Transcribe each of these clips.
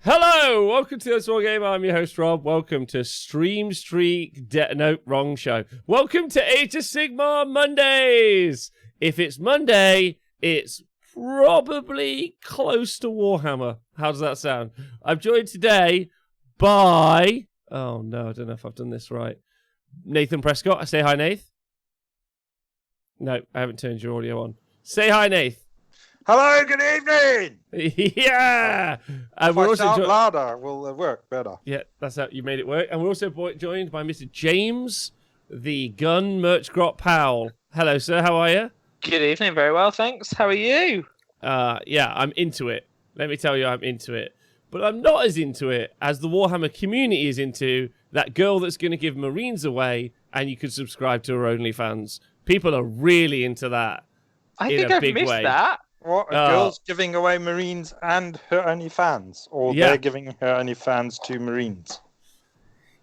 Hello, welcome to this Wargamer. I'm your host Rob. Welcome to Stream Streak. Nope, wrong show. Welcome to Age of Sigmar Mondays. If it's Monday, it's probably close to Warhammer. How does that sound? I'm joined today by... Oh no, I don't know if I've done this right. Nathan Prescott. Say hi, Nath. No, I haven't turned your audio on. Say hi, Nath. Hello, good evening. Yeah. And if I sound louder, will work better. Yeah, that's how you made it work. And we're also joined by Mr. James, the Gun Merch Grot Powell. Hello, sir. How are you? Good evening. Very well, thanks. How are you? Yeah, I'm into it. Let me tell you, I'm into it. But I'm not as into it as the Warhammer community is into that girl that's going to give Marines away, and you can subscribe to her OnlyFans. People are really into that. I think I've missed that. What, a girl's giving away Marines and her OnlyFans? Or they're giving her OnlyFans to Marines?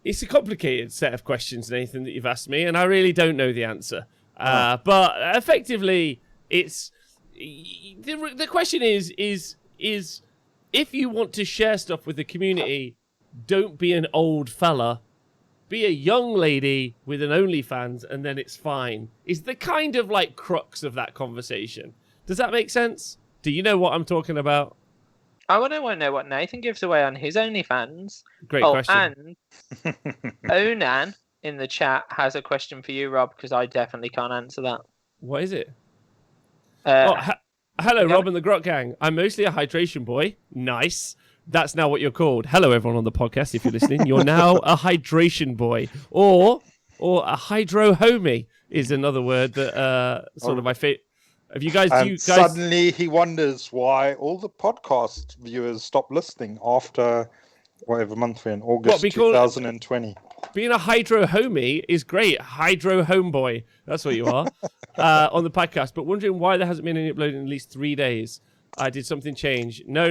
It's a complicated set of questions, Nathan, that you've asked me, and I really don't know the answer. But effectively, it's... The question is if you want to share stuff with the community, don't be an old fella. Be a young lady with an OnlyFans, and then it's fine. Is the kind of, like, crux of that conversation. Does that make sense? Do you know what I'm talking about? I want to know what Nathan gives away on his OnlyFans. Great question. And Onan in the chat has a question for you, Rob, because I definitely can't answer that. What is it? Hello, Rob and the Grot Gang. I'm mostly a hydration boy. Nice. That's now what you're called. Hello, everyone on the podcast, if you're listening. You're now a hydration boy. Or a hydro homie is another word that sort of my favorite. Have you guys? Suddenly he wonders why all the podcast viewers stopped listening after whatever month we're in, August 2020. Being a hydro homie is great. Hydro homeboy. That's what you are on the podcast. But wondering why there hasn't been any uploaded in at least 3 days. I did something change. No.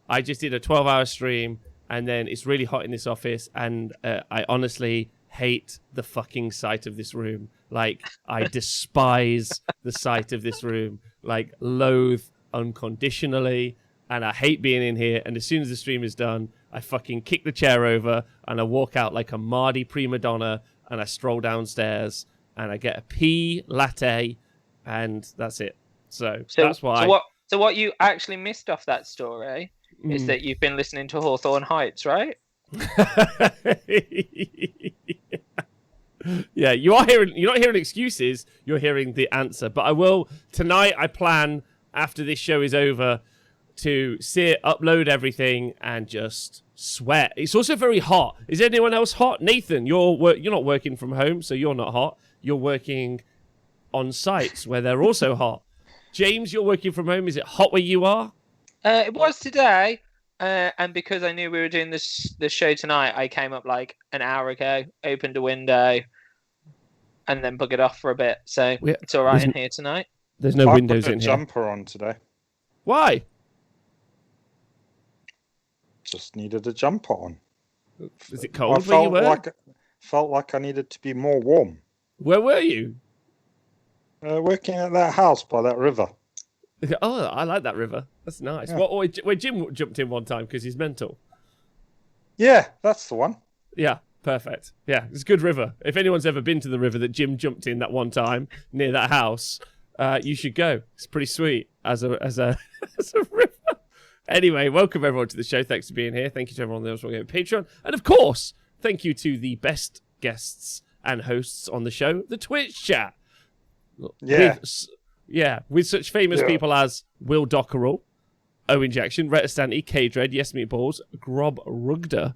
I just did a 12-hour stream, and then it's really hot in this office, and I honestly hate the fucking sight of this room. Like, I despise the sight of this room. Like, loathe unconditionally. And I hate being in here. And as soon as the stream is done, I fucking kick the chair over and I walk out like a Mardy prima donna, and I stroll downstairs and I get a pea latte, and that's it. So that's why. So what you actually missed off that story is that you've been listening to Hawthorne Heights, right? Yeah, you're not hearing excuses, you're hearing the answer. But I will tonight. I plan after this show is over to sit, upload everything, and just sweat. It's also very hot. Is anyone else hot? Nathan, you're not working from home, so you're not hot. You're working on sites where they're also hot. James, you're working from home. Is it hot where you are? It was today. And because I knew we were doing the show tonight, I came up like an hour ago, opened a window, and then buggered off for a bit. So it's all right in here tonight. There's no windows in here. I put a jumper on today. Why? Just needed a jumper on. Is it cold where you were? Felt like I needed to be more warm. Where were you? Working at that house by that river. Oh, I like that river. That's nice. Yeah. Where Jim jumped in one time because he's mental. Yeah, that's the one. Yeah, perfect. Yeah, it's a good river. If anyone's ever been to the river that Jim jumped in that one time near that house, you should go. It's pretty sweet as a river. Anyway, welcome everyone to the show. Thanks for being here. Thank you to everyone on the Elves Wargamer Patreon. And of course, thank you to the best guests and hosts on the show, the Twitch chat. Yeah. With such famous people as Will Dockerell, O Injection, Retta Stanty, K-Dread, Yes Meatballs, Grob Rugda,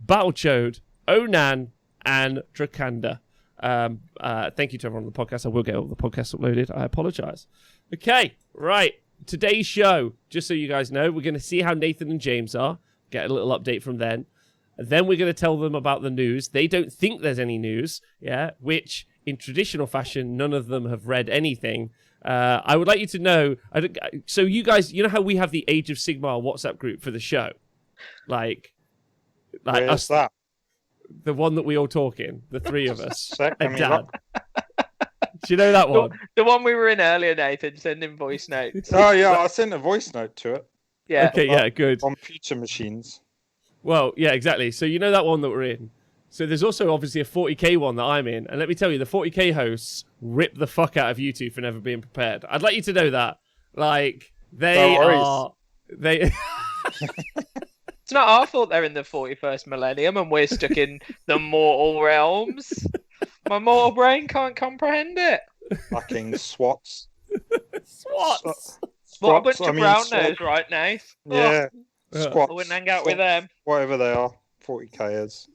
Battlechode, Onan, and Drakanda. Thank you to everyone on the podcast. I will get all the podcasts uploaded. I apologize. Okay, right. Today's show, just so you guys know, we're going to see how Nathan and James are, get a little update from them. And then we're going to tell them about the news. They don't think there's any news, which in traditional fashion, none of them have read anything. I would like you to know, so you guys, you know how we have the Age of Sigmar WhatsApp group for the show? Like Where's us, that? The one that we all talk in, the three of us. And Dad. Do you know that one? The one we were in earlier, Nathan, sending voice notes. Oh, yeah, I sent a voice note to it. Yeah. Okay, yeah, good. Computer machines. Well, yeah, exactly. So you know that one that we're in. So there's also obviously a 40k one that I'm in, and let me tell you, the 40k hosts rip the fuck out of you two for never being prepared. I'd like you to know that. Like they are. It's not our fault they're in the 41st millennium and we're stuck in the mortal realms. My mortal brain can't comprehend it. Fucking SWATs. SWATs. What a bunch of brown nose right now. Yeah. SWATs. I wouldn't hang out with them. Whatever they are. 40Kers.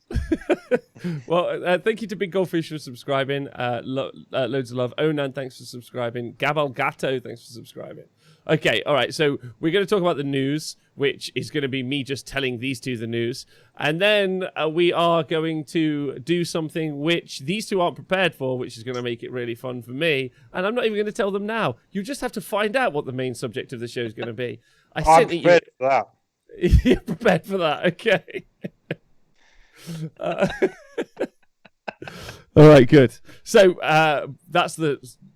Well, thank you to Big Goldfish for subscribing. Loads of love. Onan, thanks for subscribing. Gabal Gatto, thanks for subscribing. Okay, all right. So we're going to talk about the news, which is going to be me just telling these two the news. And then we are going to do something which these two aren't prepared for, which is going to make it really fun for me. And I'm not even going to tell them now. You just have to find out what the main subject of the show is going to be. I'm prepared for that. You're prepared for that, okay. All right, good. So that's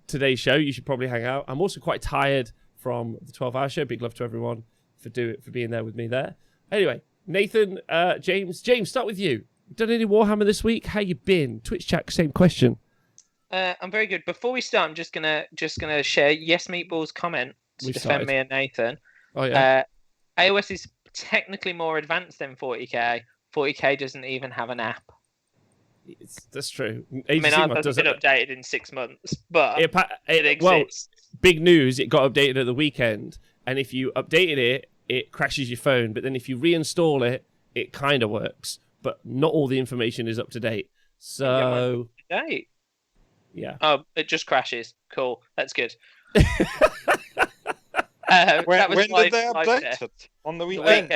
today's show. You should probably hang out. I'm also quite tired from the 12-hour show. Big love to everyone for being there with me there. Anyway, Nathan, James, start with you. Done any Warhammer this week? How you been? Twitch chat, same question. I'm very good. Before we start, I'm just gonna share Yes Meatball's comment to defend me and Nathan. Oh yeah. AOS is technically more advanced than 40k. 40k doesn't even have an app. That's true. Ours hasn't been updated in 6 months, but it exists. Well, big news, it got updated at the weekend, and if you updated it, it crashes your phone, but then if you reinstall it, it kind of works, but not all the information is up to date. So... Yeah. Oh, it just crashes. Cool. That's good. When did they update it? On the weekend?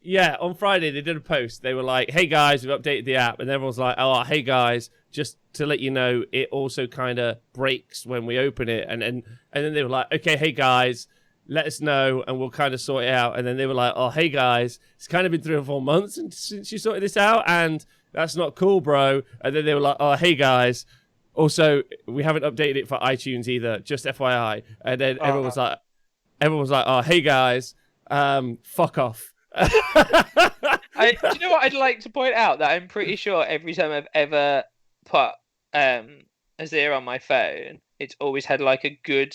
Yeah, on Friday they did a post. They were like, hey guys, we've updated the app. And everyone's like, oh, hey guys, just to let you know, it also kind of breaks when we open it. And then they were like, okay, hey guys, let us know and we'll kind of sort it out. And then they were like, oh, hey guys, it's kind of been 3 or 4 months since you sorted this out. And that's not cool, bro. And then they were like, oh, hey guys, also, we haven't updated it for iTunes either, just FYI. And then everyone was like, oh, hey guys, fuck off. Do you know what I'd like to point out? That I'm pretty sure every time I've ever put Azir on my phone, it's always had like a good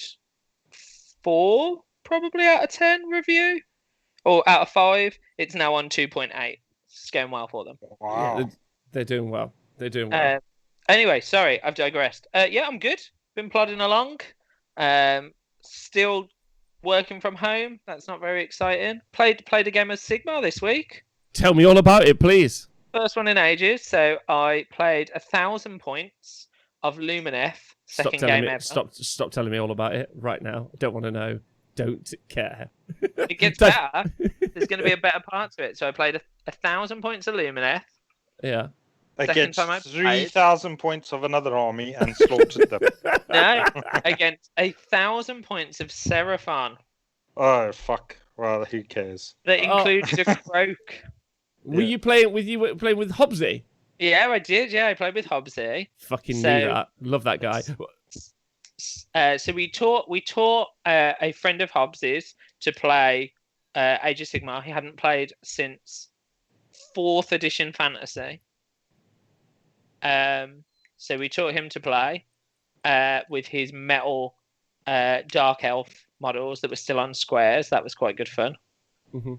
4, probably out of 10 review, or out of 5. It's now on 2.8. It's going well for them. Wow, yeah, they're doing well. They're doing well. Anyway, sorry, I've digressed. Yeah, I'm good. Been plodding along. Still working from home. That's not very exciting. Played a game of Sigmar this week. Tell me all about it, please. First one in ages. So I played 1,000 points of Lumineth. Second game ever. Stop telling me all about it right now. I don't want to know. Don't care. It gets better. There's going to be a better part to it. So I played 1,000 points of Lumineth. Yeah. Against 3,000 points of another army and slaughtered them. No, against 1,000 points of Cerapon. Oh fuck! Well, who cares? That includes a croak. Were you playing with Hobbsy? Yeah, I did. Yeah, I played with Hobbsy. Fucking knew that. Love that guy. So we taught a friend of Hobbsy's to play Age of Sigmar. He hadn't played since 4th edition Fantasy. So we taught him to play with his metal Dark Elf models that were still on squares. That was quite good fun. Mm-hmm.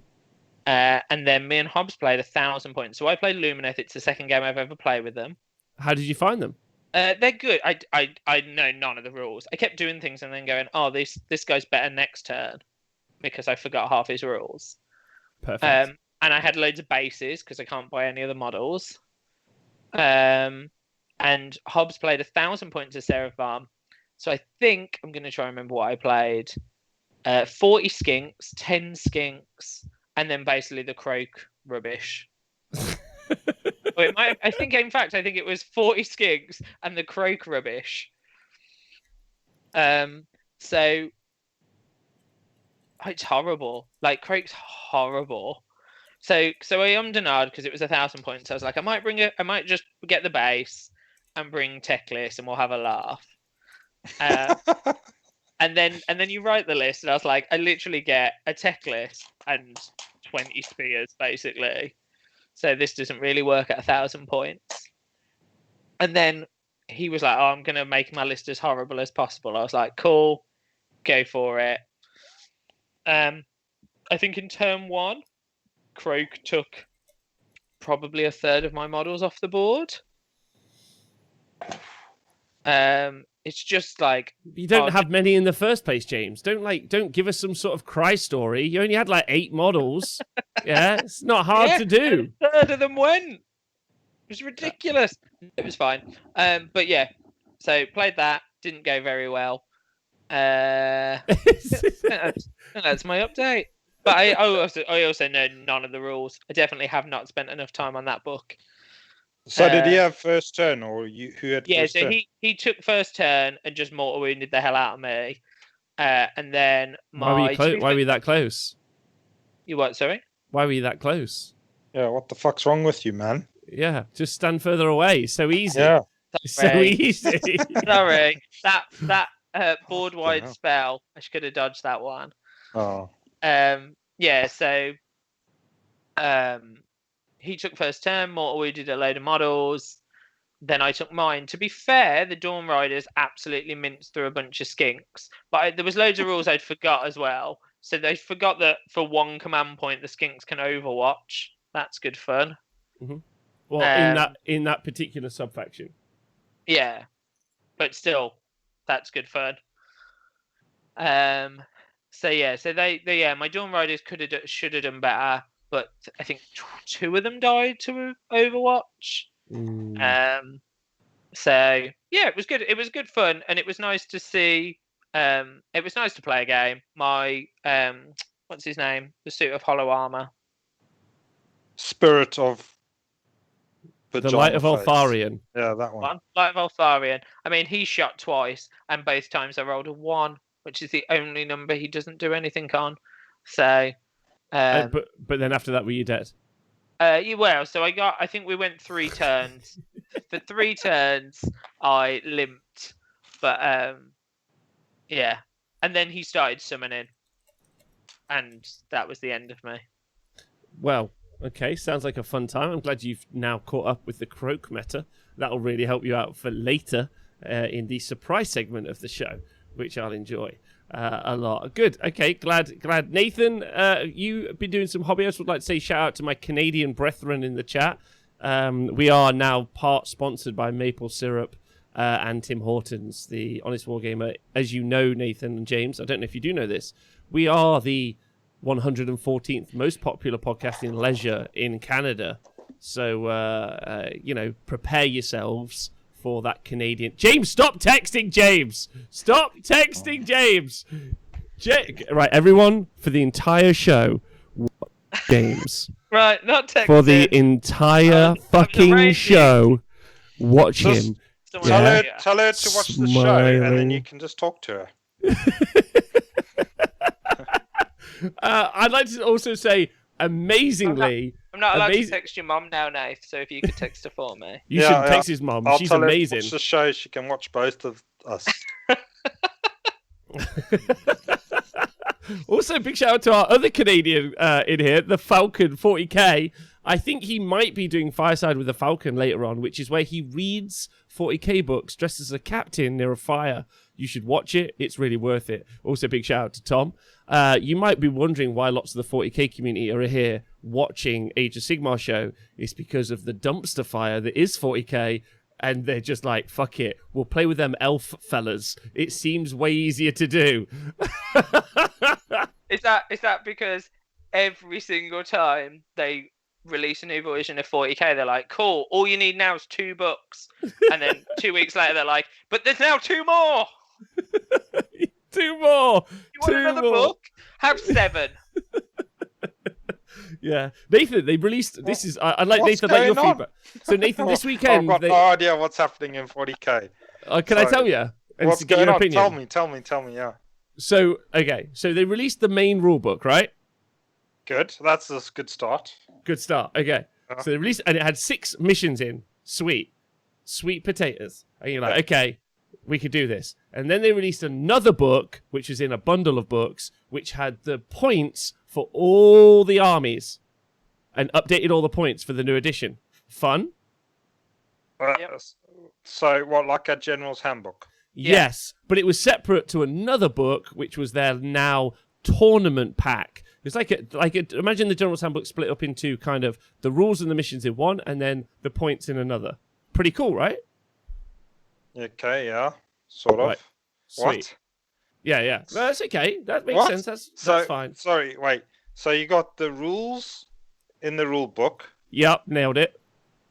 And then me and Hobbs played 1,000 points. So I played Lumineth. It's the second game I've ever played with them. How did you find them? They're good. I know none of the rules. I kept doing things and then going, oh, this guy's better next turn because I forgot half his rules. Perfect. And I had loads of bases because I can't buy any of the models. And Hobbs played 1,000 points of Cerapon. So I think I'm going to try and remember what I played. 40 skinks, 10 skinks, and then basically the croak rubbish. I think it was 40 skinks and the croak rubbish. So it's horrible. Like croak's horrible. So I ummed because it was 1,000 points. I was like, I might just get the base and bring Teclis and we'll have a laugh. And then you write the list, and I was like, I literally get a Teclis, and 20 spears, basically. So this doesn't really work at 1,000 points. And then he was like, oh, I'm going to make my list as horrible as possible. I was like, cool, go for it. I think in turn 1, Croak took probably a third of my models off the board. It's just like you don't have many in the first place, James. Don't give us some sort of cry story. You only had like 8 models. Yeah, it's not hard to do. A third of them went. It was ridiculous. It was fine. But yeah, so played that. Didn't go very well. That's my update. But I also know none of the rules. I definitely have not spent enough time on that book. So did he have first turn, or who had first turn? Yeah, so he took first turn and just mortal wounded the hell out of me. And then why were you that close? You what, sorry? Why were you that close? Yeah, what the fuck's wrong with you, man? Yeah, just stand further away. So easy. Yeah. So easy. Sorry. That board-wide spell, I could have dodged that one. Oh. Yeah, so he took first turn, mortal wounded a load of models. Then I took mine. To be fair, the Dawn Riders absolutely minced through a bunch of skinks. But there was loads of rules I'd forgot as well. So they forgot that for 1 command point, the skinks can overwatch. That's good fun. Mm-hmm. Well, in that particular subfaction. Yeah, but still, that's good fun. So my Dawn Riders should have done better, but I think 2 of them died to Overwatch. So yeah, it was good. It was good fun, and it was nice to see. It was nice to play a game. My what's his name? The suit of hollow armor. Spirit of the Light of Eltharion. Yeah, that one. Light of Eltharion. I mean, he shot twice, and both times I rolled a 1, which is the only number he doesn't do anything on. So, but then after that, were you dead? Well, so I think we went 3 turns. For 3 turns, I limped, but yeah, and then he started summoning, and that was the end of me. Well, okay, sounds like a fun time. I'm glad you've now caught up with the Croak meta. That'll really help you out for later in the surprise segment of the show, which I'll enjoy a lot. Good. Okay, glad. Nathan, you've been doing some hobby. I would like to say shout out to my Canadian brethren in the chat. We are now part sponsored by Maple Syrup and Tim Hortons, the Honest Wargamer. As you know, Nathan and James, I don't know if you do know this, we are the 114th most popular podcast in leisure in Canada. So, prepare yourselves for that Canadian. James, stop texting, James! Stop texting, James! Right, everyone, for the entire show, James. Right, not texting. For the entire fucking show, watch him. Tell her to watch the show, and then you can just talk to her. I'd like to also say, amazingly... I'm not allowed to text your mom now, Nath, so if you could text her for me. You should text his mom. She's amazing. Watch the show, she can watch both of us. Also, big shout out to our other Canadian in here, the Falcon 40k. I think he might be doing Fireside with the Falcon later on, which is where he reads 40k books dressed as a captain near a fire. You should watch it. It's really worth it. Also, big shout out to Tom. You might be wondering why lots of the 40k community are here watching Age of Sigmar show. It's because of the dumpster fire that is 40k, and they're just like, fuck it, we'll play with them elf fellas. It seems way easier to do. Is that because every single time they release a new version of 40k, they're like, cool, all you need now is 2 books, and then 2 weeks later they're like, but there's now 2 more. 2 more. You want another book? Have 7. Yeah, Nathan, they released. This is. I'd like Nathan to like your feedback. So Nathan, this weekend, I've got no idea what's happening in 40k. Can I tell you? What's going on? Tell me. Yeah. So they released the main rulebook, right? Good. That's a good start. Good start. Okay. So they released, and it had 6 missions in. Sweet potatoes. And you're like, okay, we could do this. And then they released another book, which was in a bundle of books, which had the points for all the armies and updated all the points for the new edition. Fun? So, what, like a General's Handbook? Yes, but it was separate to another book, which was their now tournament pack. It's imagine the General's Handbook split up into kind of the rules and the missions in one, and then the points in another. Pretty cool, right? Okay, yeah, sort of. Right. Sweet. What? Yeah. No, that's okay. That makes sense. That's fine. Sorry, wait. So you got the rules in the rule book. Yep, nailed it.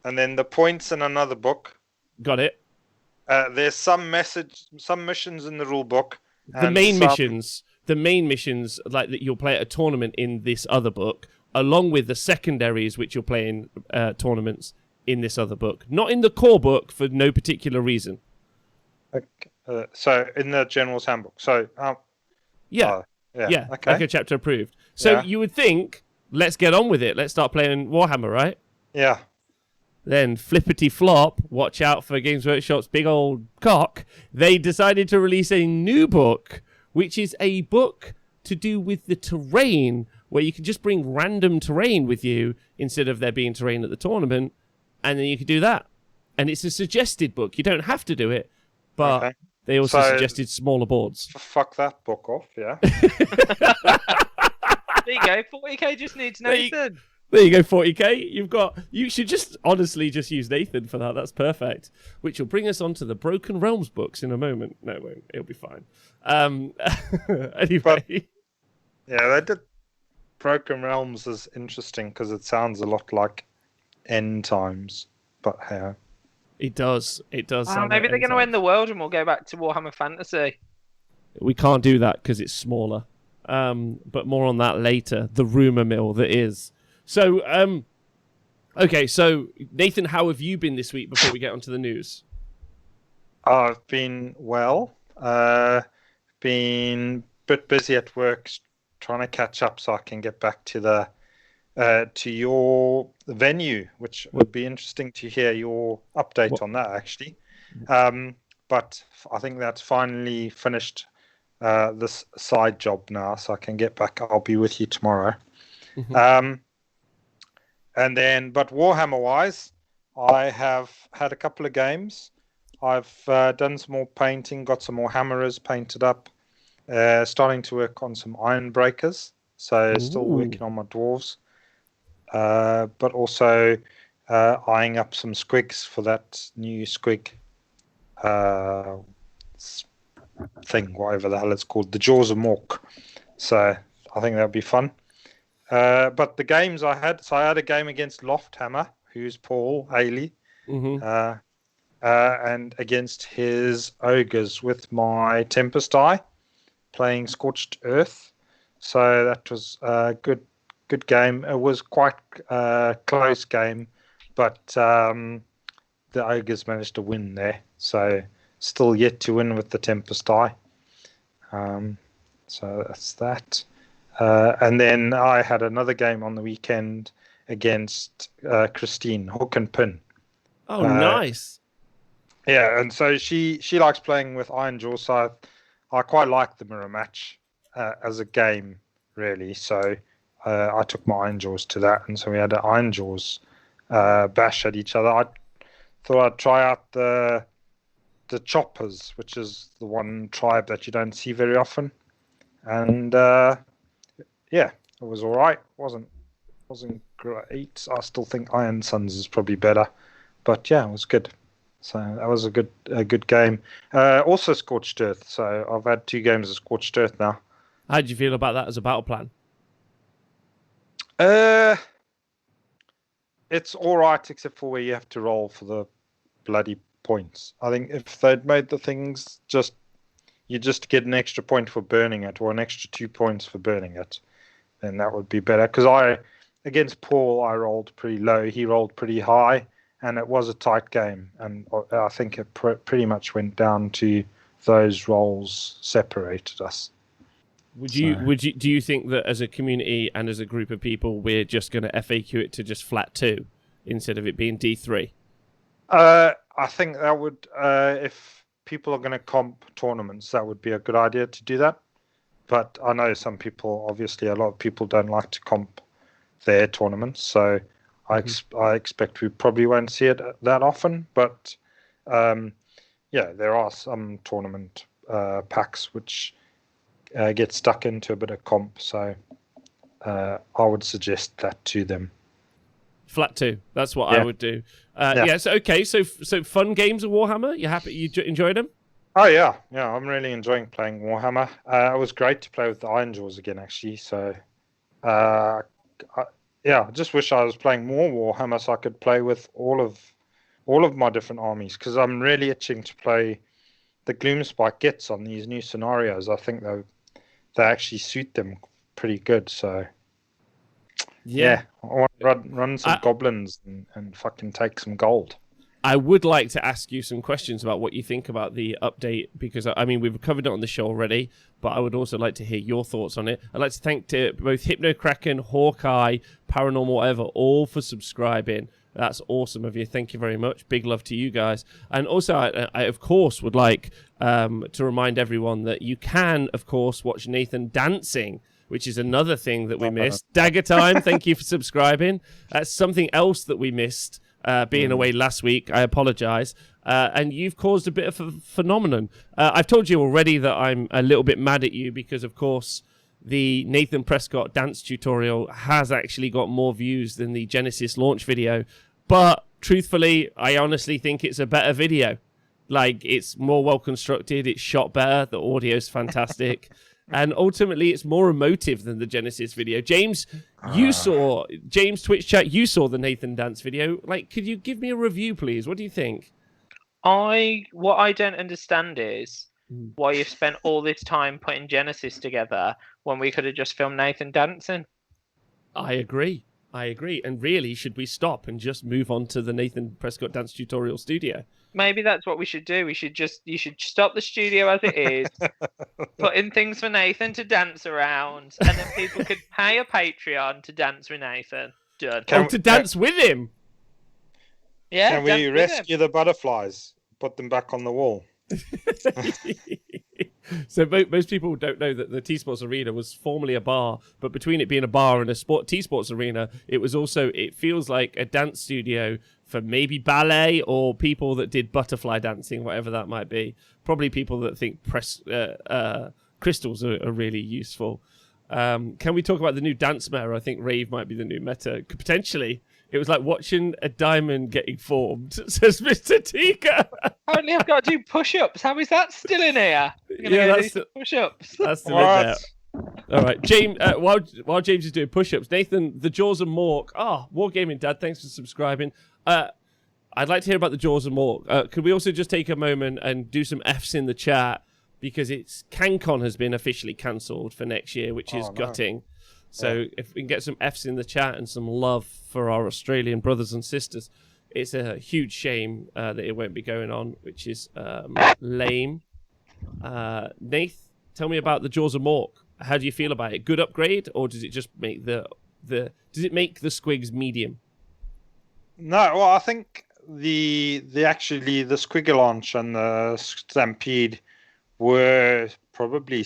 And then the points in another book. Got it. There's some missions in the rule book. The main missions, like that you'll play at a tournament in this other book, along with the secondaries, which you'll play in tournaments in this other book. Not in the core book for no particular reason. Okay. So in the General's Handbook. So yeah. Okay. Like a chapter approved. So you would think, let's get on with it. Let's start playing Warhammer, right? Yeah. Then flippity flop, watch out for Games Workshop's big old cock. They decided to release a new book, which is a book to do with the terrain, where you can just bring random terrain with you instead of there being terrain at the tournament, and then you can do that. And it's a suggested book. You don't have to do it, but they also suggested smaller boards. Fuck that book off, yeah. There you go. 40k just needs Nathan. There you go, 40k. You should just honestly just use Nathan for that. That's perfect. Which will bring us on to the Broken Realms books in a moment. No, it won't. It'll be fine. Anyway. But, they did. Broken Realms is interesting because it sounds a lot like End Times, but how? It does. It does. Maybe they're going to end the world and we'll go back to Warhammer Fantasy. We can't do that because it's smaller. But more on that later. The rumor mill that is. So, okay. So, Nathan, how have you been this week before we get onto the news? I've been well. Been a bit busy at work, trying to catch up so I can get back to your venue, which would be interesting to hear your update on that, actually. But I think that's finally finished this side job now, so I can get back. I'll be with you tomorrow. Mm-hmm. And then, but Warhammer-wise, I have had a couple of games. I've done some more painting, got some more hammerers painted up, starting to work on some iron breakers. So still working on my dwarves. But also eyeing up some squigs for that new squig thing, whatever the hell it's called, the Jaws of Mork. So I think that'll be fun. But the games I had a game against Lofthammer, who's Paul Haley, and against his ogres with my Tempest Eye, playing Scorched Earth. So that was a good game. It was quite a close game, but the ogres managed to win there. So still yet to win with the Tempest Eye. So that's that. And then I had another game on the weekend against Christine, Hook and Pin. Oh, nice. Yeah, and so she likes playing with Iron Jaws, so I quite like the mirror match as a game, really. So I took my Iron Jaws to that, and so we had an Iron Jaws bash at each other. I thought I'd try out the Choppers, which is the one tribe that you don't see very often. And it was all right. Wasn't great. I still think Iron Suns is probably better, but yeah, it was good. So that was a good game. Also Scorched Earth. So I've had 2 games of Scorched Earth now. How did you feel about that as a battle plan? It's all right, except for where you have to roll for the bloody points. I think if they'd made the things you just get an extra point for burning it, or an extra 2 points for burning it, then that would be better. Because against Paul, I rolled pretty low. He rolled pretty high, and it was a tight game. And I think it pretty much went down to those rolls separated us. Do you think that as a community and as a group of people, we're just going to FAQ it to just flat 2 instead of it being D3? I think that would, if people are going to comp tournaments, that would be a good idea to do that. but I know some people, obviously, a lot of people don't like to comp their tournaments, so I expect we probably won't see it that often. But there are some tournament packs which get stuck into a bit of comp, so I would suggest that to them. Flat 2. That's what I would do. So fun games of Warhammer. You happy? You enjoyed them? Oh yeah. I'm really enjoying playing Warhammer. It was great to play with the Iron Jaws again, actually. So, I just wish I was playing more Warhammer so I could play with all of my different armies, because I'm really itching to play the Gloomspike gets on these new scenarios. I think they actually suit them pretty good. So. Yeah, I want to run some goblins and fucking take some gold. I would like to ask you some questions about what you think about the update, because, I mean, we've covered it on the show already, but I would also like to hear your thoughts on it. I'd like to thank both Hypnocracken, Hawkeye, Paranormal Whatever, all for subscribing. That's awesome of you. Thank you very much. Big love to you guys. And also, I of course, would like to remind everyone that you can, of course, watch Nathan dancing, which is another thing that we missed. Dagger Time, thank you for subscribing. That's something else that we missed being away last week. I apologize. And you've caused a bit of a phenomenon. I've told you already that I'm a little bit mad at you because, of course, the Nathan Prescott dance tutorial has actually got more views than the Genesis launch video. But truthfully, I honestly think it's a better video. Like, it's more well constructed. It's shot better. The audio's fantastic. And ultimately, it's more emotive than the Genesis video. James Twitch chat, you saw the Nathan dance video. Like, could you give me a review, please? What do you think? What I don't understand is why you've spent all this time putting Genesis together when we could have just filmed Nathan dancing. I agree. And really, should we stop and just move on to the Nathan Prescott dance tutorial studio? Maybe that's what we should do. You should stop the studio as it is, put in things for Nathan to dance around, and then people could pay a Patreon to dance with Nathan. Done. To dance with him? Yeah. Can we rescue the butterflies? Put them back on the wall. So most people don't know that the T-Sports Arena was formerly a bar, but between it being a bar and a T-Sports Arena, it feels like a dance studio for maybe ballet or people that did butterfly dancing, whatever that might be. Probably people that think crystals are really useful. Can we talk about the new dance meta? I think rave might be the new meta. Potentially. It was like watching a diamond getting formed, says Mr. Tika. Apparently I've got to do push-ups. How is that still in here? That's push-ups. That's still in there. All right, James. While James is doing push-ups, Nathan, the Jaws of Mork. Wargaming Dad, thanks for subscribing. I'd like to hear about the Jaws of Mork. Could we also just take a moment and do some Fs in the chat, because CanCon has been officially cancelled for next year, which is gutting. So if we can get some Fs in the chat and some love for our Australian brothers and sisters, it's a huge shame that it won't be going on, which is lame. Nath, tell me about the Jaws of Mork. How do you feel about it? Good upgrade, or does it just make the squigs medium? No, well, I think the Squiggle launch and the Stampede were probably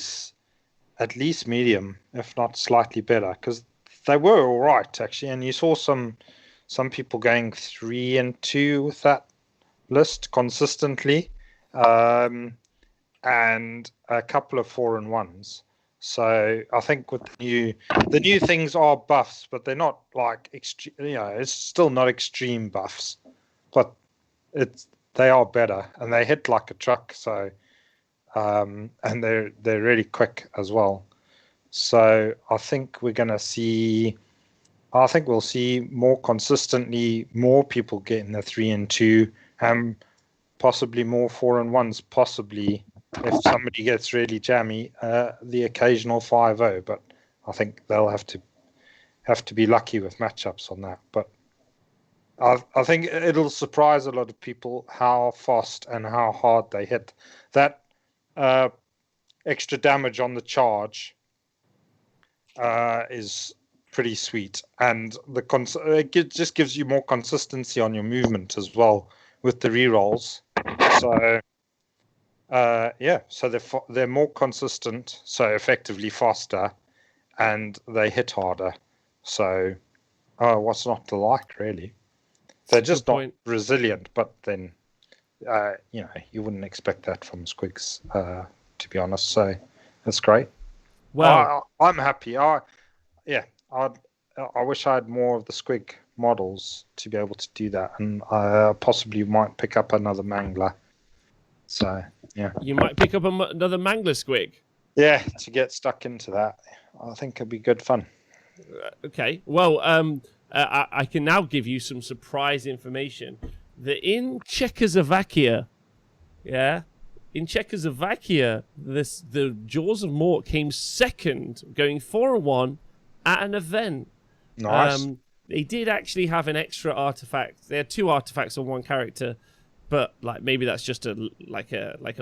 at least medium, if not slightly better, because they were all right, actually. And you saw some people going 3 and 2 with that list consistently, and a couple of 4 and 1s. So I think with the new things are buffs, but they're not like extreme. It's still not extreme buffs, but they are better, and they hit like a truck. So. And they're really quick as well. So I think we'll see more consistently more people getting the 3 and 2, and possibly more 4 and 1s, possibly if somebody gets really jammy, the occasional 5-0. But I think they'll have to be lucky with matchups on that. But I think it'll surprise a lot of people how fast and how hard they hit. That extra damage on the charge is pretty sweet, and it just gives you more consistency on your movement as well with the rerolls. So So they're more consistent, so effectively faster, and they hit harder. So, what's not to like, really? They're just not resilient, but then, you wouldn't expect that from squigs, to be honest. So, that's great. Well, I'm happy. I wish I had more of the squig models to be able to do that, and I possibly might pick up another mangler. So, yeah. You might pick up another mangler squig. Yeah, to get stuck into that. I think it'd be good fun. Okay. Well, I can now give you some surprise information that in Czechoslovakia, the Jaws of Mork came second, going 4-1 at an event. Nice. They did actually have an extra artifact. They had 2 artifacts on one character, but like maybe that's just a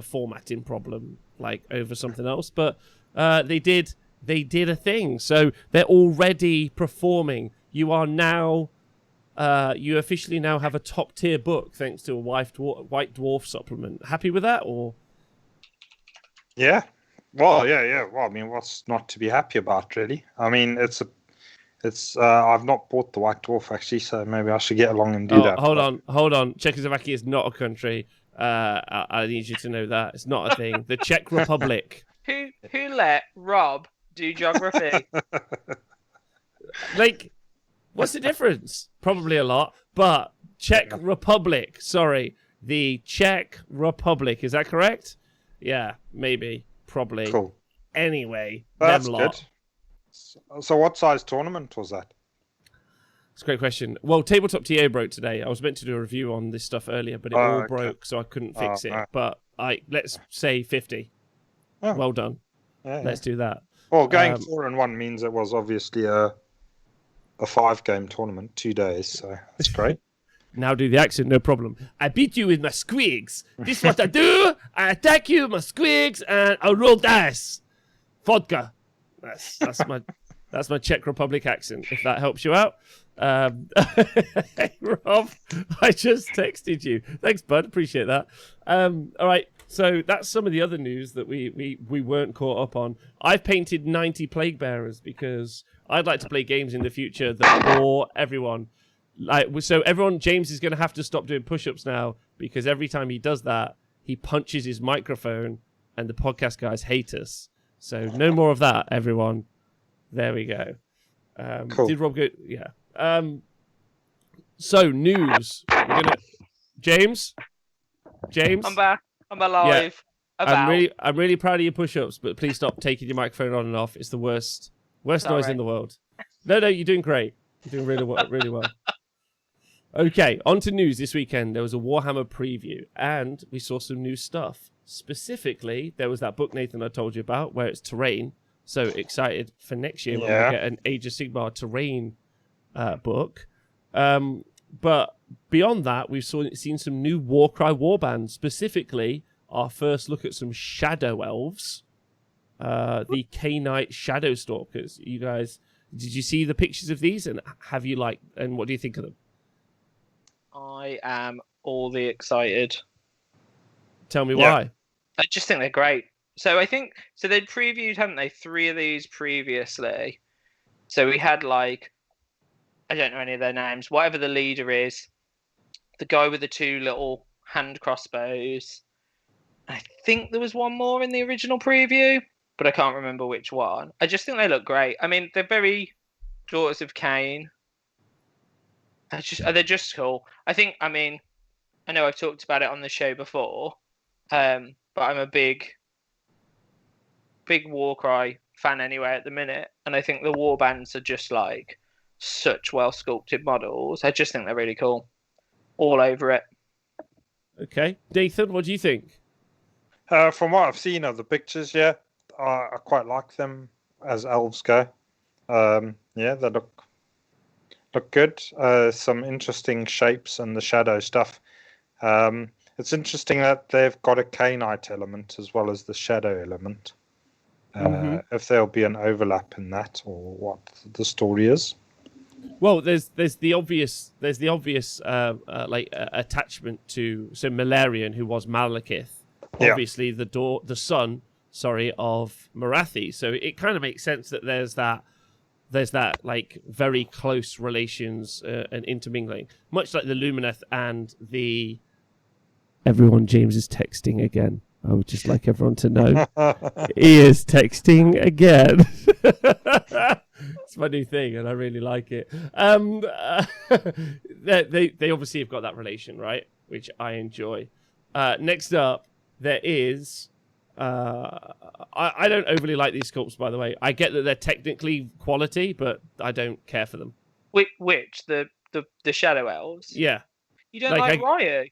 formatting problem, like over something else. But they did a thing, so they're already performing. You are now, you officially now have a top tier book thanks to a White Dwarf supplement. Happy with that, or? Yeah. Well, yeah. Well, I mean, what's not to be happy about, really? I mean, it's I've not bought the White Dwarf actually, so maybe I should get along and do that. Hold on. Czechoslovakia is not a country. I need you to know that it's not a thing. The Czech Republic. Who let Rob do geography? Like, what's the difference? Probably a lot, but Czech Republic. Sorry, the Czech Republic. Is that correct? Yeah, maybe, probably. Cool. Anyway, that's them good. lot. So what size tournament was that? It's a great question. Well, Tabletop TA broke today. I was meant to do a review on this stuff earlier, but it all broke, so I couldn't fix it. No. But let's say 50. Oh. Well done. Yeah, Let's do that. Well, going 4-1 means it was obviously a 5-game tournament, 2 days, so that's great. Now do the accent, no problem. I beat you with my squigs. This is what I do. I attack you with my squigs, and I roll dice. Vodka. That's my Czech Republic accent, if that helps you out. Hey, Rob, I just texted you. Thanks, bud. Appreciate that. All right, so that's some of the other news that we weren't caught up on. I've painted 90 Plague Bearers because I'd like to play games in the future that bore everyone. James is going to have to stop doing push-ups now because every time he does that, he punches his microphone and the podcast guys hate us. So no more of that, everyone. There we go. Cool. Did Rob go? Yeah. So news. James. I'm back. I'm alive. Yeah. I'm really proud of your push-ups, but please stop taking your microphone on and off. It's the worst noise in the world. No, you're doing great. You're doing really well. Okay, on to news this weekend. There was a Warhammer preview, and we saw some new stuff. Specifically, there was that book, Nathan, I told you about, where it's terrain. So excited for next year when we get an Age of Sigmar terrain book. But beyond that, we've seen some new Warcry warbands. Specifically, our first look at some Shadow Elves, the K-Knight Shadow Stalkers. You guys, did you see the pictures of these, and and what do you think of them? I am all the excited. Tell me why. I just think they're great. So they'd previewed, hadn't they, 3 of these previously. So we had I don't know any of their names, whatever the leader is, the guy with the 2 little hand crossbows. I think there was one more in the original preview, but I can't remember which one. I just think they look great. I mean, they're very Daughters of Cain. They're just cool. I know I've talked about it on the show before, but I'm a big Warcry fan anyway at the minute, and I think the Warbands are just such well sculpted models. I just think they're really cool. All over it. Okay, Nathan, what do you think? From what I've seen of the pictures, I quite like them as elves go. They look good. Some interesting shapes and the shadow stuff. It's interesting that they've got a K-Knight element as well as the shadow element. If there'll be an overlap in that, or what the story is. Well, there's the obvious attachment to Malarian, who was Malekith, obviously the son, of Marathi. So it kind of makes sense that there's that like very close relations and intermingling, much like the Lumineth and the. Everyone, James is texting again. I would just like everyone to know he is texting again. It's my new thing, and I really like it. They obviously have got that relation, right? Which I enjoy. Next up, there is. I don't overly like these sculpts, by the way. I get that they're technically quality, but I don't care for them. Which the Shadow Elves? Yeah. You don't like Ryu?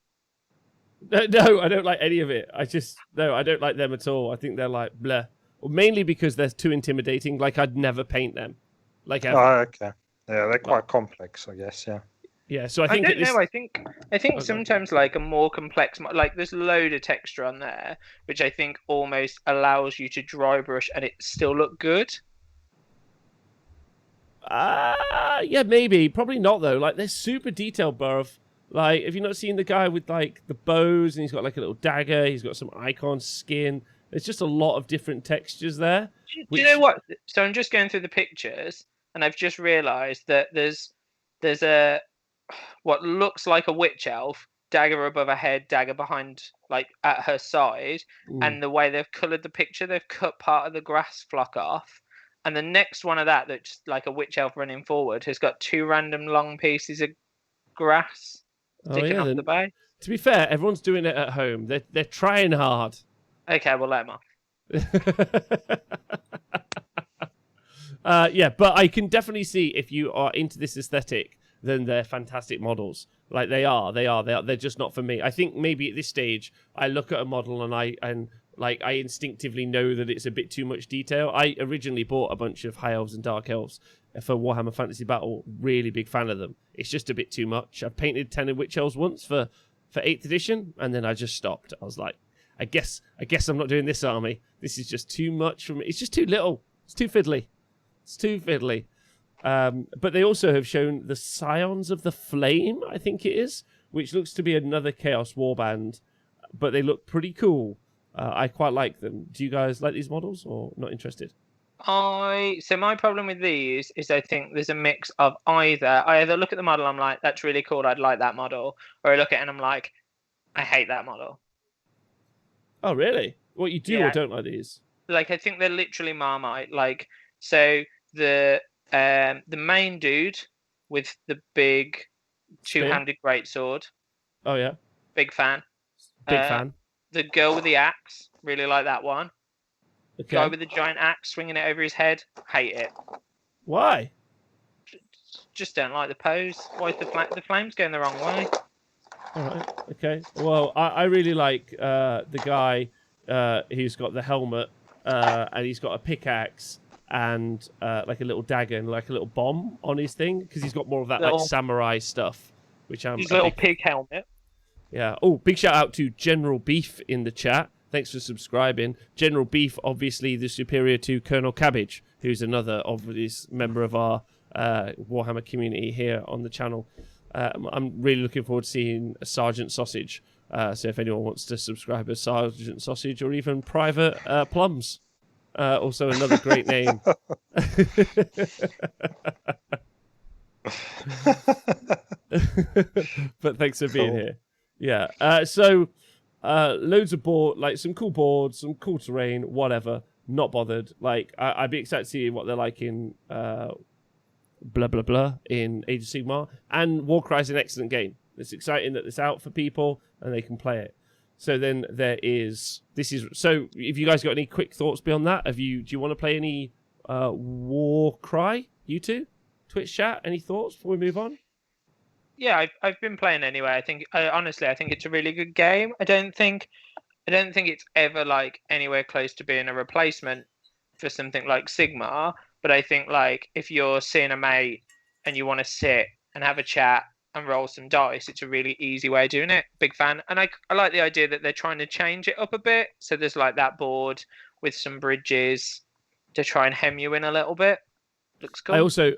No, I don't like any of it. I don't like them at all. I think they're like bleh. Well, mainly because they're too intimidating. Like I'd never paint them. Like ever. Oh, okay. Yeah, they're quite complex, I guess. Yeah. Yeah. So I don't know. I think sometimes like a more complex, like there's a load of texture on there, which I think almost allows you to dry brush and it still look good. Yeah, maybe. Probably not though. Like they're super detailed, Burv. Like, have you not seen the guy with, like, the bows, and he's got, like, a little dagger, he's got some icon skin. There's just a lot of different textures there. Do you know what? So I'm just going through the pictures, and I've just realised that there's a, what looks like a witch elf, dagger above her head, dagger behind, like, at her side, and the way they've coloured the picture, they've cut part of the grass flock off. And the next one of that's like a witch elf running forward has got 2 random long pieces of grass sticking off the bay. To be fair, everyone's doing it at home. They're trying hard. Okay, we'll let them off. Yeah, but I can definitely see if you are into this aesthetic, then they're fantastic models. Like they are. They're just not for me. I think maybe at this stage, I look at a model and I instinctively know that it's a bit too much detail. I originally bought a bunch of High Elves and Dark Elves for Warhammer Fantasy Battle. Really big fan of them. It's just a bit too much. I've painted 10 of Witch Elves once for 8th edition, and then I just stopped. I was like, I guess I'm not doing this army. This is just too much for me. It's just too little. It's too fiddly. But they also have shown the Scions of the Flame, I think it is, which looks to be another Chaos Warband, but they look pretty cool. I quite like them. Do you guys like these models or not interested? So my problem with these is I think there's a mix of I either look at the model, I'm like, that's really cool, I'd like that model, or I look at it and I'm like, I hate that model. Oh, really? What, you do or don't like these? Like, I think they're literally Marmite. Like, so the main dude with the big two-handed greatsword. Oh, yeah. Big fan. Big fan. The girl with the axe, really like that one. Okay. Guy with the giant axe swinging it over his head, hate it. Why? Just don't like the pose. Why is the flames going the wrong way? All right. Okay. Well, I really like the guy who's got the helmet and he's got a pickaxe and like a little dagger and like a little bomb on his thing because he's got more of that like samurai stuff, which I'm. His little pig helmet. Yeah. Oh, big shout out to General Beef in the chat. Thanks for subscribing. General Beef, obviously the superior to Colonel Cabbage, who's another obvious member of our Warhammer community here on the channel. I'm really looking forward to seeing a Sergeant Sausage. So if anyone wants to subscribe as Sergeant Sausage or even Private Plums, also another great name. But thanks for being here. Yeah. So loads of board, like some cool boards, some cool terrain, whatever. Not bothered. Like I'd be excited to see what they're like in blah blah blah in Age of Sigmar, and Warcry is an excellent game. It's exciting that it's out for people and they can play it. So then there is so if you guys got any quick thoughts beyond that, do you want to play any Warcry? You two, Twitch chat, any thoughts before we move on? Yeah, I've been playing anyway. I think honestly I think it's a really good game. I don't think it's ever like anywhere close to being a replacement for something like Sigmar. But I think, like, if you're seeing a mate and you want to sit and have a chat and roll some dice, it's a really easy way of doing it. Big fan. And I like the idea that they're trying to change it up a bit. So there's, like, that board with some bridges to try and hem you in a little bit. Looks cool. I also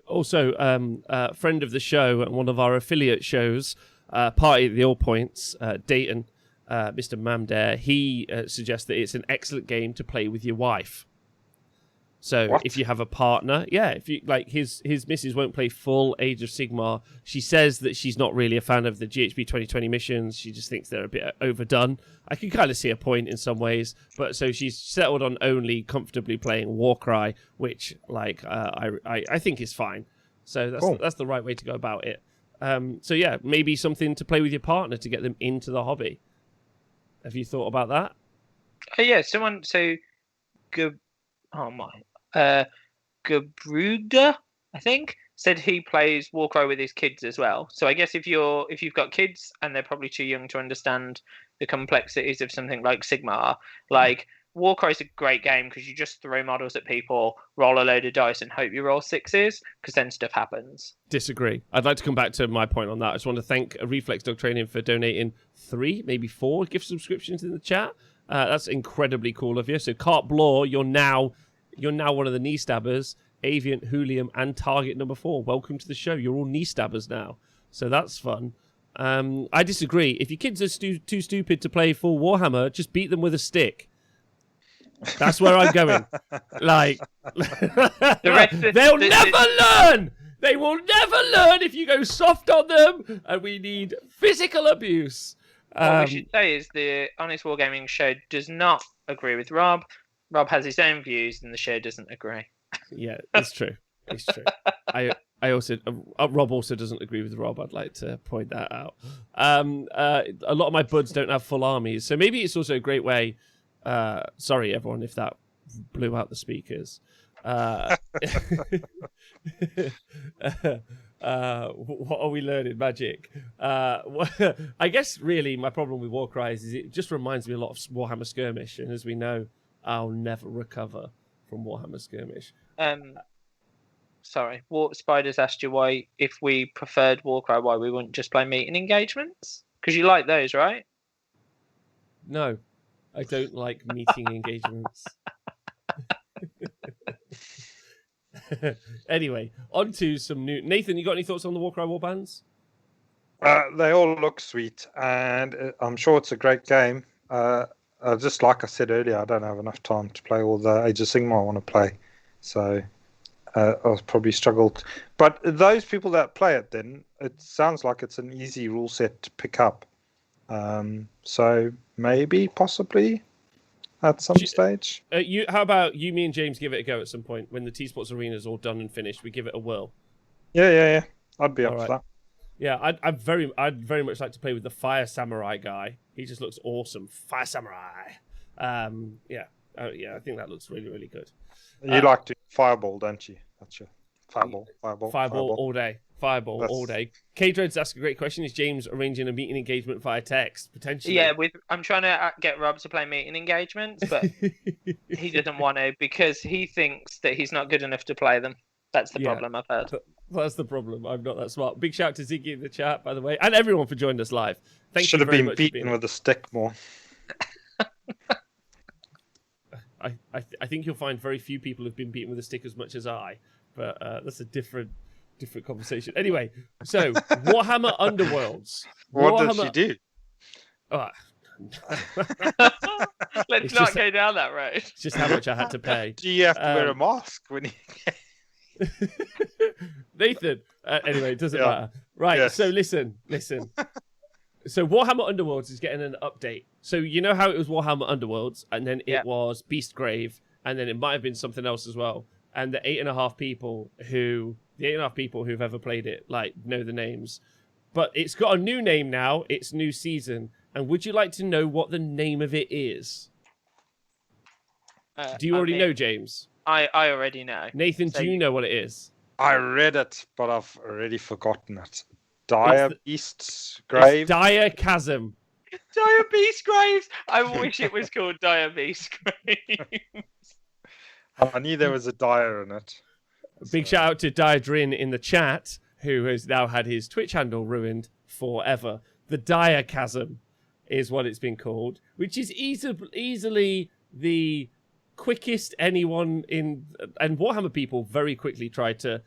friend of the show and one of our affiliate shows, Party at the All Points, Dayton, Mr. Mamdare, he suggests that it's an excellent game to play with your wife. So if you have a partner, if you like, his missus won't play full Age of Sigmar. She says that she's not really a fan of the GHB 2020 missions. She just thinks they're a bit overdone. I can kind of see a point in some ways, but so she's settled on only comfortably playing Warcry, which I think is fine. So that's the right way to go about it. So yeah, maybe something to play with your partner to get them into the hobby. Have you thought about that? Gabruda, I think, said he plays Warcry with his kids as well. So I guess if you've got kids and they're probably too young to understand the complexities of something like Sigmar, like Warcry is a great game because you just throw models at people, roll a load of dice, and hope you roll sixes, because then stuff happens. Disagree. I'd like to come back to my point on that. I just want to thank Reflex Dog Training for donating 3, maybe 4 gift subscriptions in the chat. That's incredibly cool of you. So Carte Blanc, you're now one of the knee stabbers. Aviant, Hoolium, and Target number 4. Welcome to the show. You're all knee stabbers now. So that's fun. I disagree. If your kids are too stupid to play full Warhammer, just beat them with a stick. That's where I'm going. Like, they'll never learn. They will never learn if you go soft on them, and we need physical abuse. What we should say is the Honest Wargaming show does not agree with Rob. Rob has his own views, and the show doesn't agree. Yeah, it's true. It's true. I also Rob also doesn't agree with Rob. I'd like to point that out. A lot of my buds don't have full armies, so maybe it's also a great way. Sorry, everyone, if that blew out the speakers. What are we learning? Magic. I guess really my problem with Warcry is it just reminds me a lot of Warhammer Skirmish, and as we know, I'll never recover from Warhammer Skirmish. Sorry, Spiders asked you why, if we preferred Warcry, why we wouldn't just play meeting engagements? Because you like those, right? No, I don't like meeting engagements. Anyway, on to some new... Nathan, you got any thoughts on the Warcry Warbands? They all look sweet, and I'm sure it's a great game. Just like I said earlier, I don't have enough time to play all the Age of Sigmar I want to play. So I'll probably struggled. But those people that play it, then, it sounds like it's an easy rule set to pick up. So maybe, possibly, at some stage. How about you, me, and James give it a go at some point when the T-Sports Arena is all done and finished? We give it a whirl. Yeah. I'd be up for that. Yeah, I'd very much like to play with the Fire Samurai guy. He just looks awesome. Fire Samurai. I think that looks really, really good. You like to Fireball, don't you? That's your Fireball all day. Fireball all day. K-Dreads asked a great question. Is James arranging a meeting engagement via text? Potentially. Yeah, I'm trying to get Rob to play meeting engagements, but he doesn't want to because he thinks that he's not good enough to play them. That's the problem I've heard. That's the problem. I'm not that smart. Big shout out to Ziggy in the chat, by the way, and everyone for joining us live. Thank Should you have very been much beaten with a stick more. I think you'll find very few people have been beaten with a stick as much as I, but that's a different conversation. Anyway, so Warhammer Underworlds. What did she do? Let's not go down that road. It's just how much I had to pay. Do you have to wear a mask when you... Nathan. Anyway, it doesn't matter. Right, yes. So listen. So Warhammer Underworlds is getting an update. So you know how it was Warhammer Underworlds, and then it was Beastgrave, and then it might have been something else as well. And the 8.5 people who've ever played it, like, know the names. But it's got a new name now. It's new season. And would you like to know what the name of it is? Do you already know, James? I already know. Nathan, do you know what it is? I read it, but I've already forgotten it. Dire Beast's Grave? Dire Chasm. Dire Beast Graves! I wish it was called Dire Beast Graves. I knew there was a dire in it. Big shout out to Diadrin in the chat, who has now had his Twitch handle ruined forever. The Dire Chasm is what it's been called, which is easily the quickest anyone in... And Warhammer people very quickly try to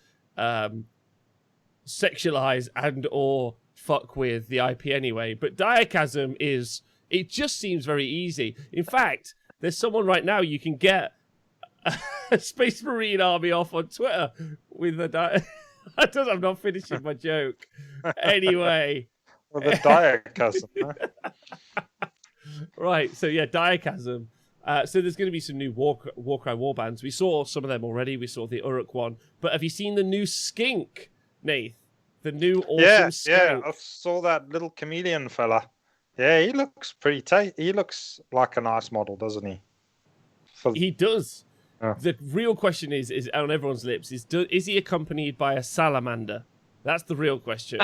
sexualize and or fuck with the IP anyway. But Dire Chasm is It just seems very easy. In fact, there's someone right now you can get a Space Marine army off on Twitter with a I'm not finishing my joke. Anyway. With a diachasm. Huh? Right, so yeah, diachasm. So there's going to be some new Warcry warbands. We saw some of them already. We saw the Uruk one. But have you seen the new skink, Nath? The new awesome skink? Yeah, I saw that little chameleon fella. Yeah, he looks pretty tight. He looks like a nice model, doesn't he? He does. Oh. The real question is on everyone's lips, is he accompanied by a salamander? That's the real question.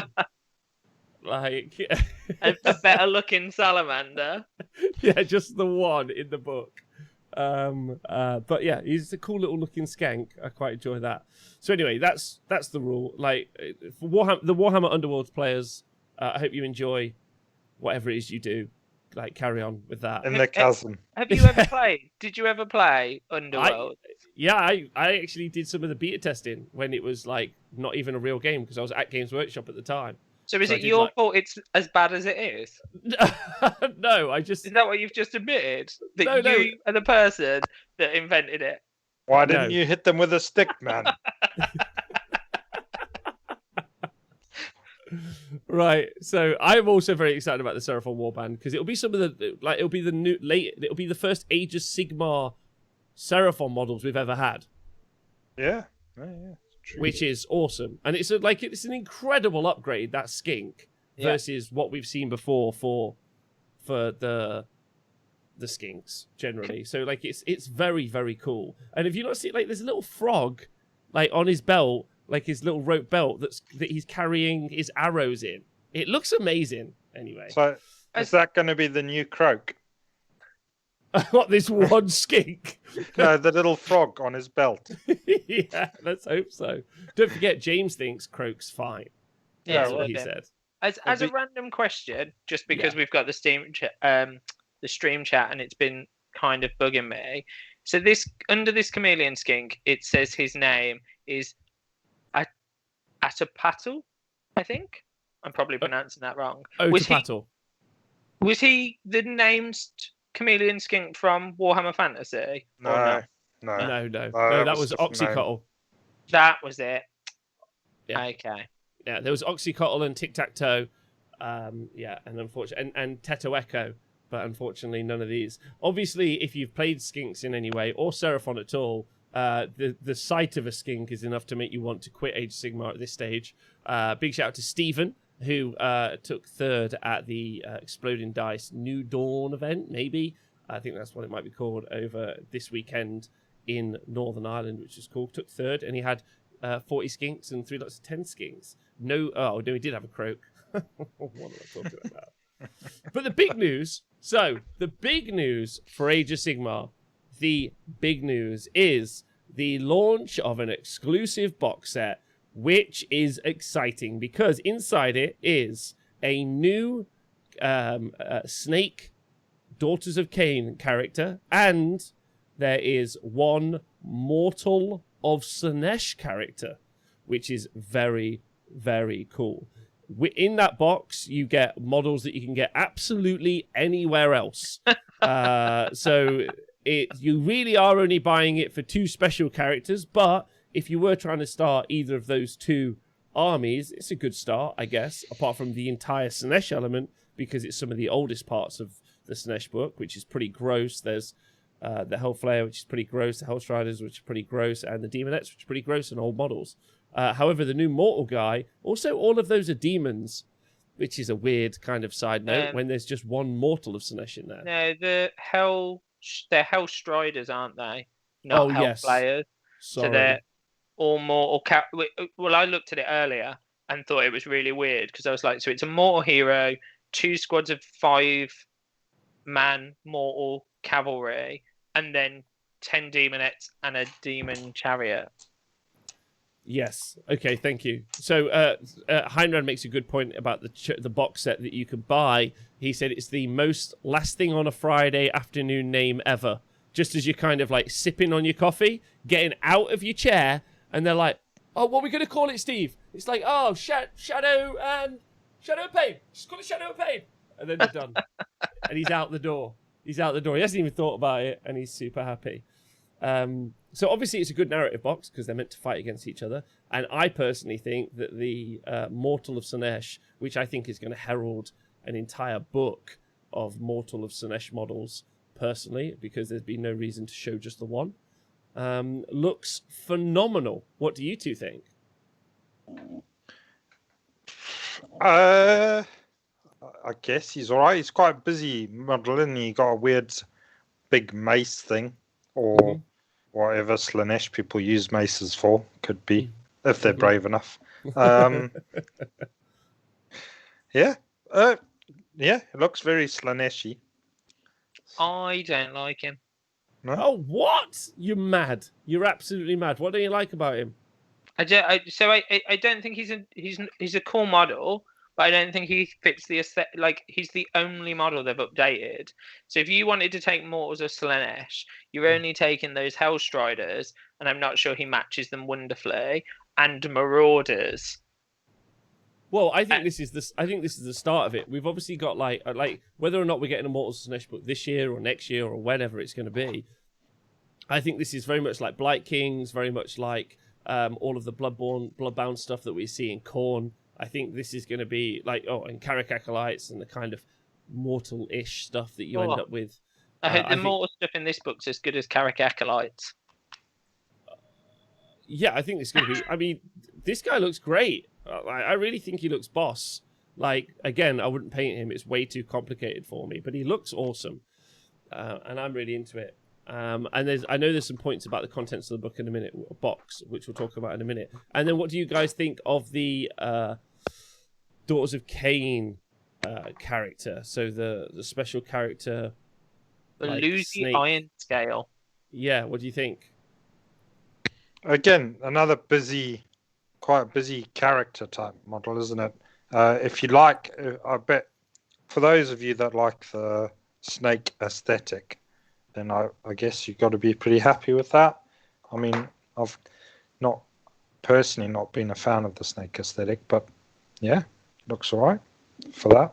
Like a better looking salamander. Yeah, just the one in the book. But yeah, he's a cool little looking skank. I quite enjoy that. So anyway, that's the rule. Like for the Warhammer Underworld players, I hope you enjoy whatever it is you do. Like carry on with that. In the chasm. Have you ever played? Did you ever play Underworld? I actually did some of the beta testing when it was like not even a real game because I was at Games Workshop at the time. So is it your fault it's as bad as it is? No, Is that what you've just admitted? That you are the person that invented it? Why didn't you hit them with a stick, man? Right, so I'm also very excited about the Cerapon Warband because it'll be some of the it'll be the first Age of Sigmar Seraphon models we've ever had. Yeah. Yeah. True. Which is awesome, and it's an incredible upgrade, that skink versus what we've seen before for the skinks generally. So like it's very, very cool. And if you not see, like there's a little frog like on his belt, like his little rope belt that he's carrying his arrows in. It looks amazing. Anyway, so is that going to be the new croak? What, this one skink? No, the little frog on his belt. Yeah, let's hope so. Don't forget, James thinks Croak's fine. Yeah, that's what he said. As a random question, just because we've got the stream chat and it's been kind of bugging me. So this under this chameleon skink, it says his name is Atapatl, I think. I'm probably pronouncing that wrong. Atapatl. Was he the named chameleon skink from Warhammer Fantasy? No. That was Oxycotl. That was it. Yeah. Okay. Yeah, there was Oxycotl and Tic Tac Toe. And unfortunately, and Teto Echo, but unfortunately none of these. Obviously, if you've played skinks in any way or Seraphon at all, the sight of a skink is enough to make you want to quit Age of Sigmar at this stage. Big shout out to Stephen, who took third at the Exploding Dice New Dawn event, maybe. I think that's what it might be called, over this weekend in Northern Ireland, which is cool. Took third, and he had 40 skinks and 3 lots of 10 skinks. No, he did have a croak. What am I talking about? But the big news, for Age of Sigmar, the big news is the launch of an exclusive box set, which is exciting because inside it is a new Snake Daughters of Cain character, and there is one Mortal of Slaanesh character, which is very, very cool. In that box, you get models that you can get absolutely anywhere else. So you really are only buying it for 2 special characters, but if you were trying to start either of those 2 armies, it's a good start, I guess, apart from the entire Slaanesh element, because it's some of the oldest parts of the Slaanesh book, which is pretty gross. There's the Hellflayer, which is pretty gross, the Hellstriders, which are pretty gross, and the Demonettes, which are pretty gross and old models. However, the new Mortal guy, also all of those are demons, which is a weird kind of side note when there's just one Mortal of Slaanesh in there. No, they're Hellstriders, aren't they? Not Hellflayers. Sorry. So they're all mortal. Well, I looked at it earlier and thought it was really weird because I was like, so it's a mortal hero, 2 squads of 5-man mortal cavalry, and then 10 demonettes and a demon chariot. Yes. Okay. Thank you. So Heinrad makes a good point about the box set that you could buy. He said it's the most last thing on a Friday afternoon name ever. Just as you're kind of like sipping on your coffee, getting out of your chair, and they're like, "Oh, what are we going to call it, Steve?" It's like, "Oh, Shadow and Pain. Just call it Shadow and Pain," and then you're done. and he's out the door. He's out the door. He hasn't even thought about it, and he's super happy. So obviously it's a good narrative box because they're meant to fight against each other. And I personally think that the Mortal of Slaanesh, which I think is going to herald an entire book of Mortal of Slaanesh models, personally, because there's been no reason to show just the one, looks phenomenal. What do you two think? I guess he's all right. He's quite busy modeling. He got a weird big mace thing, or whatever Slaanesh people use maces for. Could be, if they're brave enough. Yeah, it looks very Slaanesh-y. I don't like him. No? Oh, what? You're mad. You're absolutely mad. What don't you like about him? I don't think he's a cool model, but I don't think he fits the aesthetic. Like, he's the only model they've updated. So if you wanted to take Mortals of Slaanesh, you're only taking those Hellstriders, and I'm not sure he matches them wonderfully, and Marauders. Well, I think this is the start of it. We've obviously got like whether or not we're getting a Mortals of Slaanesh book this year or next year or whenever it's going to be. I think this is very much like Blight Kings, very much like all of the Bloodbound stuff that we see in Khorne. I think this is going to be like and Carrick Acolytes and the kind of mortal-ish stuff that you end up with. I hope the mortal stuff in this book's as good as Carrick Acolytes. Yeah, I think this is going to be. I mean, this guy looks great. I really think he looks boss. Like, again, I wouldn't paint him. It's way too complicated for me, but he looks awesome. And I'm really into it. And I know there's some points about the contents of the book in a minute, box, which we'll talk about in a minute. And then what do you guys think of the Daughters of Cain character? So the special character, the Lucy Iron Scale. Yeah, what do you think? Again, another quite busy character type model, isn't it? If you like, I bet for those of you that like the snake aesthetic, then I guess you've got to be pretty happy with that. I mean, I've not been a fan of the snake aesthetic, but yeah, looks all right for that.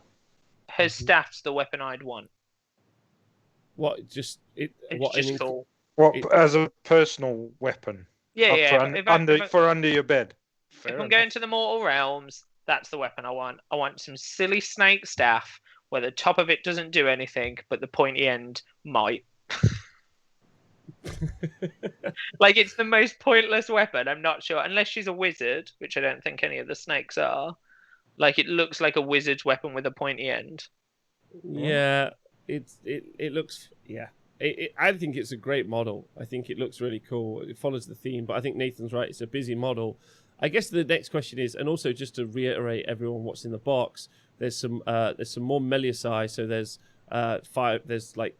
Her staff's the weapon I'd want. What? It's just cool. As a personal weapon? Yeah. For under your bed. If I'm going to the Mortal Realms, that's the weapon I want. I want some silly snake staff where the top of it doesn't do anything, but the pointy end might. Like, it's the most pointless weapon. I'm not sure, unless she's a wizard, which I don't think any of the snakes are. Like, it looks like a wizard's weapon with a pointy end. Yeah, it looks. Yeah, I think it's a great model. I think it looks really cool. It follows the theme, but I think Nathan's right. It's a busy model. I guess the next question is, and also just to reiterate everyone what's in the box, there's some more Meliusai. So there's 5. There's like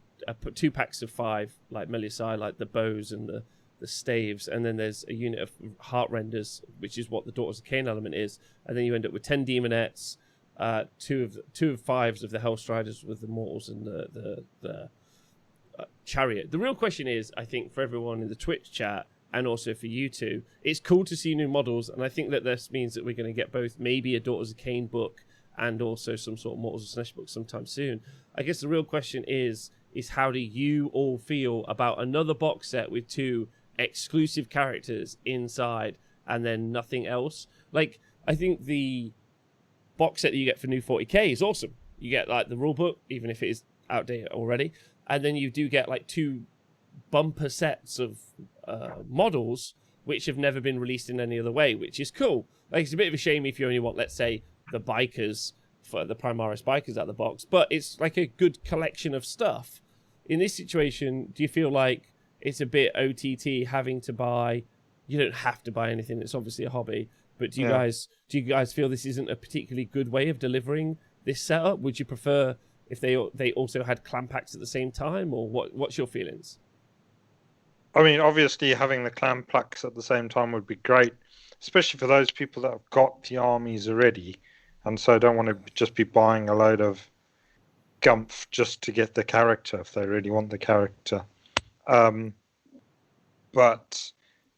2 packs of 5 like Meliusai, like the bows and the staves, and then there's a unit of heart renders, which is what the Daughters of Cain element is, and then you end up with 10 demonettes, 2 of 5s of the Hellstriders with the mortals and the chariot. The real question is, I think, for everyone in the Twitch chat and also for you two, it's cool to see new models, and I think that this means that we're going to get both maybe a Daughters of Cain book and also some sort of Mortals of Slaanesh book sometime soon. I guess the real question is how do you all feel about another box set with 2 exclusive characters inside and then nothing else? Like, I think the box set that you get for New 40k is awesome. You get like the rule book, even if it is outdated already, and then you do get like 2 bumper sets of models which have never been released in any other way, which is cool. Like, it's a bit of a shame if you only want, let's say, the bikers, for the Primaris bikers out of the box, but it's like a good collection of stuff. In this situation, do you feel like it's a bit OTT having to buy? You don't have to buy anything, it's obviously a hobby, but do you guys feel this isn't a particularly good way of delivering this setup? Would you prefer if they also had clan packs at the same time, or what's your feelings? I mean, obviously having the clan packs at the same time would be great, especially for those people that have got the armies already, and so don't want to just be buying a load of gumph just to get the character if they really want the character. But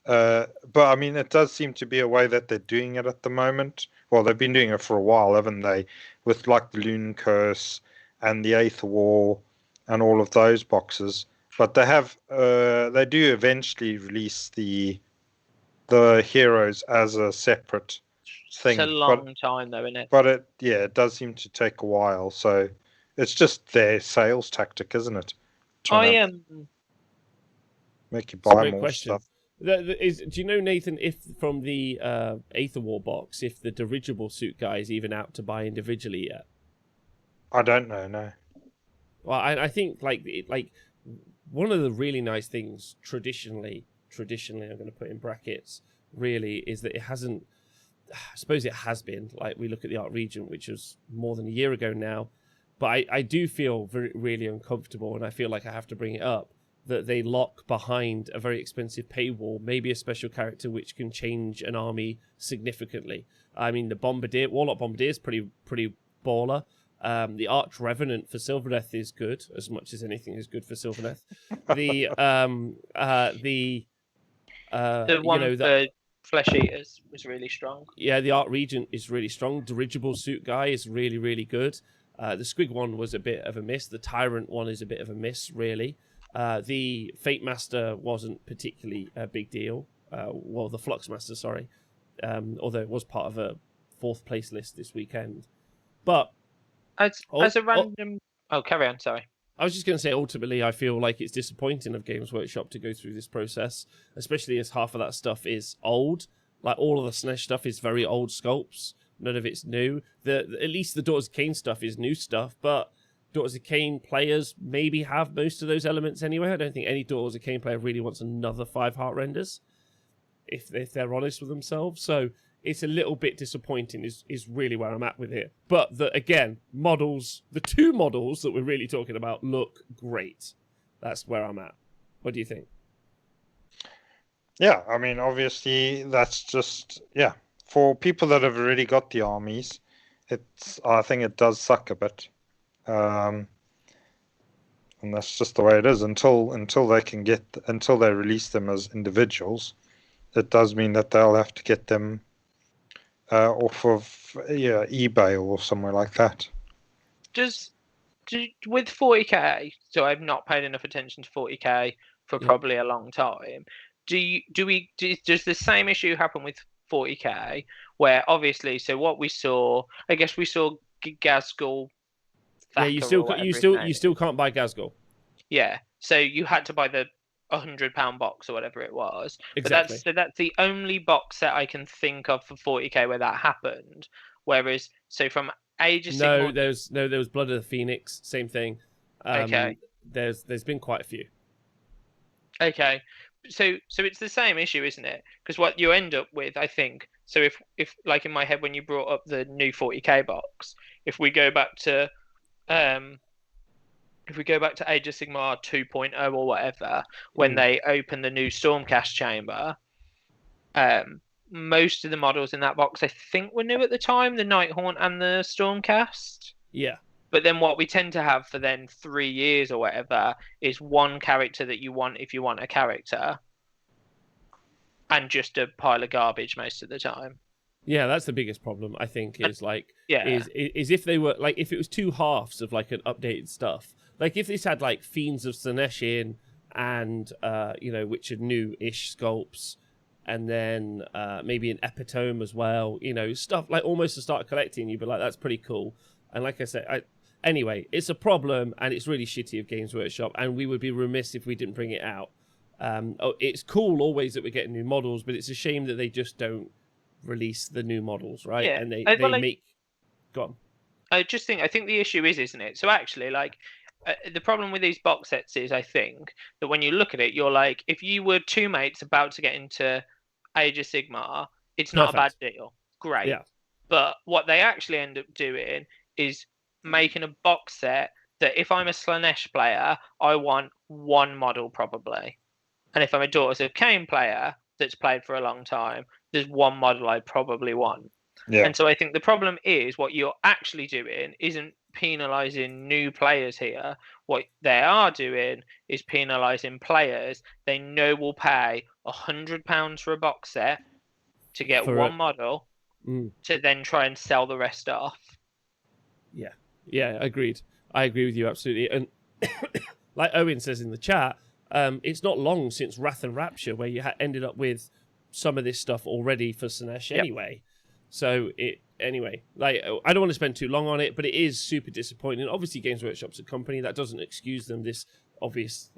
I mean, it does seem to be a way that they're doing it at the moment. Well, they've been doing it for a while, haven't they? With like the Loon Curse, and the Eighth War and all of those boxes. But they do eventually release the heroes as a separate thing. It's a long time though, isn't it? But it does seem to take a while. So it's just their sales tactic, isn't it? Make you buy more stuff. Do you know, Nathan, if from the Aether War box, if the dirigible suit guy is even out to buy individually yet? I don't know, no. Well, I think like one of the really nice things traditionally, I'm going to put in brackets, really, is that it hasn't. I suppose it has been. Like, we look at the Art Regent, which was more than a year ago now, but I do feel really uncomfortable, and I feel like I have to bring it up, that they lock behind a very expensive paywall, maybe a special character which can change an army significantly. I mean, the Warlock Bombardier is pretty baller. The Arch Revenant for Sylvaneth is good, as much as anything is good for Sylvaneth. The one for Flesh Eaters was really strong. Yeah, the Art Regent is really strong. Dirigible suit guy is really, really good. The Squig one was a bit of a miss. The Tyrant one is a bit of a miss, really. The Fate Master wasn't particularly a big deal. Well, the Flux Master, sorry. Although it was part of a 4th place list this weekend. But as a random... Oh, carry on, sorry. I was just going to say, ultimately, I feel like it's disappointing of Games Workshop to go through this process, especially as half of that stuff is old. Like, all of the SNES stuff is very old sculpts. None of it's new. At least the Daughters of Cain stuff is new stuff, but Daughters of Cain players maybe have most of those elements anyway. I don't think any Daughters of Cain player really wants another 5 heart renders, if they're honest with themselves. So it's a little bit disappointing is really where I'm at with it. But again, the 2 models that we're really talking about look great. That's where I'm at. What do you think? Yeah, I mean, obviously, that's just, for people that have already got the armies, I think it does suck a bit. And that's just the way it is until they release them as individuals. It does mean that they'll have to get them off of eBay or somewhere like that. With 40k, so I've not paid enough attention to 40k for probably a long time. Does the same issue happen with 40k, where obviously, so what we saw, I guess we saw Gazgul. Yeah, you still can't buy Gazgul. Yeah, so you had to buy the £100 box or whatever it was. Exactly. But that's the only box set I can think of for 40k where that happened. Whereas, so from Age of Sigmar... there was Blood of the Phoenix, same thing. Okay. There's been quite a few. Okay, so it's the same issue, isn't it? Because what you end up with, I think, so if like in my head when you brought up the new 40k box, if we go back to Age of Sigmar 2.0 or whatever, when they open the new Stormcast chamber, most of the models in that box I think were new at the time, the Nighthaunt and the Stormcast. Yeah. But then what we tend to have for then 3 years or whatever is one character that you want if you want a character, and just a pile of garbage most of the time. Yeah, that's the biggest problem, I think, is if they were, like, if it was 2 halves of, like, an updated stuff. Like, if this had, like, Fiends of Slanesh in, and, which are new-ish sculpts, and then maybe an Epitome as well, stuff, like, almost to start collecting, you'd be like, that's pretty cool. And like I said, anyway, it's a problem, and it's really shitty of Games Workshop, and we would be remiss if we didn't bring it out. It's cool always that we're getting new models, but it's a shame that they just don't release the new models, right? Yeah. And they make... Go on. I think the issue is, isn't it? So actually, like, the problem with these box sets is, I think, that when you look at it, you're like, if you were 2 mates about to get into Age of Sigmar, it's not Perfect. A bad deal. Great. Yeah. But what they actually end up doing is making a box set that if I'm a Slanesh player, I want 1 model probably. And if I'm a Daughters of Cain player that's played for a long time, there's 1 model I probably want. Yeah. And so I think the problem is what you're actually doing isn't penalising new players here. What they are doing is penalising players they know will pay £100 for a box set to get 1 model to then try and sell the rest off. Yeah, agreed. I agree with you absolutely. And like Owen says in the chat, it's not long since Wrath and Rapture where you ended up with some of this stuff already for Slaanesh anyway. So anyway, like I don't want to spend too long on it, but it is super disappointing. Obviously, Games Workshop's a company that doesn't excuse them this obvious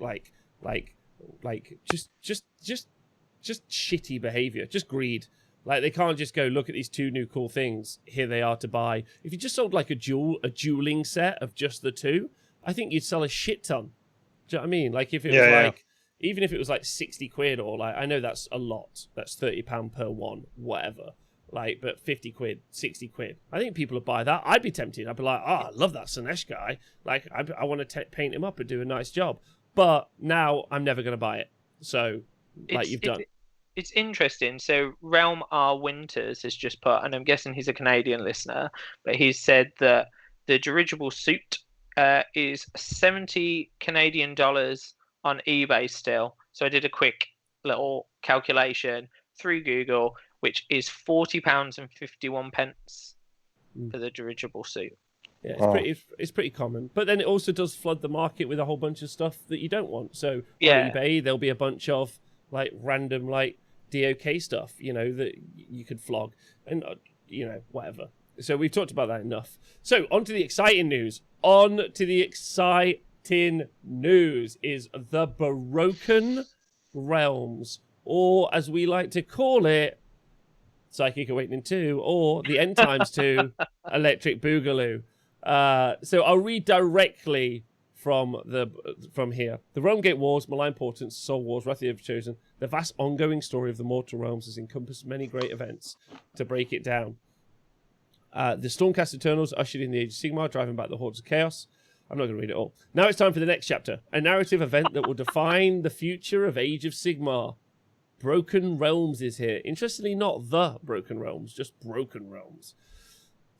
just shitty behavior, just greed. Like they can't just go look at these 2 new cool things. Here they are to buy. If you just sold like a dueling set of just the 2, I think you'd sell a shit ton. Do you know what I mean? Like if it was like, even if it was like 60 quid or like, I know that's a lot. That's £30 per one, whatever. Like, but 50 quid, 60 quid. I think people would buy that. I'd be tempted. I'd be like, I love that Slaanesh guy. Like, I want to paint him up and do a nice job. But now I'm never going to buy it. So, like you've done. It's interesting. So Realm R Winters has just put, and I'm guessing he's a Canadian listener, but he's said that the dirigible suit is $70 Canadian on eBay still. So I did a quick little calculation through Google, which is £40.51 for the dirigible suit. Yeah, it's pretty common. But then it also does flood the market with a whole bunch of stuff that you don't want. So on eBay, there'll be a bunch of like random like DOK stuff, that you could flog and, whatever. So we've talked about that enough. So on to the exciting news. Is the Broken Realms, or as we like to call it, Psychic Awakening 2, or the End Times 2, Electric Boogaloo. So I'll read directly from here. The Realm Gate Wars, Malign Portents, Soul Wars, Wrath of the Overchosen, the vast ongoing story of the mortal realms has encompassed many great events. To break it down, the Stormcast Eternals ushered in the Age of Sigmar, driving back the hordes of chaos. I'm not going to read it all. Now it's time for the next chapter, a narrative event that will define the future of Age of Sigmar. Broken Realms is here. Interestingly, not the Broken Realms, just Broken Realms.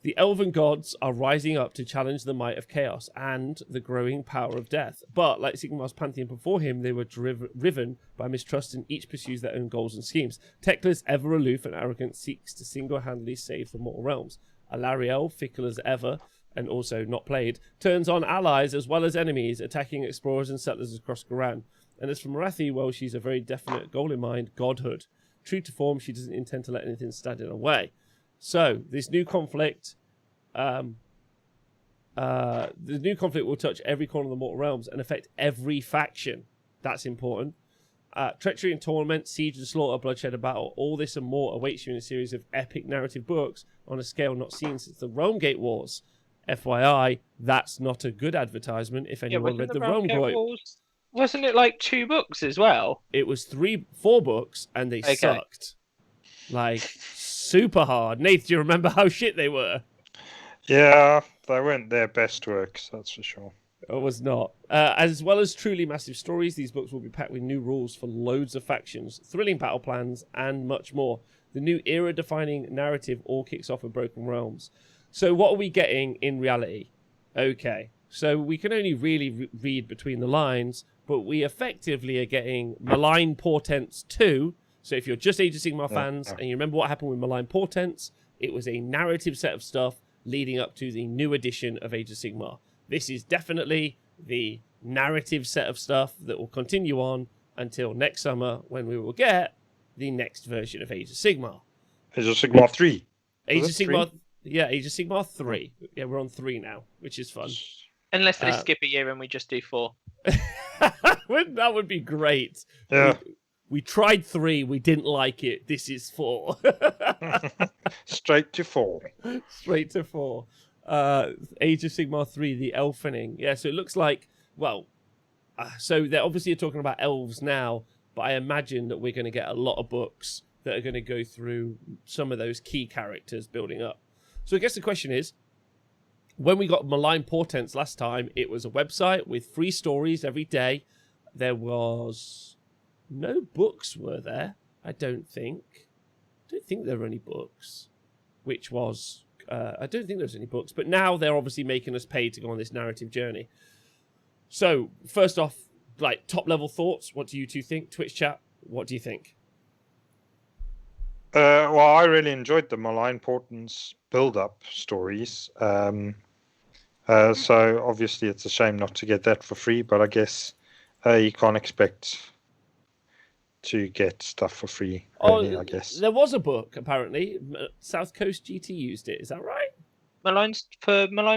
The elven gods are rising up to challenge the might of chaos and the growing power of death. But, like Sigmar's pantheon before him, they were driven by mistrust and each pursues their own goals and schemes. Teclis, ever aloof and arrogant, seeks to single-handedly save the mortal realms. Alariel, fickle as ever, and also not played, turns on allies as well as enemies, attacking explorers and settlers across Garan. And as for Marathi, well, she's a very definite goal in mind, godhood. True to form, she doesn't intend to let anything stand in her way. So, this new conflict, the new conflict will touch every corner of the mortal realms and affect every faction. That's important. Treachery and torment, siege and slaughter, bloodshed and battle, all this and more awaits you in a series of epic narrative books on a scale not seen since the Realm Gate Wars. FYI, that's not a good advertisement if anyone read the Realm Gate Wars. Wasn't it like 2 books as well? It was 4 books, and they sucked. Like, super hard. Nath, do you remember how shit they were? Yeah, they weren't their best works, that's for sure. It was not. As well as truly massive stories, these books will be packed with new rules for loads of factions, thrilling battle plans, and much more. The new era-defining narrative all kicks off with Broken Realms. So what are we getting in reality? Okay, so we can only really read between the lines, but we effectively are getting Malign Portents 2. So if you're just Age of Sigmar fans and you remember what happened with Malign Portents, it was a narrative set of stuff leading up to the new edition of Age of Sigmar. This is definitely the narrative set of stuff that will continue on until next summer, when we will get the next version of Age of Sigmar. Age of Sigmar 3. Age of Sigmar 3? Yeah, Age of Sigmar 3. Yeah, we're on 3 now, which is fun. Unless they skip a year and we just do 4. That would be great. Yeah. We tried 3, we didn't like it. This is 4. Straight to 4. Straight to 4. Age of Sigmar 3, the Elfening. Yeah, so it looks like, so they're obviously talking about elves now, but I imagine that we're going to get a lot of books that are going to go through some of those key characters building up. So I guess the question is, when we got Malign Portents last time, it was a website with free stories every day. There was no books, were there? I don't think there were any books, which was, I don't think there was any books, but now they're obviously making us pay to go on this narrative journey. So first off, like top level thoughts, what do you two think? Twitch chat, what do you think? Well, I really enjoyed the Malign Portents build-up stories. So obviously it's a shame not to get that for free, but I guess you can't expect to get stuff for free, really, I guess. There was a book, apparently. South Coast GT used it. Is that right? Malign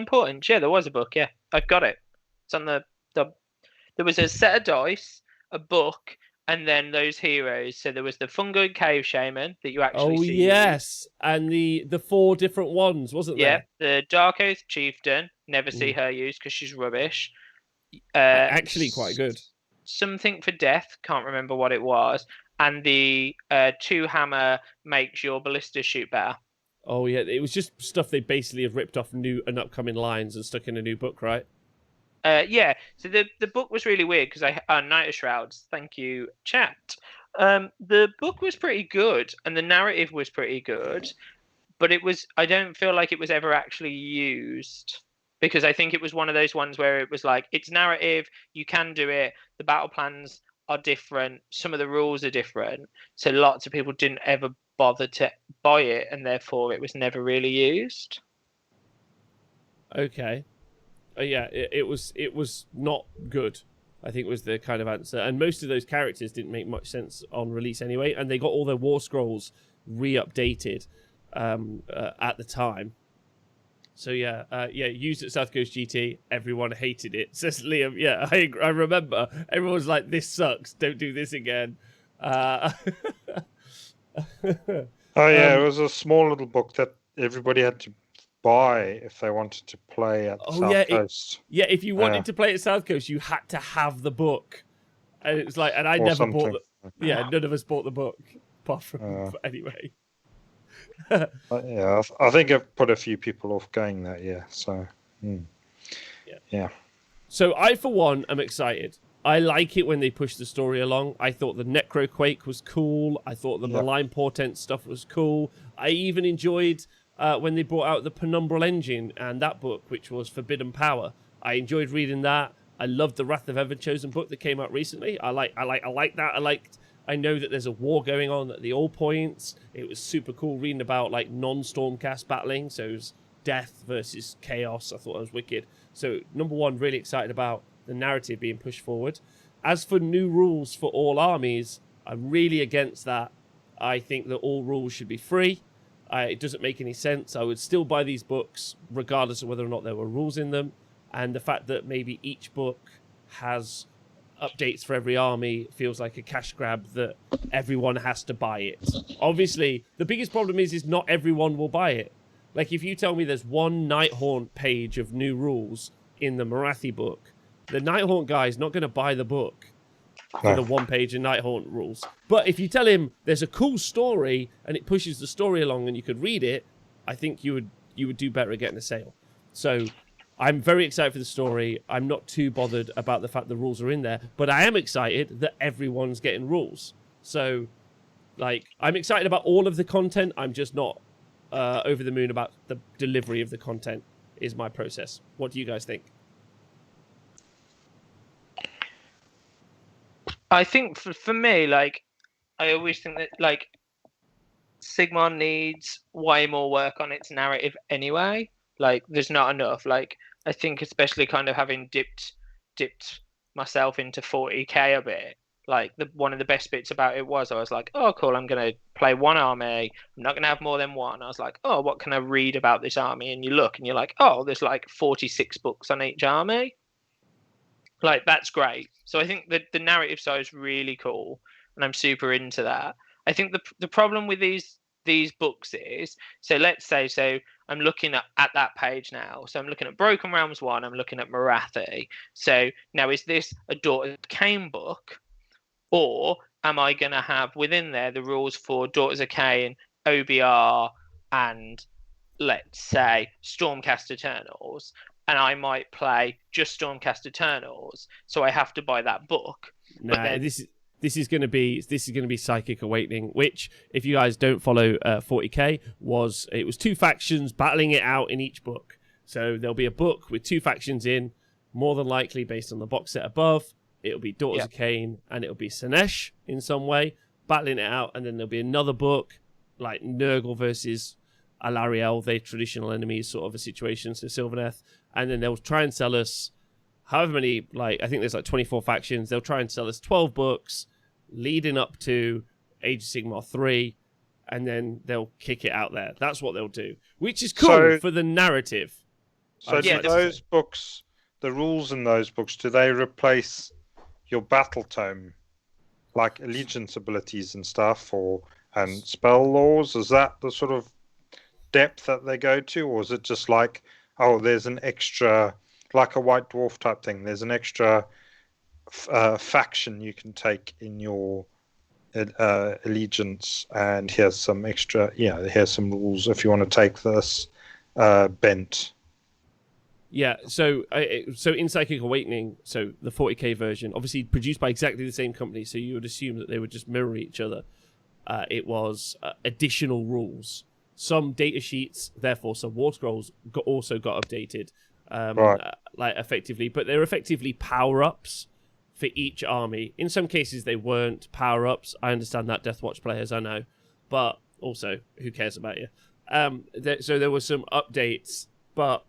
Portent. Yeah, there was a book, yeah. I've got it. It's on the there was a set of dice, a book, and then those heroes. So there was the Fungoid Cave Shaman that you actually see. Oh, yes. And the 4 different ones, wasn't there? Yeah, the Dark Oath Chieftain. Never see her used because she's rubbish. Actually quite good. Something for death, can't remember what it was, and the 2-hammer makes your ballista shoot better. Oh yeah, it was just stuff they basically have ripped off new and upcoming lines and stuck in a new book, right? Yeah, so the book was really weird because Night of Shrouds, thank you, chat. The book was pretty good and the narrative was pretty good, but I don't feel like it was ever actually used. Because I think it was one of those ones where it was like, it's narrative, you can do it, the battle plans are different, some of the rules are different, so lots of people didn't ever bother to buy it, and therefore it was never really used. Okay. Yeah, it was not good, I think was the kind of answer. And most of those characters didn't make much sense on release anyway, and they got all their war scrolls re-updated at the time. So used at South Coast GT. Everyone hated it. Says Liam. Yeah, I remember. Everyone was like, "This sucks. Don't do this again." Oh yeah, it was a small little book that everybody had to buy if they wanted to play at South Coast. If you wanted to play at South Coast, you had to have the book. And it was like, and I never bought the. Yeah, none of us bought the book, apart from anyway. Yeah, I think I've put a few people off going that. Yeah, so yeah. So I, for one, am excited. I like it when they push the story along. I thought the Necroquake was cool. I thought the Malign Portent stuff was cool. I even enjoyed when they brought out the Penumbral Engine and that book, which was Forbidden Power. I enjoyed reading that. I loved the Wrath of Everchosen book that came out recently. I like that. I know that there's a war going on at the All Points. It was super cool reading about like non-Stormcast battling. So it was death versus chaos. I thought that was wicked. So number one, really excited about the narrative being pushed forward. As for new rules for all armies, I'm really against that. I think that all rules should be free. It doesn't make any sense. I would still buy these books regardless of whether or not there were rules in them. And the fact that maybe each book has updates for every army feels like a cash grab that everyone has to buy it. Obviously, the biggest problem is not everyone will buy it. Like, if you tell me there's one Nighthaunt page of new rules in the Marathi book, the Nighthaunt guy is not going to buy the book for the one page of Nighthaunt rules. But if you tell him there's a cool story and it pushes the story along and you could read it, I think you would do better at getting a sale. So I'm very excited for the story. I'm not too bothered about the fact the rules are in there, but I am excited that everyone's getting rules. So, like, I'm excited about all of the content. I'm just not over the moon about the delivery of the content is my process. What do you guys think? I think for me, like, I always think that, like, Sigmar needs way more work on its narrative anyway. Like, there's not enough. Like, I think especially kind of having dipped myself into 40k a bit, like, one of the best bits about it was I was like, oh, cool, I'm going to play one army. I'm not going to have more than one. I was like, oh, what can I read about this army? And you look and you're like, oh, there's like 46 books on each army. Like, that's great. So I think that the narrative side is really cool, and I'm super into that. I think the problem with these books is, so let's say, so I'm looking at that page now. So I'm looking at Broken Realms 1, I'm looking at Marathi. So now, is this a Daughters of Cain book? Or am I going to have within there the rules for Daughters of Cain, OBR, and let's say Stormcast Eternals? And I might play just Stormcast Eternals, so I have to buy that book. Nah, this is going to be Psychic Awakening, which, if you guys don't follow 40k, it was 2 factions battling it out in each book. So there'll be a book with 2 factions in, more than likely based on the box set above. It'll be Daughters of Cain and it'll be Sinesh in some way battling it out, and then there'll be another book like Nurgle versus Alarielle, their traditional enemies, sort of a situation, so Sylvaneth, and then they'll try and sell us however many, like, I think there's like 24 factions. They'll try and sell us 12 books leading up to Age of Sigmar 3, and then they'll kick it out there. That's what they'll do, which is cool for the narrative. So do those books, the rules in those books, do they replace your battle tome, like allegiance abilities and stuff, and spell laws? Is that the sort of depth that they go to, or is it just like, oh, there's an extra, like a White Dwarf type thing, there's an extra faction you can take in your allegiance, and here's some extra, here's some rules if you want to take this bent. Yeah, so in Psychic Awakening, so the 40k version, obviously produced by exactly the same company, so you would assume that they would just mirror each other. It was additional rules. Some data sheets, therefore some war scrolls, also got updated, like effectively, but they're effectively power-ups for each army. In some cases, they weren't power-ups. I understand that, Deathwatch players, I know, but also, who cares about you? So there were some updates, but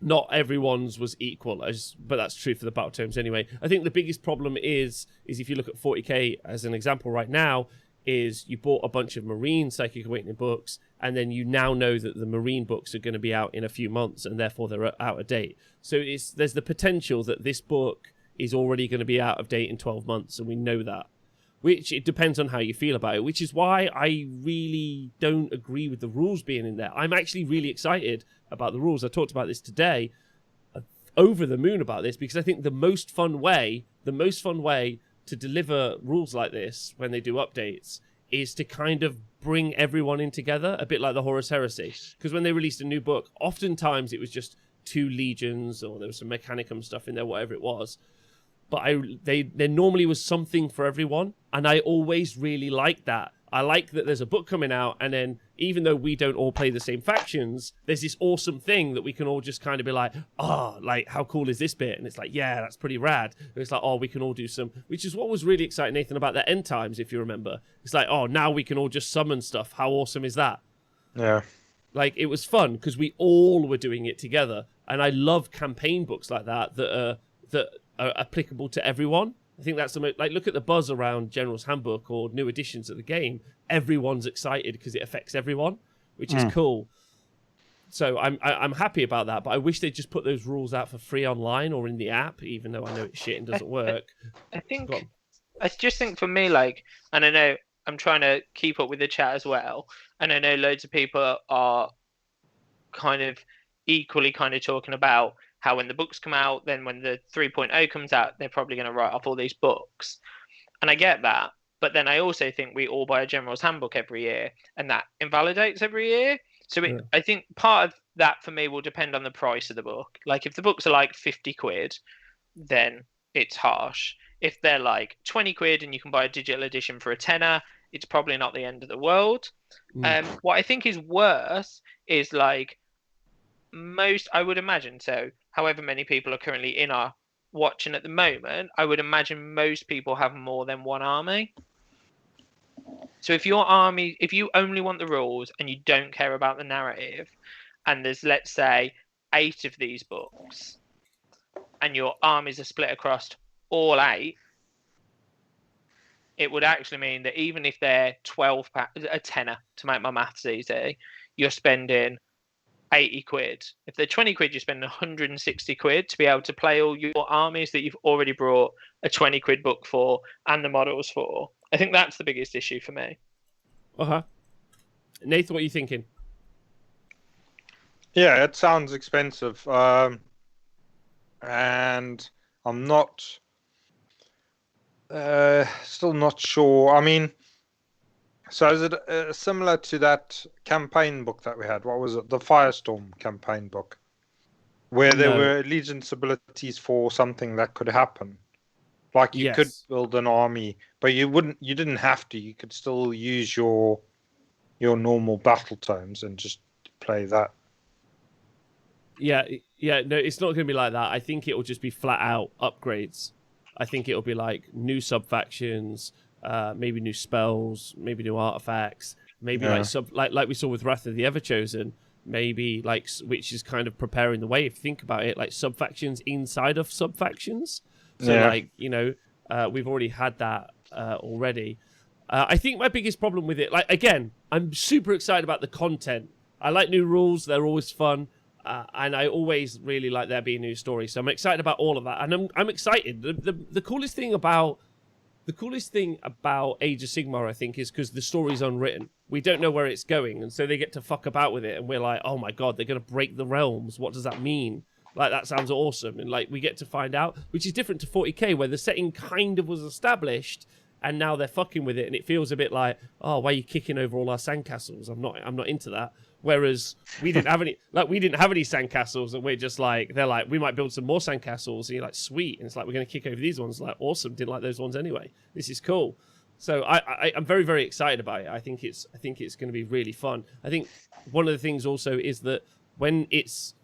not everyone's was equal, but that's true for the battle tomes anyway. I think the biggest problem is if you look at 40k as an example right now, is you bought a bunch of Marine Psychic Awakening books, and then you now know that the Marine books are going to be out in a few months, and therefore they're out of date. So there's the potential that this book is already going to be out of date in 12 months, and we know that. Which, it depends on how you feel about it, which is why I really don't agree with the rules being in there. I'm actually really excited about the rules. I talked about this today, over the moon about this, because I think the most fun way to deliver rules like this when they do updates is to kind of bring everyone in together, a bit like the Horus Heresy. Because when they released a new book, oftentimes it was just 2 legions, or there was some Mechanicum stuff in there, whatever it was. But there normally was something for everyone, and I always really like that. I like that there's a book coming out, and then even though we don't all play the same factions, there's this awesome thing that we can all just kind of be like, like, how cool is this bit? And it's like, yeah, that's pretty rad. And it's like, we can all do some, which is what was really exciting, Nathan, about the End Times, if you remember. It's like, now we can all just summon stuff. How awesome is that? Yeah. Like, it was fun because we all were doing it together. And I love campaign books like that are applicable to everyone. I think that's the most, like, look at the buzz around General's Handbook or new editions of the game. Everyone's excited because it affects everyone, which is cool. So I'm happy about that, but I wish they'd just put those rules out for free online or in the app, even though I know it's shit and doesn't work. I just think for me, like, and I know I'm trying to keep up with the chat as well, and I know loads of people are kind of equally kind of talking about how when the books come out, then when the 3.0 comes out, they're probably going to write off all these books. And I get that. But then I also think we all buy a General's Handbook every year, and that invalidates every year. So I think part of that for me will depend on the price of the book. Like, if the books are like 50 quid, then it's harsh. If they're like 20 quid and you can buy a digital edition for a tenner, it's probably not the end of the world. What I think is worse is, like, I would imagine, so however many people are currently in our watching at the moment, I would imagine most people have more than one army. So if you only want the rules and you don't care about the narrative, and there's, let's say, 8 of these books, and your armies are split across all 8, it would actually mean that even if they're a tenner, to make my maths easy, you're spending 80 quid. If they're 20 quid, you're spending 160 quid to be able to play all your armies that you've already brought a 20 quid book for and the models for. I think that's the biggest issue for me. Nathan, what are you thinking? Yeah, it sounds expensive. And I'm not still not sure. I mean, so is it similar to that campaign book that we had? What was it? The Firestorm campaign book, where there were allegiance abilities for something that could happen. Like, you could build an army, but you didn't have to. You could still use your normal battle tomes and just play that. Yeah, no, it's not going to be like that. I think it will just be flat out upgrades. I think it'll be like new sub-factions, maybe new spells, maybe new artifacts, Maybe like we saw with Wrath of the Everchosen, maybe which is kind of preparing the way. If you think about it, like sub-factions inside of sub-factions. So we've already had that already. I think my biggest problem with it, again, I'm super excited about the content. I like new rules; they're always fun, and I always really like there being new stories. So I'm excited about all of that, and I'm excited. The coolest thing about Age of Sigmar, I think, is because the story's unwritten. We don't know where it's going, and so they get to fuck about with it, and we're like, oh my god, they're going to break the realms. What does that mean? Like, that sounds awesome. And, we get to find out, which is different to 40k, where the setting kind of was established, and now they're fucking with it, and it feels a bit like, oh, why are you kicking over all our sandcastles? I'm not into that. Whereas we didn't have any sandcastles, and we're just like, they're like, we might build some more sandcastles, and you're like, sweet. And it's like, we're going to kick over these ones. Like, awesome. Didn't like those ones anyway. This is cool. So I'm very, very excited about it. I think it's going to be really fun. I think one of the things also is that when is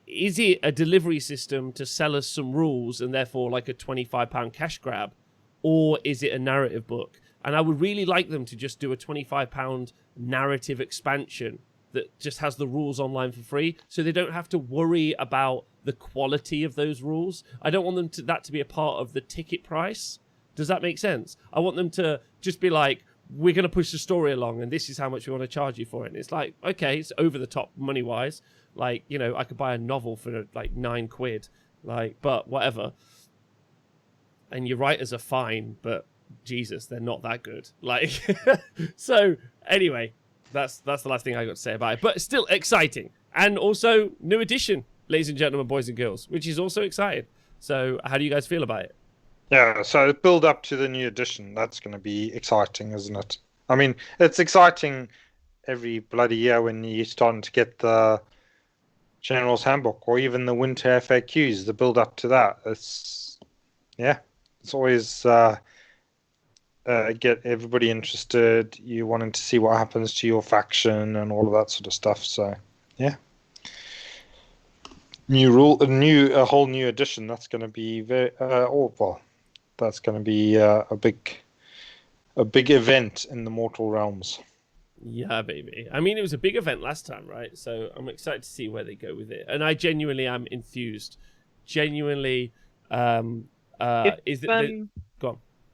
it a delivery system to sell us some rules and therefore like a £25 cash grab, or is it a narrative book? And I would really like them to just do a £25 narrative expansion that just has the rules online for free, so they don't have to worry about the quality of those rules. I don't want that to be a part of the ticket price. Does that make sense? I want them to just be like, we're going to push the story along, and this is how much we want to charge you for it. And it's like, okay, it's over the top money-wise. Like, I could buy a novel for like £9, but whatever. And your writers are fine, but Jesus, they're not that good. So anyway, that's the last thing I got to say about it. But still exciting. And also new edition, ladies and gentlemen, boys and girls, which is also exciting. So how do you guys feel about it? Yeah, so build up to the new edition. That's going to be exciting, isn't it? I mean, it's exciting every bloody year when you're starting to get the General's Handbook or even the Winter FAQs, the build up to that. It's always get everybody interested. You wanting to see what happens to your faction and all of that sort of stuff. So, yeah. A whole new edition. That's going to be that's going to be a big event in the Mortal Realms. Yeah, baby. I mean, it was a big event last time, right? So I'm excited to see where they go with it, and I genuinely am enthused. Genuinely, go on.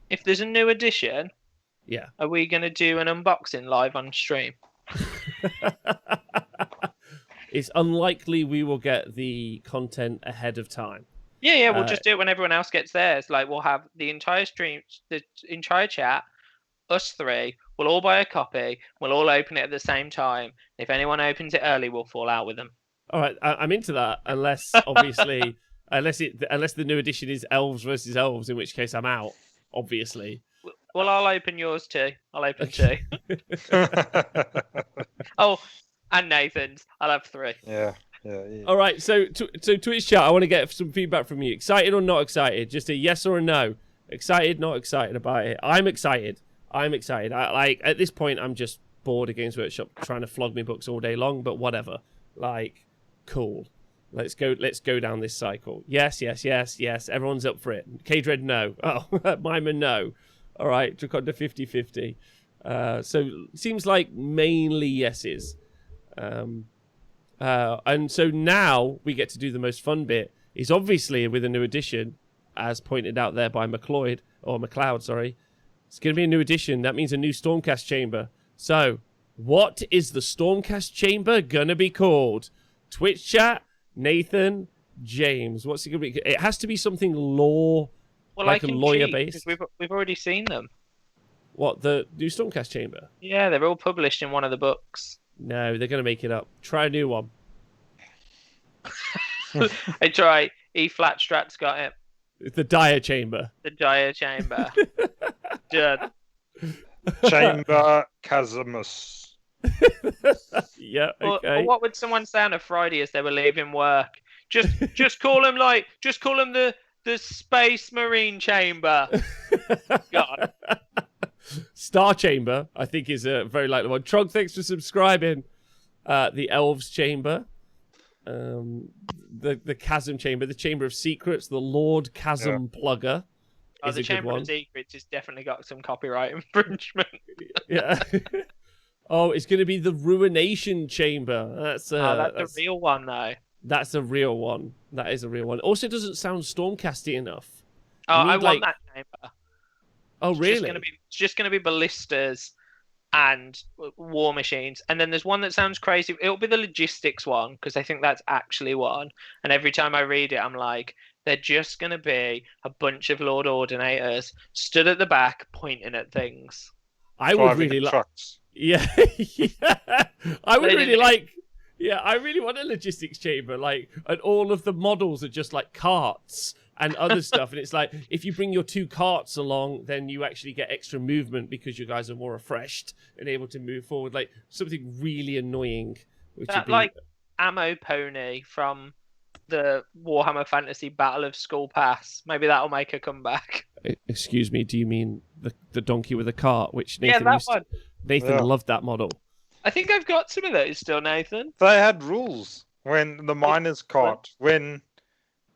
If there's a new edition, yeah, are we going to do an unboxing live on stream? It's unlikely we will get the content ahead of time. Yeah, we'll just do it when everyone else gets theirs. Like, we'll have the entire stream, the entire chat, us three, we'll all buy a copy, we'll all open it at the same time. If anyone opens it early, we'll fall out with them. All right, I'm into that, unless, obviously, unless the new edition is Elves versus Elves, in which case I'm out, obviously. Well, I'll open yours too. I'll open two. Oh, and Nathan's. I'll have 3. Yeah. All right, so Twitch chat, I want to get some feedback from you. Excited or not excited? Just a yes or a no. Excited, not excited about it. I'm excited. At this point, I'm just bored of Games Workshop trying to flog me books all day long, but whatever. Cool. Let's go down this cycle. Yes. Everyone's up for it. K-Dread, no. Oh, Mima, no. All right, Draconda 50-50. So seems like mainly yeses. And so now we get to do the most fun bit. Is obviously with a new edition, as pointed out there by McLeod, sorry. It's going to be a new edition. That means a new Stormcast chamber. So, what is the Stormcast chamber going to be called? Twitch chat, Nathan, James. What's it going to be? It has to be something like a lawyer-based. We've already seen them. What, the new Stormcast chamber? Yeah, they're all published in one of the books. No, they're going to make it up. Try a new one. I try. E-flat Strat's got it. It's the Dire Chamber. The Dire Chamber. Done. Chamber Chasmus. Yeah, okay. Or what would someone say on a Friday as they were leaving work? Just call them the Space Marine Chamber. God. Star Chamber, I think, is a very likely one. Trog, thanks for subscribing. The Elves Chamber. The Chasm Chamber, the Chamber of Secrets, the Lord Chasm Plugger. The Chamber of Secrets has definitely got some copyright infringement. Yeah. Oh, it's going to be the Ruination Chamber. That's a real one, though. That's a real one. That is a real one. Also, it doesn't sound Stormcasty enough. Oh, I want that chamber. Oh, really? It's just going to be ballistas and war machines. And then there's one that sounds crazy. It'll be the logistics one, because I think that's actually one. And every time I read it, I'm like, they're just going to be a bunch of Lord Ordinators stood at the back pointing at things. I would really like... Yeah. I would really like... Yeah, I really want a logistics chamber, like, and all of the models are just like carts and other stuff. And it's like, if you bring your 2 carts along, then you actually get extra movement because you guys are more refreshed and able to move forward. Like, something really annoying. Like ammo pony from the Warhammer Fantasy Battle of Skull Pass. Maybe that'll make a comeback. Excuse me, do you mean the donkey with a cart, which Nathan Nathan loved that model. I think I've got some of those still, Nathan. They had rules when the miner's cart, when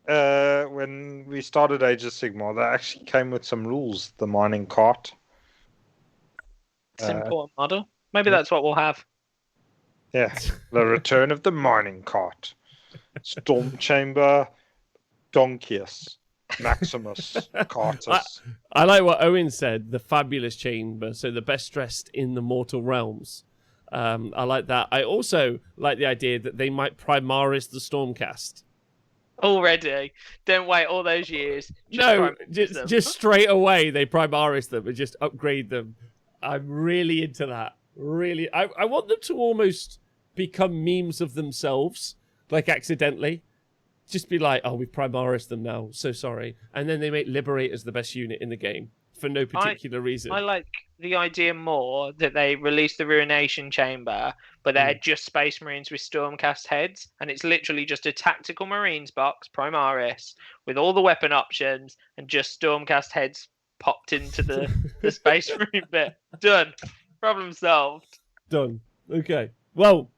we started Age of Sigmar, they actually came with some rules, the mining cart. Simple model. Maybe that's what we'll have. Yeah, the return of the mining cart. Storm Chamber, Donkeys, Maximus, Cartus. I like what Owen said, the fabulous chamber, so the best dressed in the mortal realms. I like that. I also like the idea that they might Primaris the Stormcast. Already. Don't wait all those years. Just straight away they Primaris them and just upgrade them. I'm really into that. Really. I want them to almost become memes of themselves, like accidentally. Just be like, oh, we've Primaris them now. So sorry. And then they make Liberators the best unit in the game for no particular reason. I like the idea more that they release the Ruination Chamber, but they're just Space Marines with Stormcast heads, and it's literally just a tactical Marines box, Primaris, with all the weapon options, and just Stormcast heads popped into the Space Marine bit. Done. Problem solved. Done. Okay. Well,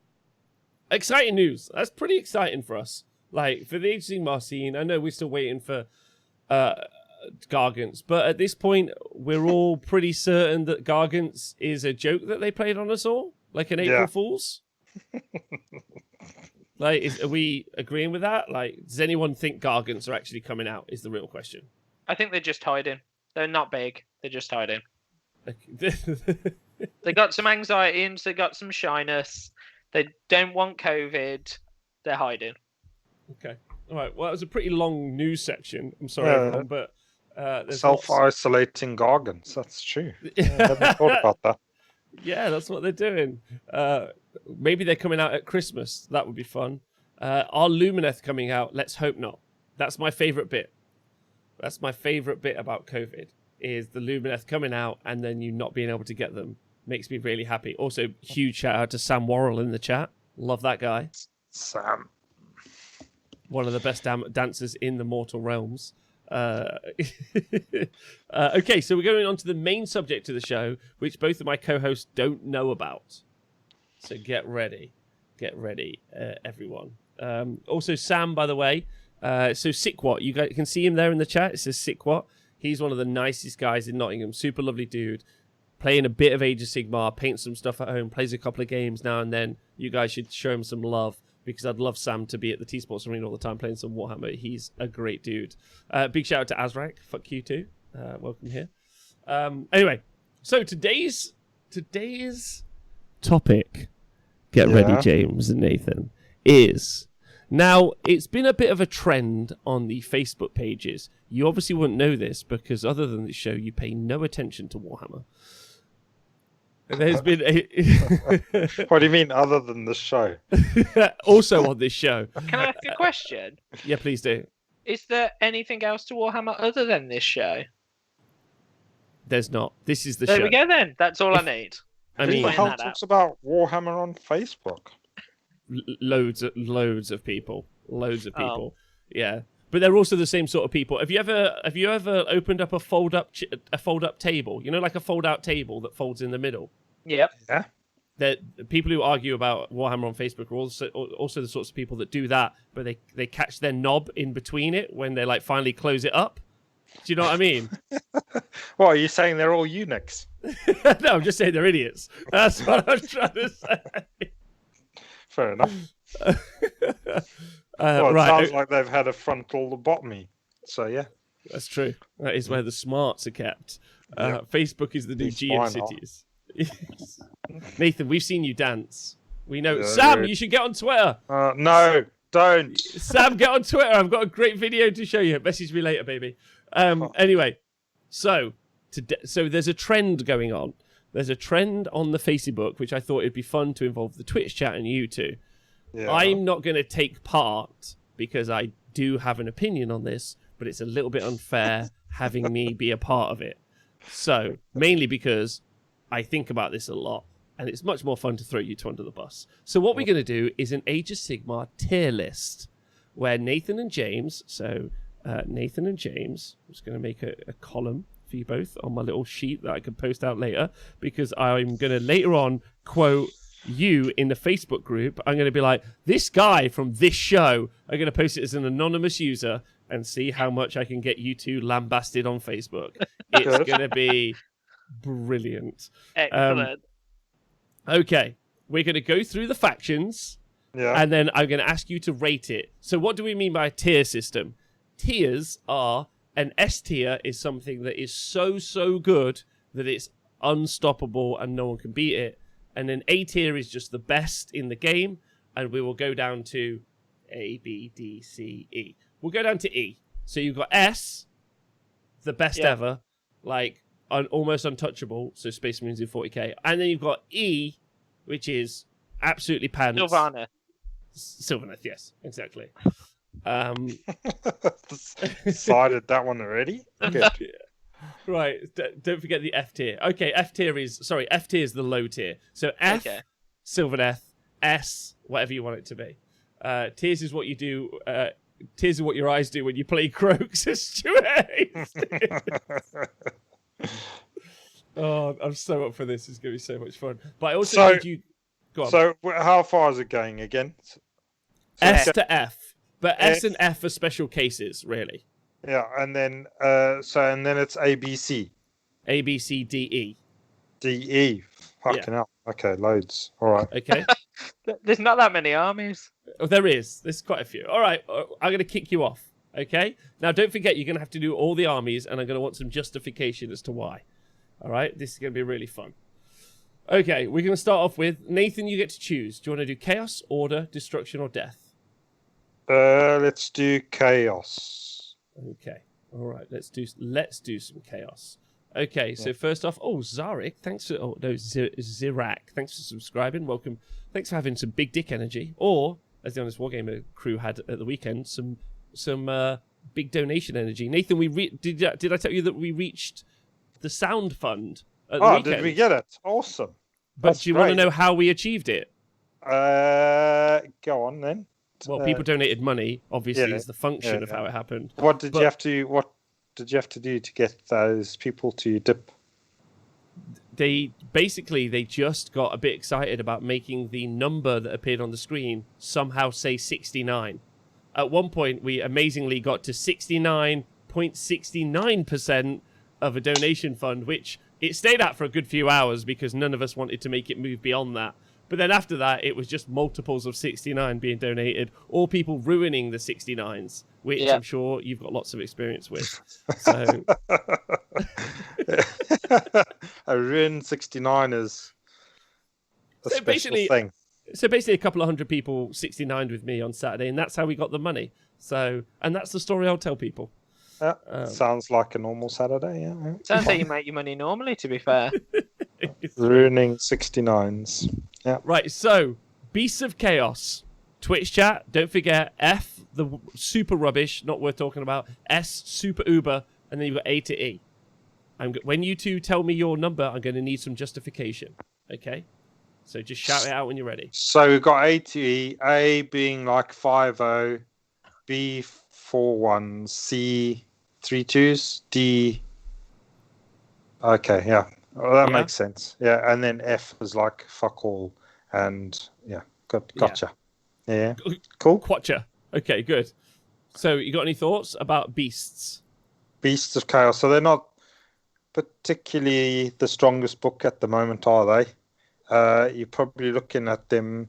exciting news. That's pretty exciting for us. Like, for the Age of Sigmar scene, I know we're still waiting for Gargants, but at this point we're all pretty certain that Gargants is a joke that they played on us all, like an April Fool's. Like, are we agreeing with that? Like, does anyone think Gargants are actually coming out is the real question. I think they're just hiding. They're not big, they're just hiding. They got some anxiety and they got some shyness. They don't want COVID. They're hiding. Okay. All right. Well, it was a pretty long news section. I'm sorry, everyone, but self-isolating Gargants. That's true. I hadn't thought about that. Yeah, that's what they're doing. Maybe they're coming out at Christmas. That would be fun. Are Lumineth coming out? Let's hope not. That's my favorite bit. That's my favorite bit about COVID is the Lumineth coming out and then you not being able to get them. Makes me really happy. Also, huge shout out to Sam Worrell in the chat. Love that guy. Sam. One of the best dancers in the mortal realms. Okay, so we're going on to the main subject of the show, which both of my co-hosts don't know about. So get ready. Get ready, everyone. Also, Sam, by the way. So Sickwat, you guys can see him there in the chat. It says Sickwat. He's one of the nicest guys in Nottingham. Super lovely dude. Playing a bit of Age of Sigmar, paints some stuff at home, plays a couple of games now and then. You guys should show him some love because I'd love Sam to be at the T-Sports Arena all the time playing some Warhammer. He's a great dude. Big shout out to Azrak. Fuck you too. Welcome here. Anyway, so today's topic, get ready, James and Nathan, is... Now, it's been a bit of a trend on the Facebook pages. You obviously wouldn't know this because other than the show, you pay no attention to Warhammer. There's been What do you mean other than the show? Also on this show. Can I ask a question? Yeah, please do. Is there anything else to Warhammer other than this show? There's not. This is the show. There we go then. That's all I need. Who the hell talks about Warhammer on Facebook? Loads of people. Yeah, but they're also the same sort of people. Have you ever opened up a fold up table? You know, like a fold out table that folds in the middle. Yep. Yeah. The people who argue about Warhammer on Facebook are also the sorts of people that do that, but they catch their knob in between it when they like finally close it up. Do you know what I mean? Well, are you saying they're all eunuchs? No, I'm just saying they're idiots. That's what I'm trying to say. Fair enough. Well, it sounds like they've had a frontal lobotomy. So, yeah. That's true. That is where the smarts are kept. Facebook is the new GeoCities. Nathan, we've seen you dance. We know. Sam, you should get on Twitter. No, don't. Sam, get on Twitter. I've got a great video to show you. Message me later, baby. Anyway, so there's a trend going on. There's a trend on the Facebook, which I thought it'd be fun to involve the Twitch chat and you two. Yeah. I'm not going to take part because I do have an opinion on this, but it's a little bit unfair having me be a part of it. So, mainly because I think about this a lot, and it's much more fun to throw you two under the bus. So what we're going to do is an Age of Sigmar tier list, where Nathan and James, Nathan and James, I'm just going to make a column for you both on my little sheet that I can post out later, because I'm going to later on quote you in the Facebook group. I'm going to be like, this guy from this show, I'm going to post it as an anonymous user and see how much I can get you two lambasted on Facebook. It's going to be brilliant. Excellent. Okay, we're going to go through the factions, and then I'm going to ask you to rate it. So what do we mean by a tier system? Tiers are, an S tier is something that is so good that it's unstoppable and no one can beat it. And then A tier is just the best in the game, and we will go down to A, B, D, C, E. We'll go down to E. So you've got S, the best ever, like almost untouchable, so Space Marines in 40k. And then you've got E, which is absolutely pants. Sylvaneth, yes, exactly. Decided that one already? Good. Right, don't forget the F tier. Okay, F tier is the low tier. So F, Sylvaneth, S, whatever you want it to be. Tiers is what you do. Tears are what your eyes do when you play Croaks as Stuart Hayes. Oh, I'm so up for this. It's going to be so much fun. But I also need you... Go on. So how far is it going again? S to F. But S and F are special cases, really. Yeah, and then and then it's A, B, C. A, B, C, D, E. D, E. Fucking hell. Okay, loads. All right. Okay. There's not that many armies. Oh, there is. There's quite a few. All right, I'm going to kick you off. Okay? Now, don't forget, you're going to have to do all the armies, and I'm going to want some justification as to why. All right? This is going to be really fun. Okay, we're going to start off with, Nathan, you get to choose. Do you want to do Chaos, Order, Destruction, or Death? Let's do Chaos. Okay. All right, let's do some Chaos. Okay, so first off, Zarek, thanks for... Oh, no, Zirak, thanks for subscribing. Welcome. Thanks for having some big dick energy. Or, as the Honest Wargamer crew had at the weekend, some big donation energy. Nathan, did I tell you that we reached the Sound Fund at the weekend? Did we get it? Awesome. But do you want to know how we achieved it? Go on, then. Well, people donated money, obviously, is the function of how it happened. What did you have to do to get those people to dip? They just got a bit excited about making the number that appeared on the screen somehow say 69. At one point, we amazingly got to 69.69% of a donation fund, which it stayed at for a good few hours because none of us wanted to make it move beyond that. But then after that, it was just multiples of 69 being donated, or people ruining the 69s, which I'm sure you've got lots of experience with. So, a ruined 69 is a special thing. So basically, a couple of hundred people 69'd with me on Saturday, and that's how we got the money. So, and that's the story I'll tell people. Sounds like a normal Saturday, yeah. Sounds like you make your money normally, to be fair. Ruining 69s. Yeah. Right, so, Beasts of Chaos. Twitch chat, don't forget. F, the super rubbish, not worth talking about. S, super uber. And then you've got A to E. When you two tell me your number, I'm going to need some justification. Okay? So just shout it out when you're ready. So we've got A to E. A being like 5-0. B, 4-1. C, 3-2s. D. Okay, yeah. Well, that makes sense. Yeah, and then F is like fuck all. And gotcha. Yeah. Cool. Quatcha. Okay, good. So you got any thoughts about beasts? Beasts of Chaos. So they're not particularly the strongest book at the moment, are they? You're probably looking at them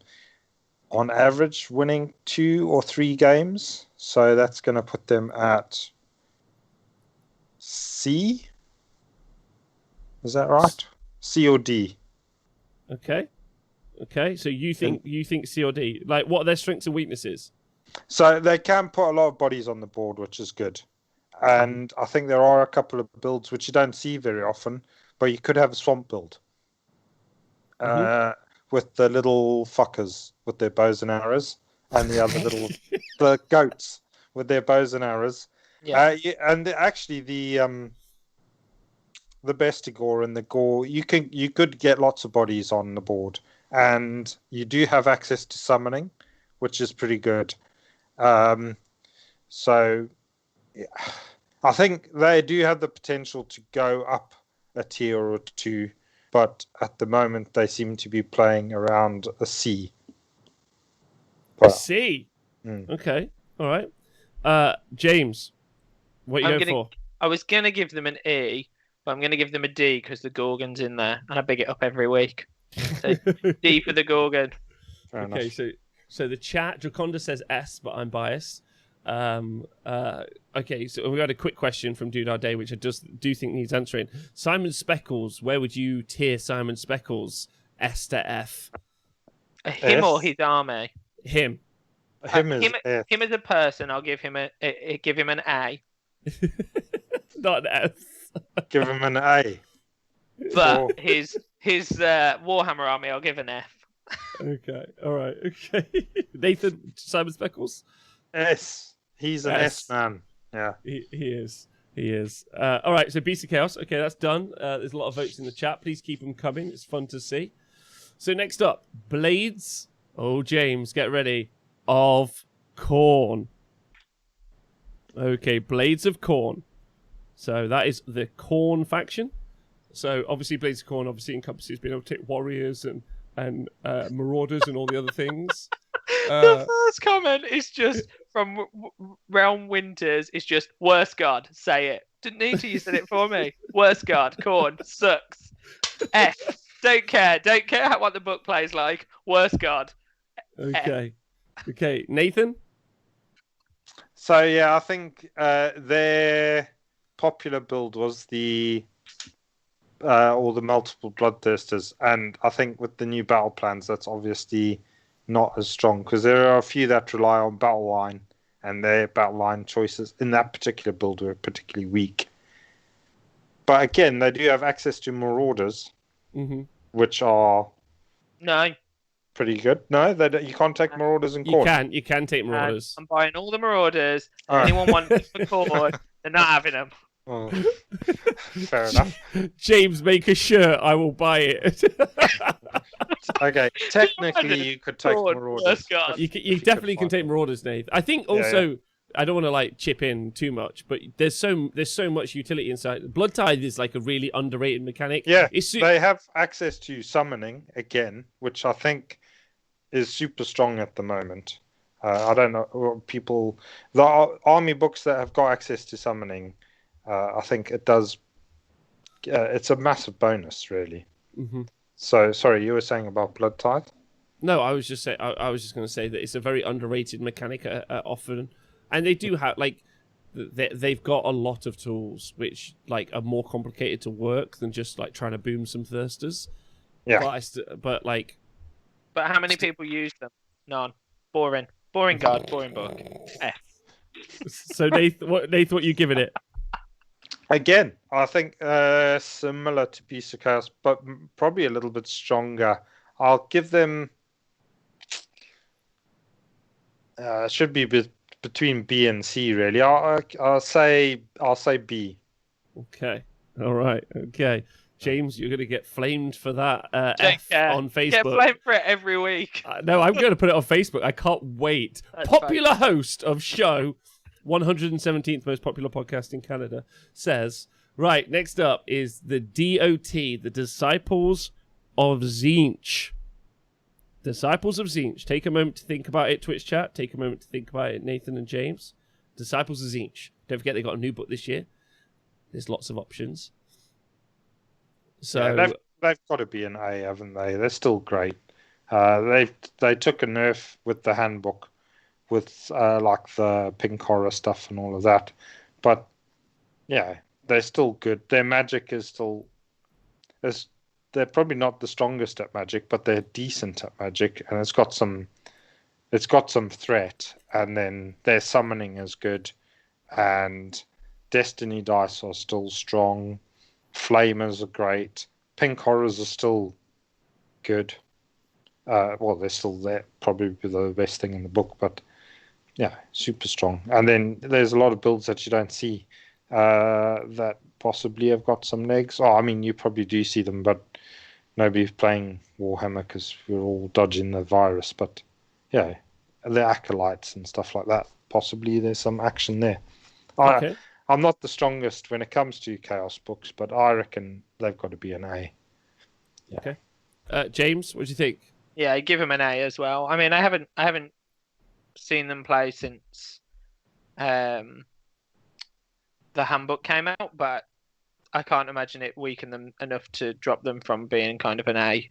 on average winning 2 or 3 games. So that's going to put them at C. Is that right? C or D? Okay. So you think C or D? Like, what are their strengths and weaknesses? So they can put a lot of bodies on the board, which is good. And I think there are a couple of builds which you don't see very often, but you could have a swamp build. With the little fuckers with their bows and arrows, and the other the goats with their bows and arrows. Yeah. And actually the Bestigor and the Gore, you could get lots of bodies on the board, and you do have access to summoning, which is pretty good. So yeah, I think they do have the potential to go up a tier or 2. But at the moment, they seem to be playing around a C. A C? Okay. All right. James, what are you going for? I was going to give them an E, but I'm going to give them a D because the Gorgon's in there, and I big it up every week. So D for the Gorgon. Okay, so the chat, Draconda says S, but I'm biased. Okay, so we got a quick question from Dude Our Day, which I do think needs answering. Simon Speckles, where would you tier Simon Speckles? S to F. Him or his army? Him. Him as a person, I'll give him an A. Not an F. Give him an A. But his Warhammer army, I'll give an F. Okay, all right, okay. Nathan, Simon Speckles? S. He's an S man. Yeah. He is. All right, so Beast of Chaos. Okay, that's done. There's a lot of votes in the chat. Please keep them coming. It's fun to see. So next up, Blades. Oh, James, get ready. Of Khorne. Okay, Blades of Khorne. So that is the Khorne faction. So obviously Blades of Khorne obviously encompasses being able to take warriors and marauders and all the other things. The first comment is just from Realm Winters. It's just worst god. Say it. Didn't need to. You said it for me. Worst god. Khorne sucks. F. Don't care. Don't care what the book plays like. Worst god. Okay. F. Okay. Nathan. So yeah, I think their popular build was all the multiple bloodthirsters, and I think with the new battle plans, that's obviously not as strong because there are a few that rely on battle line, and their battle line choices in that particular build were particularly weak. But again, they do have access to marauders, which are pretty good. No, you can't take marauders in Khorne. You can take marauders. I'm buying all the marauders. Anyone wants them for Khorne, they're not having them. Oh. Fair enough. James, make a shirt. I will buy it. Okay, technically you could take marauders. You definitely can take marauders, Nate. I think also I don't want to chip in too much, but there's so much utility inside. Blood Tithe is like a really underrated mechanic. Yeah, they have access to summoning again, which I think is super strong at the moment. I don't know the army books that have got access to summoning. I think it does. It's a massive bonus, really. So, sorry, you were saying about Blood Tithe? No, I was just saying. I was just going to say that it's a very underrated mechanic often, and they do have they've got a lot of tools which are more complicated to work than just trying to boom some thirsters. Yeah, but how many people use them? None. Boring card. Boring book. F. So Nath, what you giving it? Again, I think similar to Beast of Chaos, but probably a little bit stronger. I'll give them. Should be between B and C, really. I'll say B. Okay. All right. Okay. James, you're going to get flamed for that F on Facebook. Get flamed for it every week. No, I'm going to put it on Facebook. I can't wait. That's popular host of show 117th most popular podcast in Canada says, right, next up is the DOT, the Disciples of Zinc. Disciples of Zinc. Take a moment to think about it, Twitch chat. Take a moment to think about it, Nathan and James. Disciples of Zinc. Don't forget they got a new book this year. There's lots of options. So they've got to be an A, haven't they? They're still great. They took a nerf with the handbook, with like the pink horror stuff and all of that, but yeah, they're still good. Their magic is still they're probably not the strongest at magic, but they're decent at magic, and it's got some threat, and then their summoning is good, and destiny dice are still strong, flamers are great, pink horrors are still good. Well, they're still there, probably the best thing in the book, but yeah, super strong. And then there's a lot of builds that you don't see that possibly have got some legs. Oh, I mean, you probably do see them, but nobody's playing Warhammer because we're all dodging the virus. But yeah, the acolytes and stuff like that. Possibly there's some action there. Okay. I'm not the strongest when it comes to Chaos books, but I reckon they've got to be an A. Yeah. Okay. James, what do you think? Yeah, I give them an A as well. I mean, I haven't seen them play since the handbook came out, but I can't imagine it weakened them enough to drop them from being kind of an A.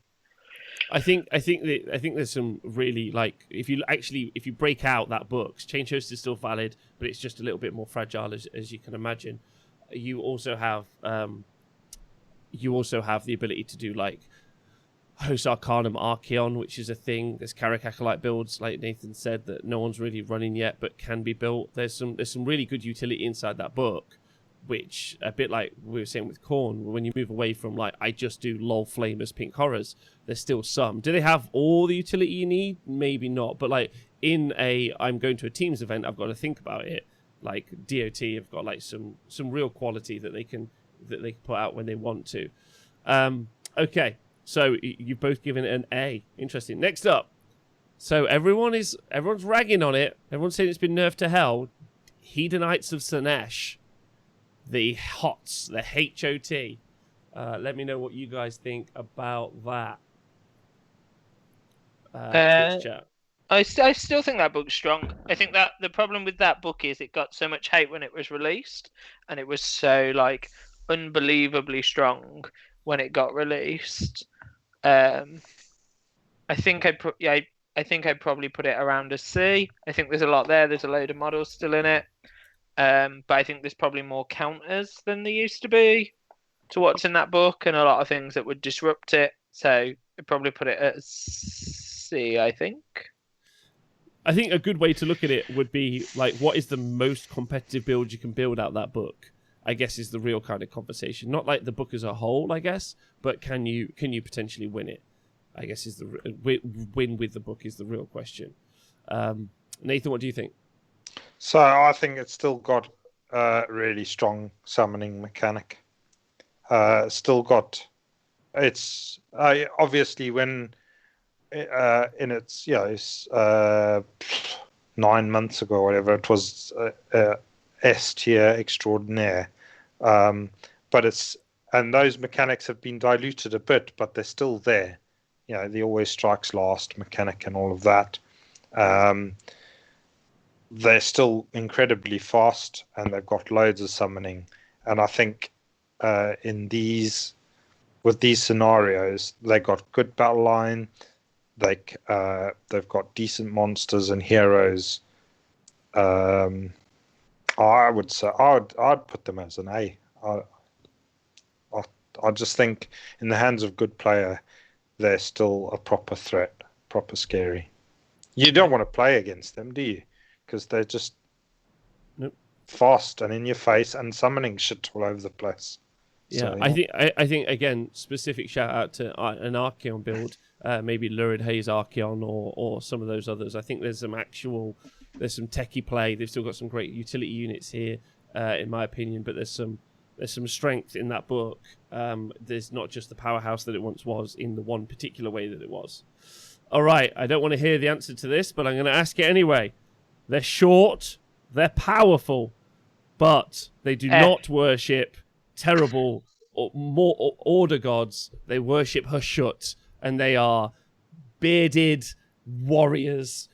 I think there's some really, like, if you break out that book, Change Host is still valid, but it's just a little bit more fragile as you can imagine. You also have the ability to do like Host Arcanum Archeon, which is a thing. There's Carrick Acolyte builds, like Nathan said, that no one's really running yet, but can be built. There's some really good utility inside that book, which, a bit like we were saying with Khorne, when you move away from like, I just do LOL flamers, pink horrors, there's still some. Do they have all the utility you need? Maybe not, but like in I'm going to a Teams event, I've got to think about it. Like DOT have got like some real quality that they can put out when they want to. Okay. So you've both given it an A. Interesting. Next up. So everyone's ragging on it. Everyone's saying it's been nerfed to hell. Hedonites of Slaanesh. The HOTS. The HOT. Let me know what you guys think about that. Chat. I still think that book's strong. I think that the problem with that book is it got so much hate when it was released, and it was so like unbelievably strong when it got released. I think I'd probably put it around a C. I think there's a lot there. There's a load of models still in it, but I think there's probably more counters than there used to be to what's in that book, and a lot of things that would disrupt it. So I'd probably put it at a C. I think a good way to look at it would be like, what is the most competitive build you can build out that book? I guess is the real kind of conversation. Not like the book as a whole, I guess, but can you potentially win it? I guess is the win with the book is the real question. Nathan, what do you think? So I think it's still got a really strong summoning mechanic. Still got it's obviously when in its 9 months ago or whatever, it was S tier extraordinaire. But those mechanics have been diluted a bit, but they're still there. The always strikes last mechanic and all of that. They're still incredibly fast, and they've got loads of summoning. And I think with these scenarios, they got good battle line. They've got decent monsters and heroes. I would say I'd put them as an A. I just think in the hands of good player, they're still a proper threat, proper scary. You don't want to play against them, do you? Because they're just fast and in your face and summoning shit all over the place. Yeah, So, I think again, specific shout out to an Archeon build, maybe Lurid Haze Archeon or some of those others. I think there's some techie play. They've still got some great utility units here, in my opinion. But there's some strength in that book. There's not just the powerhouse that it once was in the one particular way that it was. All right, I don't want to hear the answer to this, but I'm going to ask it anyway. They're short, they're powerful, but they do not worship terrible or more order gods. They worship Hashut, and they are bearded warriors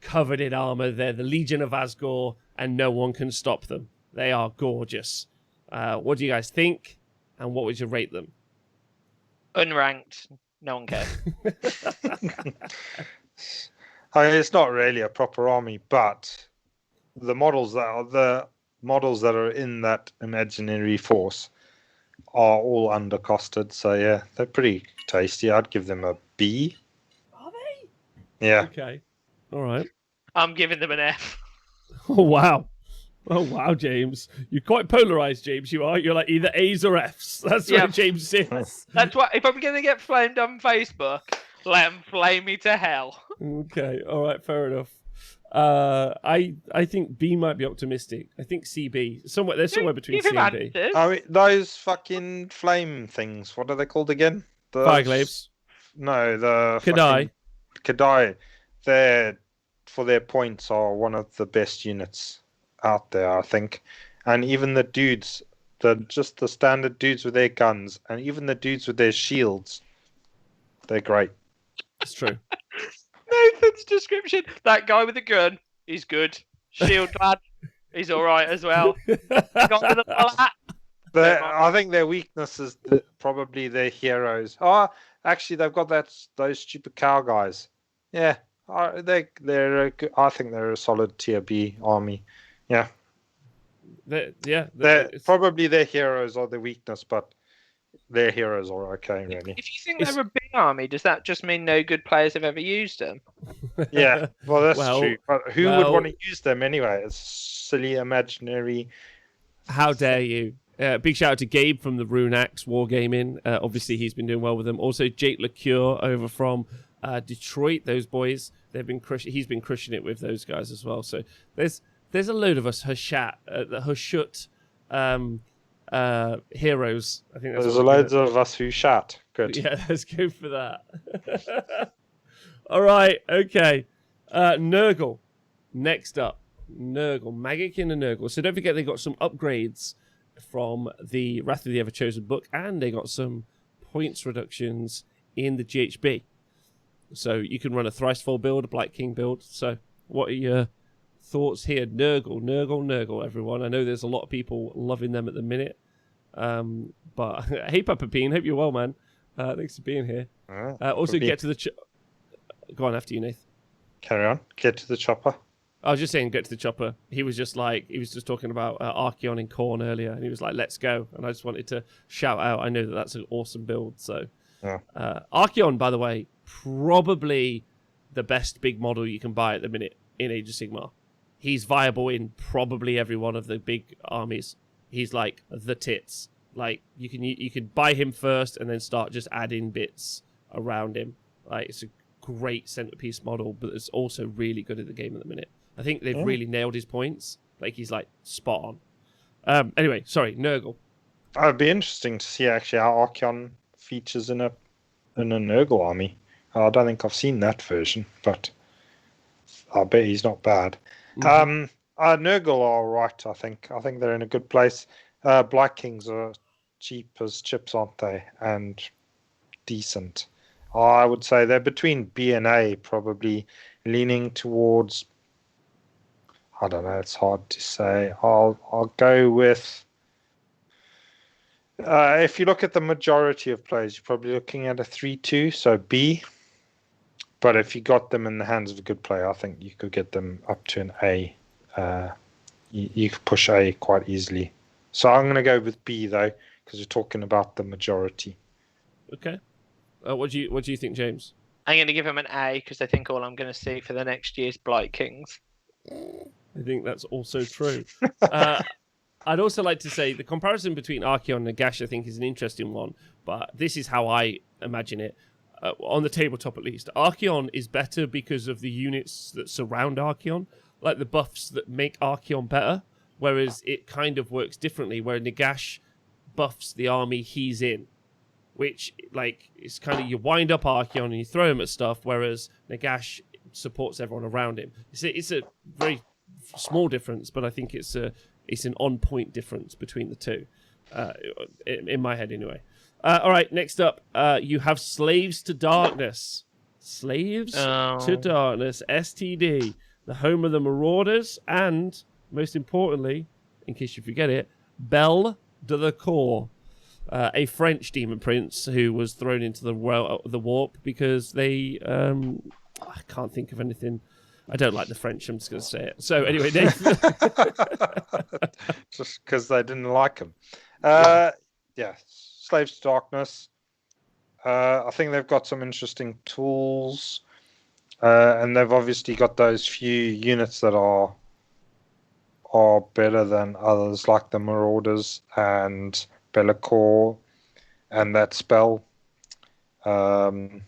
covered in armor. They're the Legion of Asgore, and no one can stop them. They are gorgeous. What do you guys think, and what would you rate them? Unranked. No one cares. I mean, it's not really a proper army, but the models that are in that imaginary force are all undercosted. So yeah, they're pretty tasty. I'd give them a B. Are they? Yeah. Okay. All right. I'm giving them an F. Oh wow. Oh wow, James. You're quite polarized, James. You are. You're like either A's or F's. That's where James sits. That's why. If I'm gonna get flamed on Facebook, let them flame me to hell. Okay. All right. Fair enough. I think B might be optimistic. I think CB. They're somewhere between C and B. I mean, those fucking flame things. What are they called again? The Fireglaves. No, the Kadai. Kadai. They're, for their points, are one of the best units out there, I think. And even the dudes, just the standard dudes with their guns, and even the dudes with their shields, they're great. It's true. Nathan's description: that guy with the gun, he's good. Shield lad, he's all right as well. I think their weakness is probably their heroes. Oh, actually, they've got those stupid cow guys. Yeah, they're I think they're a solid tier B army. Yeah. Probably their heroes are the weakness, but their heroes are okay, really. If you think they're a big army, does that just mean no good players have ever used them? Yeah, well, that's true. But who would want to use them anyway? It's silly, imaginary. How dare you? Big shout out to Gabe from the Runax Wargaming. Obviously, he's been doing well with them. Also, Jake LeCure over from Detroit. Those boys, he's been crushing it with those guys as well. So there's a load of us Hashut heroes. I think there's loads of us who shat. Good. Yeah, let's go for that. All right, okay. Nurgle, next up. Nurgle, Magic-In and Nurgle. So don't forget they got some upgrades from the Wrath of the Everchosen book, and they got some points reductions in the GHB. So you can run a Thrice-Fold build, a Blight King build. So what are your thoughts here? Nurgle, everyone. I know there's a lot of people loving them at the minute. But hey, Papa Bean, hope you're well, man. Thanks for being here. Also, get to the... Go on, after you, Nath. Carry on. Get to the chopper. I was just saying, get to the chopper. He was just talking about Archeon in Khorne earlier, and he was like, let's go. And I just wanted to shout out, I know that's an awesome build. So, Archeon, by the way, probably the best big model you can buy at the minute in Age of Sigmar. He's viable in probably every one of the big armies. He's like the tits. Like you can buy him first and then start just adding bits around him. Like it's a great centerpiece model, but it's also really good at the game at the minute. I think they've really nailed his points. Like he's like spot on. Anyway, sorry, Nurgle. It'd be interesting to see actually how Archeon features in a Nurgle army. I don't think I've seen that version, but I bet he's not bad. Nurgle are right, I think. I think they're in a good place. Blight Kings are cheap as chips, aren't they? And decent. I would say they're between B and A, probably leaning towards... I don't know, it's hard to say. I'll go with... if you look at the majority of players, you're probably looking at a 3-2, so B. But if you got them in the hands of a good player, I think you could get them up to an A. You could push A quite easily. So I'm going to go with B, though, because we're talking about the majority. Okay. What do you think, James? I'm going to give him an A, because I think all I'm going to see for the next year is Blight Kings. I think that's also true. I'd also like to say the comparison between Archeon and Nagash, I think, is an interesting one, but this is how I imagine it. On the tabletop, at least. Archeon is better because of the units that surround Archeon, like the buffs that make Archeon better, whereas it kind of works differently, where Nagash buffs the army he's in, which, like, it's kind of you wind up Archeon and you throw him at stuff, whereas Nagash supports everyone around him. It's a very small difference, but I think it's an on-point difference between the two, in my head anyway. All right, next up, you have Slaves to Darkness. Slaves to Darkness, STD, the home of the Marauders, and, most importantly, in case you forget it, Bell to the Core. a French demon prince who was thrown into the warp because they I can't think of anything. I don't like the French. I'm just going to say it. So anyway, Nathan. Just because they didn't like him. Yeah, Slaves to Darkness. I think they've got some interesting tools, and they've obviously got those few units that are better than others, like the Marauders and Be'lakor, and that spell, the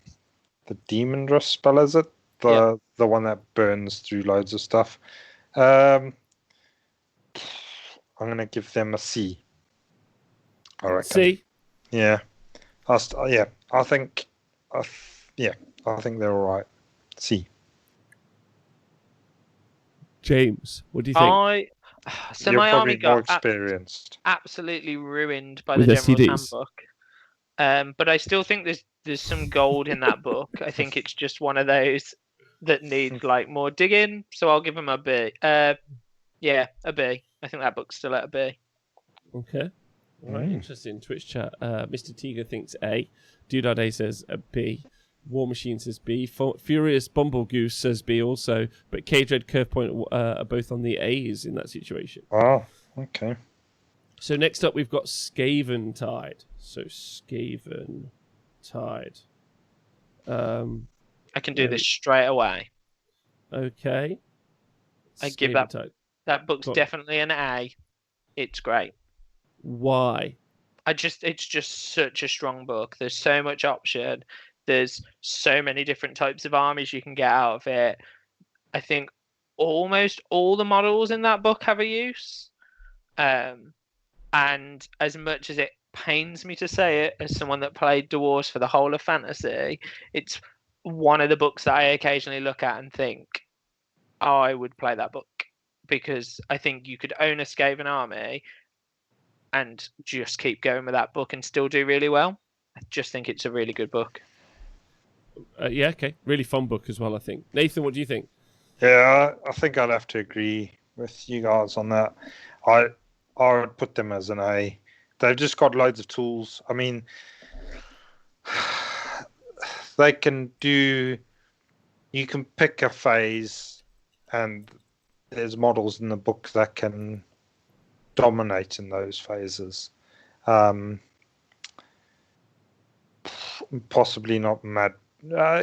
Demon Drift spell, is it? The one that burns through loads of stuff. I'm going to give them a C. I reckon. C? Yeah. I think they're all right. C. James, what do you think? You're my probably army more got experienced. absolutely ruined by With the General's STDs. Handbook. But I still think there's some gold in that book. I think it's just one of those that needs like more digging. So I'll give them a B. A B. I think that book's still at a B. Okay. All right, interesting. Twitch chat. Mr. Tiger thinks A. Dude.A says a B. War Machine says B. Furious Bumblegoose says B also. But K-Dread, Curve Point are both on the A's in that situation. Oh, okay. So next up, we've got Skaven Tied. So Skaven Tied. I can do this straight away. Okay. I give that book's definitely an A. It's great. Why? It's just such a strong book. There's so much option. There's so many different types of armies you can get out of it. I think almost all the models in that book have a use. And as much as it pains me to say it, as someone that played Dwarves for the whole of Fantasy, it's one of the books that I occasionally look at and think, oh, I would play that book. Because I think you could own a Skaven army and just keep going with that book and still do really well. I just think it's a really good book. Okay. Really fun book as well, I think. Nathan, what do you think? Yeah, I think I'd have to agree with you guys on that. I would put them as an A. They've just got loads of tools. I mean, they can do... You can pick a phase, and there's models in the book that can dominate in those phases. Possibly not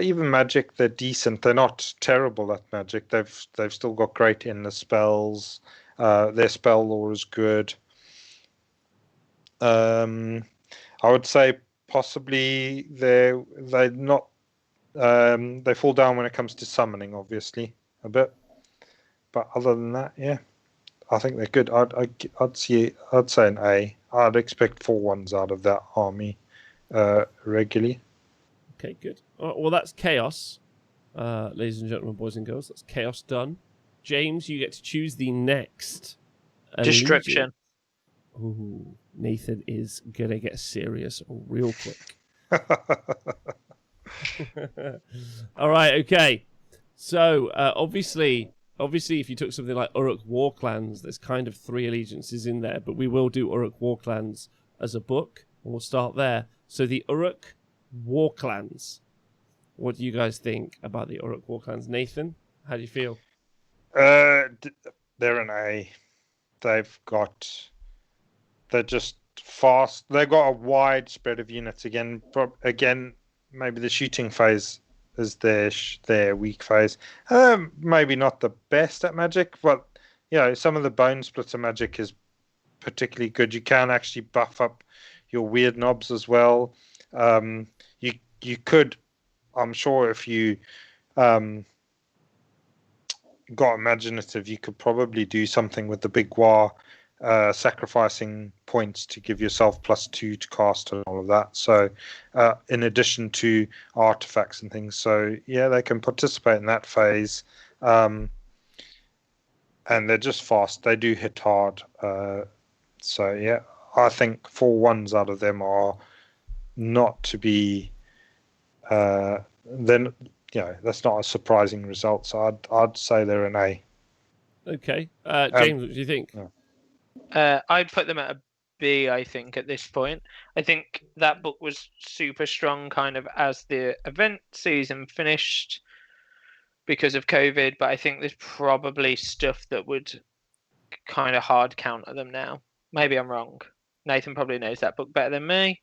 even magic. They're decent. They're not terrible at magic. They've still got great inner spells. Their spell lore is good. I would say possibly they're not. They fall down when it comes to summoning, obviously, a bit. But other than that, yeah, I think they're good. I'd say an A. I'd expect 4 ones out of that army regularly. Okay, good. Well, that's chaos, ladies and gentlemen, boys and girls. That's chaos done. James, you get to choose the next Destruction. Ooh, Nathan is gonna get serious real quick. All right, okay. So obviously, if you took something like Uruk Warclans, there's kind of 3 allegiances in there, but we will do Uruk Warclans as a book, and we'll start there. So the Uruk Warclans. What do you guys think about the Uruk Warclans? Nathan, how do you feel? They're an A. They're just fast. They've got a wide spread of units again. Maybe the shooting phase is their weak phase. Maybe not the best at magic, but some of the bone splitter magic is particularly good. You can actually buff up your weird knobs as well. You could, I'm sure, if you got imaginative, you could probably do something with the big war, sacrificing points to give yourself +2 to cast and all of that. So in addition to artifacts and things, so yeah, they can participate in that phase. And they're just fast. They do hit hard. So yeah, I think 4 ones out of them are not to be then that's not a surprising result. So I'd say they're an A. Okay, James, what do you think? I'd put them at B, I think, at this point. I think that book was super strong kind of as the event season finished because of COVID, but I think there's probably stuff that would kind of hard counter them now. Maybe I'm wrong. Nathan probably knows that book better than me.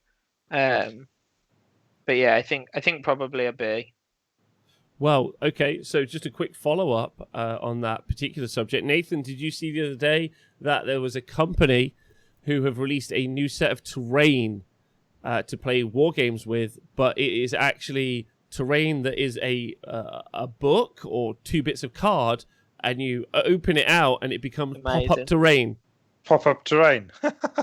But yeah, I think probably a B. Well, okay, so just a quick follow-up on that particular subject. Nathan, did you see the other day that there was a company who have released a new set of terrain to play war games with, but it is actually terrain that is a book or 2 bits of card, and you open it out and it becomes pop-up terrain. Pop-up terrain.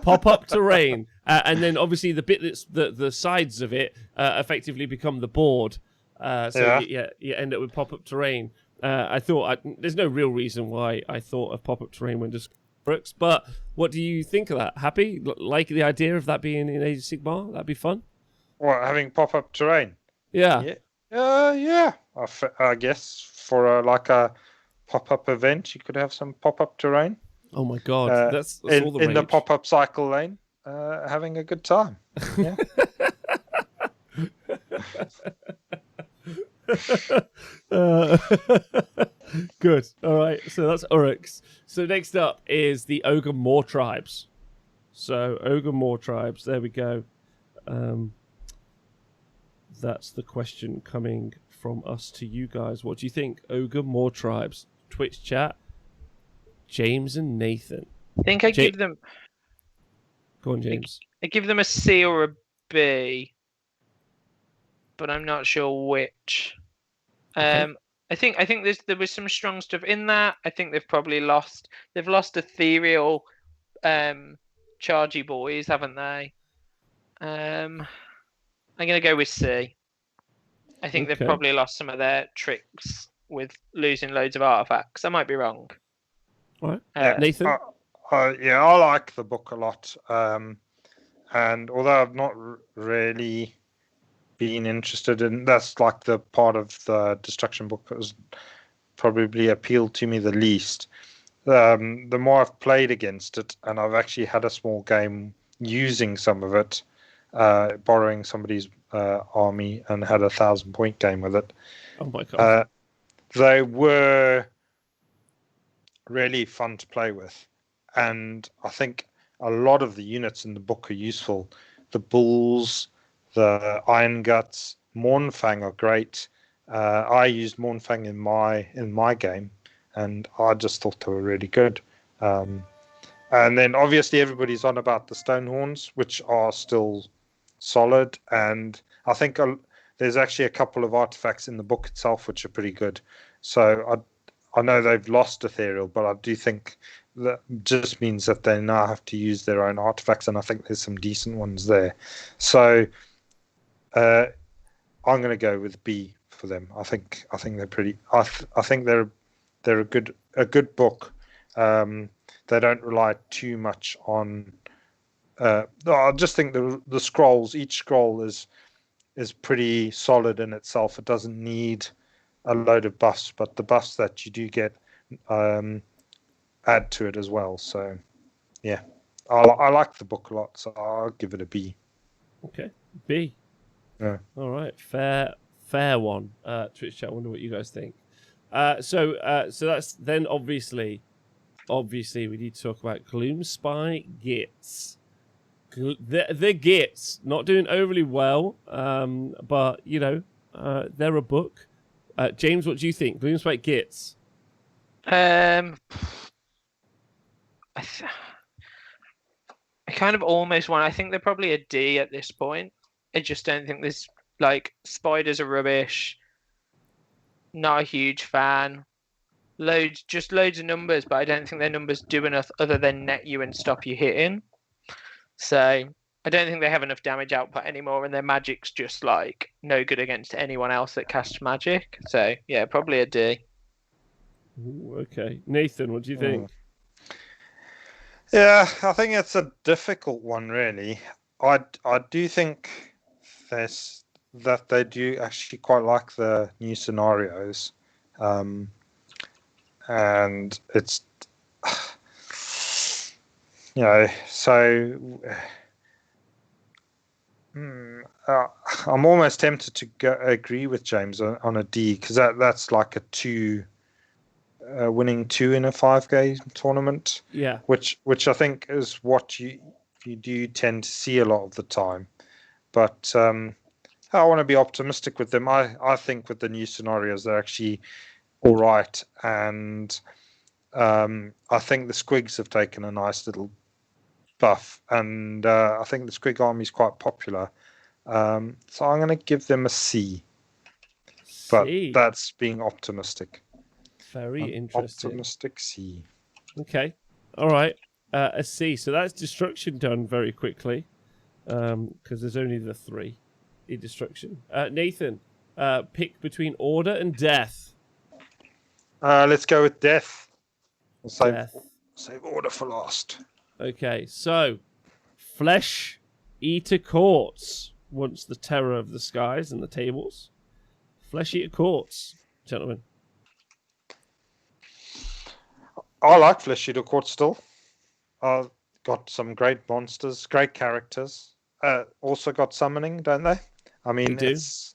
Pop-up terrain. And then obviously the bit that's the sides of it effectively become the board. You end up with pop-up terrain. I thought there's no real reason why I thought of pop-up terrain when just Brooks, but what do you think of that? Happy? Like the idea of that being in Age of Sigmar? That'd be fun. What, having pop-up terrain? Yeah. Yeah. I guess for a pop-up event, you could have some pop-up terrain. Oh my god, that's in, all the in rage. the pop-up cycle lane, having a good time. Yeah. Good. All right. So that's Uruks. So next up is the Ogre Moor tribes. So Ogre Moor tribes. There we go. That's the question coming from us to you guys. What do you think? Ogre Moor tribes. Twitch chat. James and Nathan. I think I give them. Go on, James. I give them a C or a B, but I'm not sure which. Okay. I think there was some strong stuff in that. I think they've probably lost ethereal chargy boys, haven't they? I'm gonna go with C. I think they've probably lost some of their tricks with losing loads of artifacts. I might be wrong. All right. Nathan? I like the book a lot. And although I've not really been interested in, that's like the part of the destruction book that was probably appealed to me the least. The more I've played against it, and I've actually had a small game using some of it, borrowing somebody's army, and had a 1,000-point game with it. Oh my god! They were really fun to play with, and I think a lot of the units in the book are useful. The bulls, the iron guts, Mournfang are great. I used Mournfang in my game, and I just thought they were really good. And then obviously everybody's on about the Stonehorns, which are still solid. And I think there's actually a couple of artifacts in the book itself which are pretty good. So I know they've lost ethereal, but I do think that just means that they now have to use their own artifacts, and I think there's some decent ones there. So I'm going to go with B for them. I think they're pretty. I think they're a good book. They don't rely too much on. I just think the scrolls. Each scroll is pretty solid in itself. It doesn't need a load of buffs, but the buffs that you do get add to it as well. So, yeah, I like the book a lot, so I'll give it a B. Okay, B. Yeah. All right, fair one. Twitch chat. I wonder what you guys think. So that's then obviously we need to talk about Gloomspite Gits. The Gits not doing overly well, but you know they're a book. James, what do you think? Gloomspite Gits. I kind of almost want. I think they're probably a D at this point. I just don't think there's spiders are rubbish. Not a huge fan. Loads of numbers, but I don't think their numbers do enough other than net you and stop you hitting. So I don't think they have enough damage output anymore, and their magic's just no good against anyone else that casts magic. So yeah, probably a D. Ooh, okay, Nathan, what do you think? Yeah, I think it's a difficult one, really. I do think that they do actually quite like the new scenarios, and it's So I'm almost tempted to agree with James on a D, because that's like a 2, winning 2 in a 5-game tournament. Yeah. Which I think is what you do tend to see a lot of the time. But I want to be optimistic with them. I think with the new scenarios, they're actually all right. And I think the Squigs have taken a nice little buff. And I think the Squig army is quite popular. So I'm going to give them a C. But that's being optimistic. Very interesting. Optimistic C. Okay. All right. A C. So that's destruction done very quickly. Because there's only the 3 in destruction. Nathan, pick between order and death. Let's go with death. Death. Save order for last. Okay, so Flesh Eater Courts wants the terror of the skies and the tables. Flesh Eater Courts, gentlemen. I like Flesh Eater Courts still. Got some great monsters, great characters. Also got summoning, don't they? I mean, it's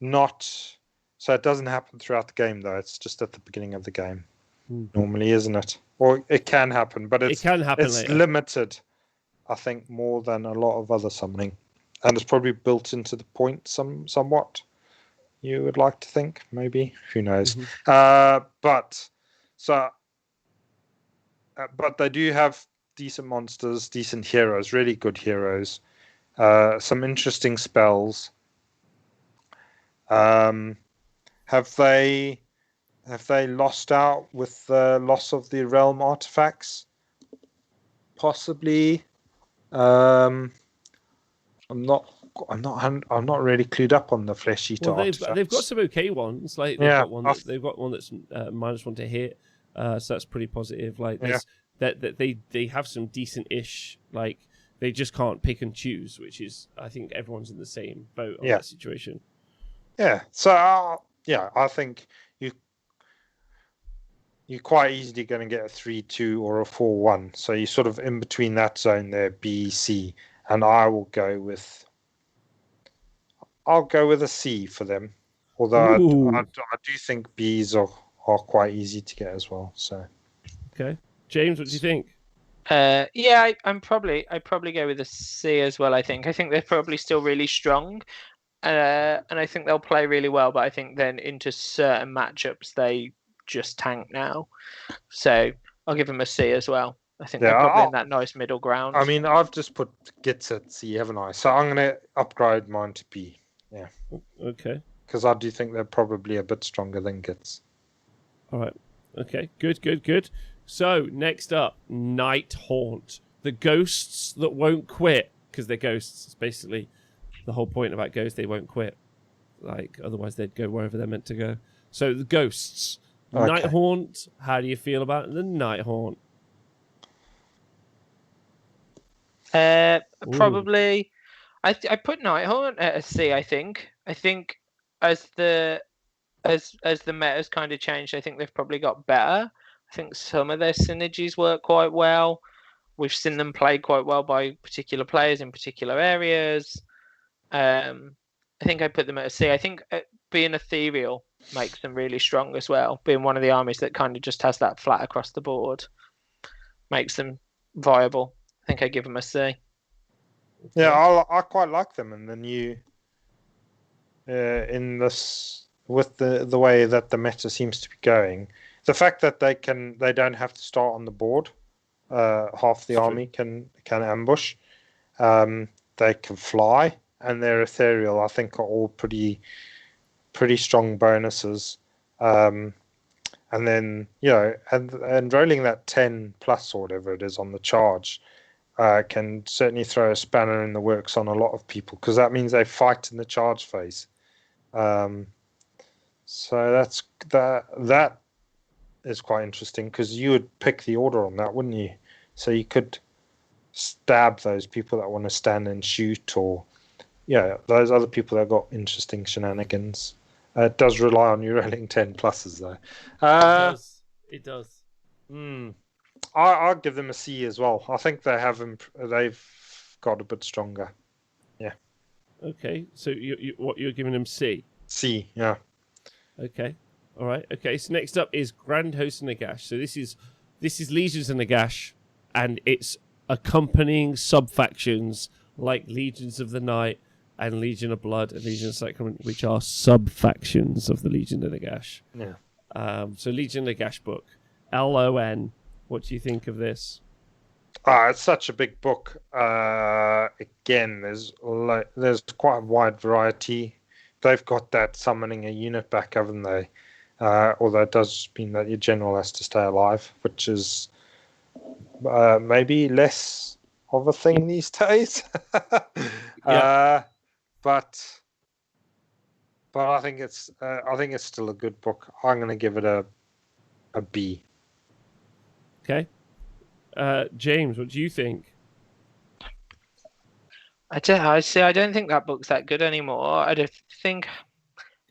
not... So it doesn't happen throughout the game, though. It's just at the beginning of the game. Normally, isn't it? Or it can happen, but it can happen later. Limited, I think, more than a lot of other summoning. And it's probably built into the point somewhat, you would like to think, maybe. Who knows? But they do have decent monsters, decent heroes, really good heroes, some interesting spells. Have they lost out with the loss of the realm artifacts? Possibly. I'm not really clued up on the Flesh Eater artifacts. They've got some okay ones. Like they've got one that's -1 to hit. So that's pretty positive. Like that they have some decent-ish. Like they just can't pick and choose, which is, I think everyone's in the same boat on that situation. Yeah. So I think you're quite easily going to get a 3-2 or a 4-1. So you're sort of in between that zone there, B, C, and I'll go with a C for them. Although I do think Bs are quite easy to get as well. So okay, James, what do you think? I'd probably go with a C as well. I think they're probably still really strong, and I think they'll play really well. But I think then into certain matchups they just tank now. So I'll give them a C as well. I think they're probably in that nice middle ground. I mean, I've just put Gits at C, haven't I? So I'm going to upgrade mine to B. Yeah. Okay. Because I do think they're probably a bit stronger than Gits. All right. Okay. Good. So next up, Night Haunt. The ghosts that won't quit, because they're ghosts. It's basically the whole point about ghosts. They won't quit. Like, otherwise they'd go wherever they're meant to go. So the ghosts. Okay. Night Haunt. How do you feel about the Night Haunt? Probably. I put Night Haunt at a C. I think as the meta's kind of changed, I think they've probably got better. I think some of their synergies work quite well. We've seen them played quite well by particular players in particular areas. I think I put them at a C. I think being ethereal makes them really strong as well. Being one of the armies that kind of just has that flat across the board makes them viable. I think I give them a C. Yeah, I quite like them in the new in this with the way that the meta seems to be going. The fact that they don't have to start on the board. Half the army can ambush. They can fly, and they're ethereal. I think are all pretty strong bonuses. And then and rolling that 10 plus or whatever it is on the charge can certainly throw a spanner in the works on a lot of people, because that means they fight in the charge phase. So that is quite interesting, because you would pick the order on that, wouldn't you? So you could stab those people that want to stand and shoot, or those other people that got interesting shenanigans. It does rely on you rolling 10 pluses though. It does. I'll give them a C as well. I think they've got a bit stronger. Yeah. Okay, so you're giving them C? C, yeah. Okay, all right. Okay, so next up is Grand Host of Nagash. So this is Legions of Nagash, and its accompanying sub-factions like Legions of the Night and Legion of Blood and Legion of Sacrament, which are sub-factions of the Legion of Nagash. Yeah. So Legion of Nagash book, LON. What do you think of this? It's such a big book. Again, there's quite a wide variety. They've got that summoning a unit back, haven't they? Although it does mean that your general has to stay alive, which is maybe less of a thing these days. Yeah. But I think it's still a good book. I'm going to give it a B. Okay. James, what do you think? I don't think that book's that good anymore. I think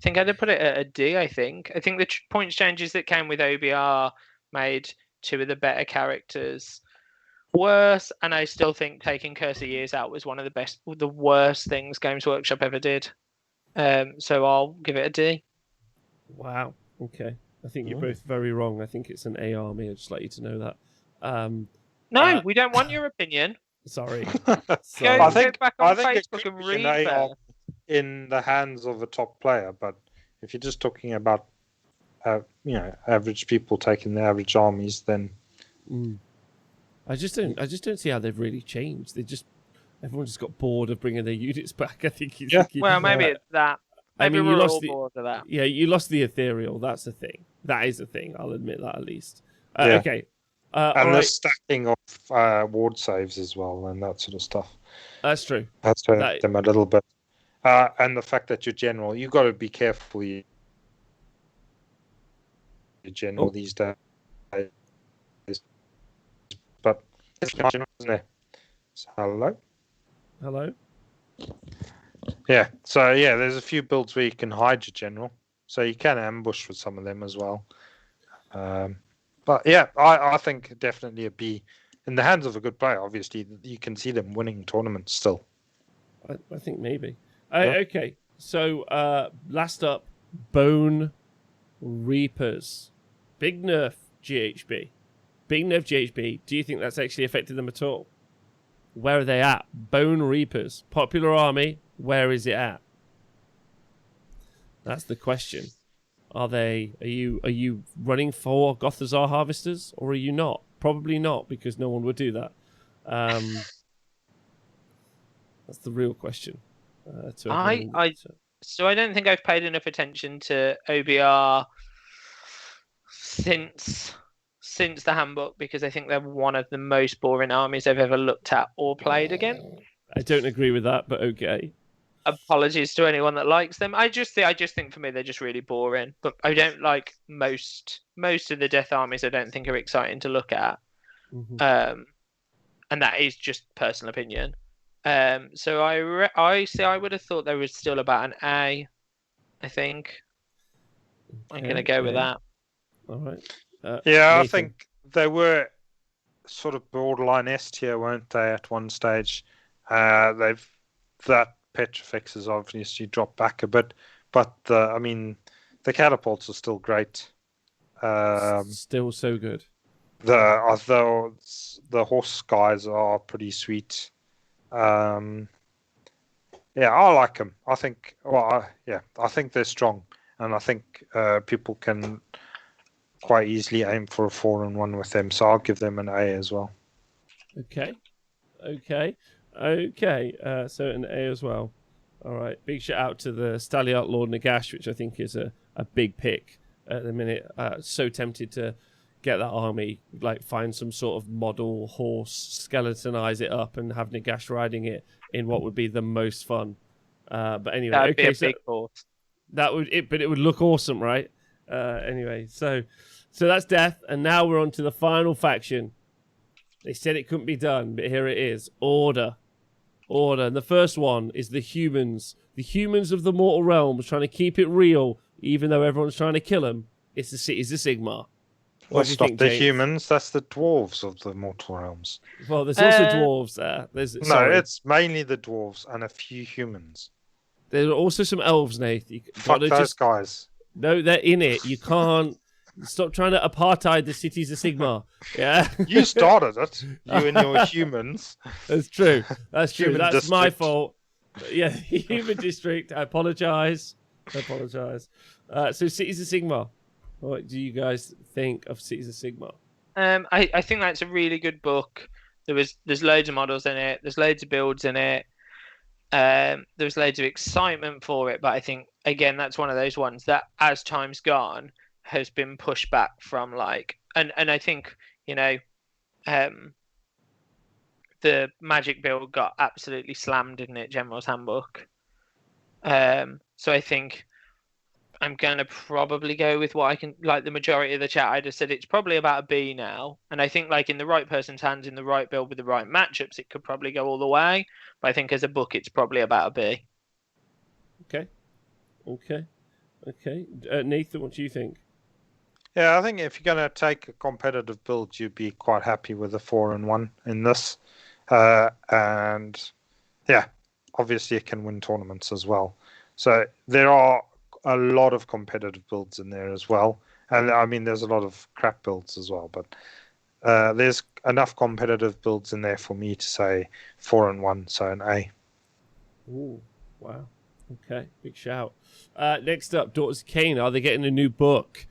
I'd put it at a D. I think the points changes that came with OBR made two of the better characters worse, and I still think taking Curse of Years out was one of the worst things Games Workshop ever did. So I'll give it a D. Wow. Okay. I think you're both very wrong. I think it's an A army. I'd just like you to know that. No, we don't want your opinion. Sorry. Go back on Facebook it and could read be an A that. in the hands of a top player, but if you're just talking about average people taking the average armies, then I just don't see how they've really changed. Everyone just got bored of bringing their units back. I think. Well, maybe it's that. Maybe we're all bored of that. Yeah, you lost the ethereal. That's a thing. That is a thing. I'll admit that at least. Yeah. Okay. And the stacking of ward saves as well, and that sort of stuff. That's true. That's hurt them a little bit. And the fact that you're general, you've got to be careful. You're general these days. But it's general, isn't it? So, hello? Yeah. So, yeah, there's a few builds where you can hide your general. So you can ambush with some of them as well. But yeah, I think definitely a B. In the hands of a good player, obviously, you can see them winning tournaments still. I think maybe. Okay, so last up, Bone Reapers. Big nerf GHB. Big nerf GHB. Do you think that's actually affected them at all? Where are they at? Bone Reapers. Popular army. Where is it at? That's the question. Are you running for Gothazar Harvesters, or are you not? Probably not, because no one would do that. That's the real question. So I don't think I've paid enough attention to OBR since the handbook, because I think they're one of the most boring armies I've ever looked at or played against. I don't agree with that, but okay. Apologies to anyone that likes them. I just think for me they're just really boring. But I don't like most of the Death armies. I don't think are exciting to look at. Mm-hmm. And that is just personal opinion. So I would have thought there was still about an A. I think I'm going to go with that. All right. Yeah, Nathan. I think they were sort of borderline S tier, weren't they? At one stage, that Petrifex has obviously dropped back a bit, but the catapults are still great. Still so good. The horse guys are pretty sweet. Yeah, I like them. I think. I think they're strong, and I think people can quite easily aim for a 4-1 with them. So I'll give them an A as well. Okay. So an A as well. All right. Big shout out to the Staliart Lord Nagash, which I think is a big pick at the minute. So tempted to get that army, like find some sort of model horse, skeletonize it up, and have Nagash riding it in what would be the most fun. But anyway, that'd be a big horse. But it would look awesome, right? Anyway, so that's Death, and now we're on to the final faction. They said it couldn't be done, but here it is. Order. And the first one is the humans. The humans of the mortal realms trying to keep it real, even though everyone's trying to kill them. It's the Cities of Sigmar. What do you stop think, the James? humans. That's the dwarves of the mortal realms. Well, there's also dwarves there. It's mainly the dwarves and a few humans. There are also some elves, Nath. Fuck those guys. No, they're in it. You can't stop trying to apartheid the cities of Sigmar. Yeah, You started it. You and your humans. That's true. That's true. Human That's district. my fault. But yeah, human district. I apologize. So, cities of Sigmar. What do you guys think of cities of Sigmar? I think that's a really good book. There's loads of models in it. There's loads of builds in it. There's loads of excitement for it, but I think again that's one of those ones that, as time's gone, has been pushed back from and I think the Magic build got absolutely slammed in it, General's Handbook. So I think I'm gonna probably go with what I can. The majority of the chat, I just said it's probably about a B now, and I think in the right person's hands, in the right build with the right matchups, it could probably go all the way. But I think as a book, it's probably about a B. Okay. Nathan, what do you think? Yeah, I think if you're going to take a competitive build, you'd be quite happy with a 4-1 in this. And yeah, obviously it can win tournaments as well. So there are a lot of competitive builds in there as well. And I mean, there's a lot of crap builds as well, but there's enough competitive builds in there for me to say 4-1, so an A. Ooh, wow. Okay, big shout. Next up, Daughters of Cain. Are they getting a new book?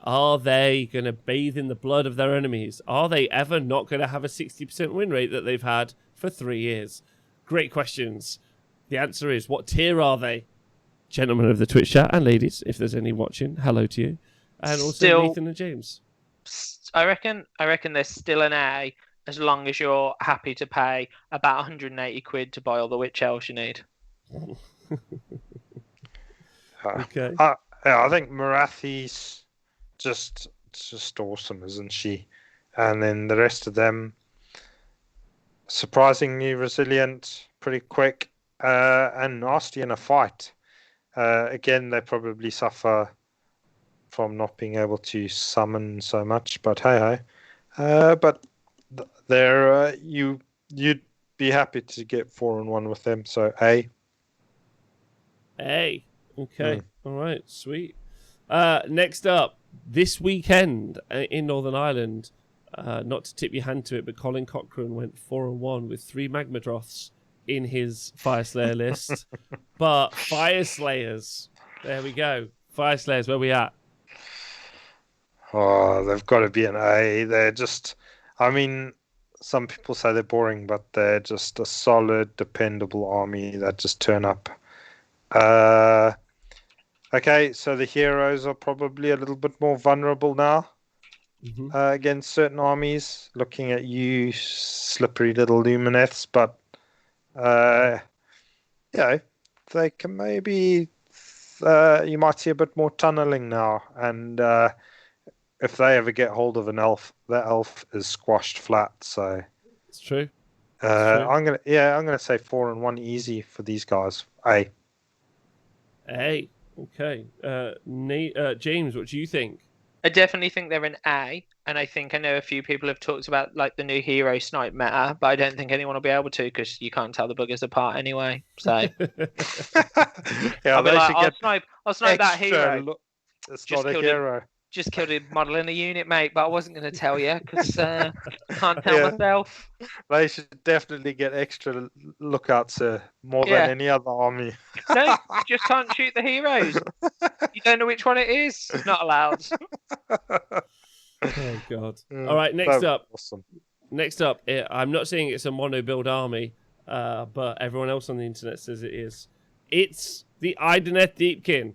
Are they going to bathe in the blood of their enemies? Are they ever not going to have a 60% win rate that they've had for 3 years? Great questions. The answer is, what tier are they? Gentlemen of the Twitch chat, and ladies, if there's any watching, hello to you. And also Nathan and James. I reckon they're still an A, as long as you're happy to pay about 180 quid to buy all the witch elves you need. Okay. I think Marathi's just awesome, isn't she? And then the rest of them, surprisingly resilient, pretty quick, and nasty in a fight. Again, they probably suffer from not being able to summon so much, but hey. But they're you'd be happy to get 4-1 with them, so A. A. Okay. All right. Sweet. Next up, this weekend in Northern Ireland, not to tip your hand to it, but Colin Cochrane went 4-1 with 3 Magmadroths in his Fire Slayer list. But Fire Slayers, there we go. Fire Slayers, where we at? Oh, they've got to be an A. They're just, I mean, some people say they're boring, but they're just a solid, dependable army that just turn up. Okay, so the heroes are probably a little bit more vulnerable now against certain armies. Looking at you, slippery little Lumineths, but they can maybe you might see a bit more tunneling now, and if they ever get hold of an elf, that elf is squashed flat. So it's true. I'm gonna say 4-1 easy for these guys. A. Okay. James, what do you think? I definitely think they're an A, and I know a few people have talked about the new hero snipe meta, but I don't think anyone will be able to because you can't tell the buggers apart anyway. So I'll snipe that hero. It's not a hero. Just killed a model in a unit, mate, but I wasn't going to tell you because I can't tell myself. They should definitely get extra lookouts more than any other army. No, you just can't shoot the heroes. You don't know which one it is. It's not allowed. Oh, God. All right, next up. Awesome. Next up, I'm not saying it's a mono-build army, but everyone else on the internet says it is. It's the Idoneth Deepkin.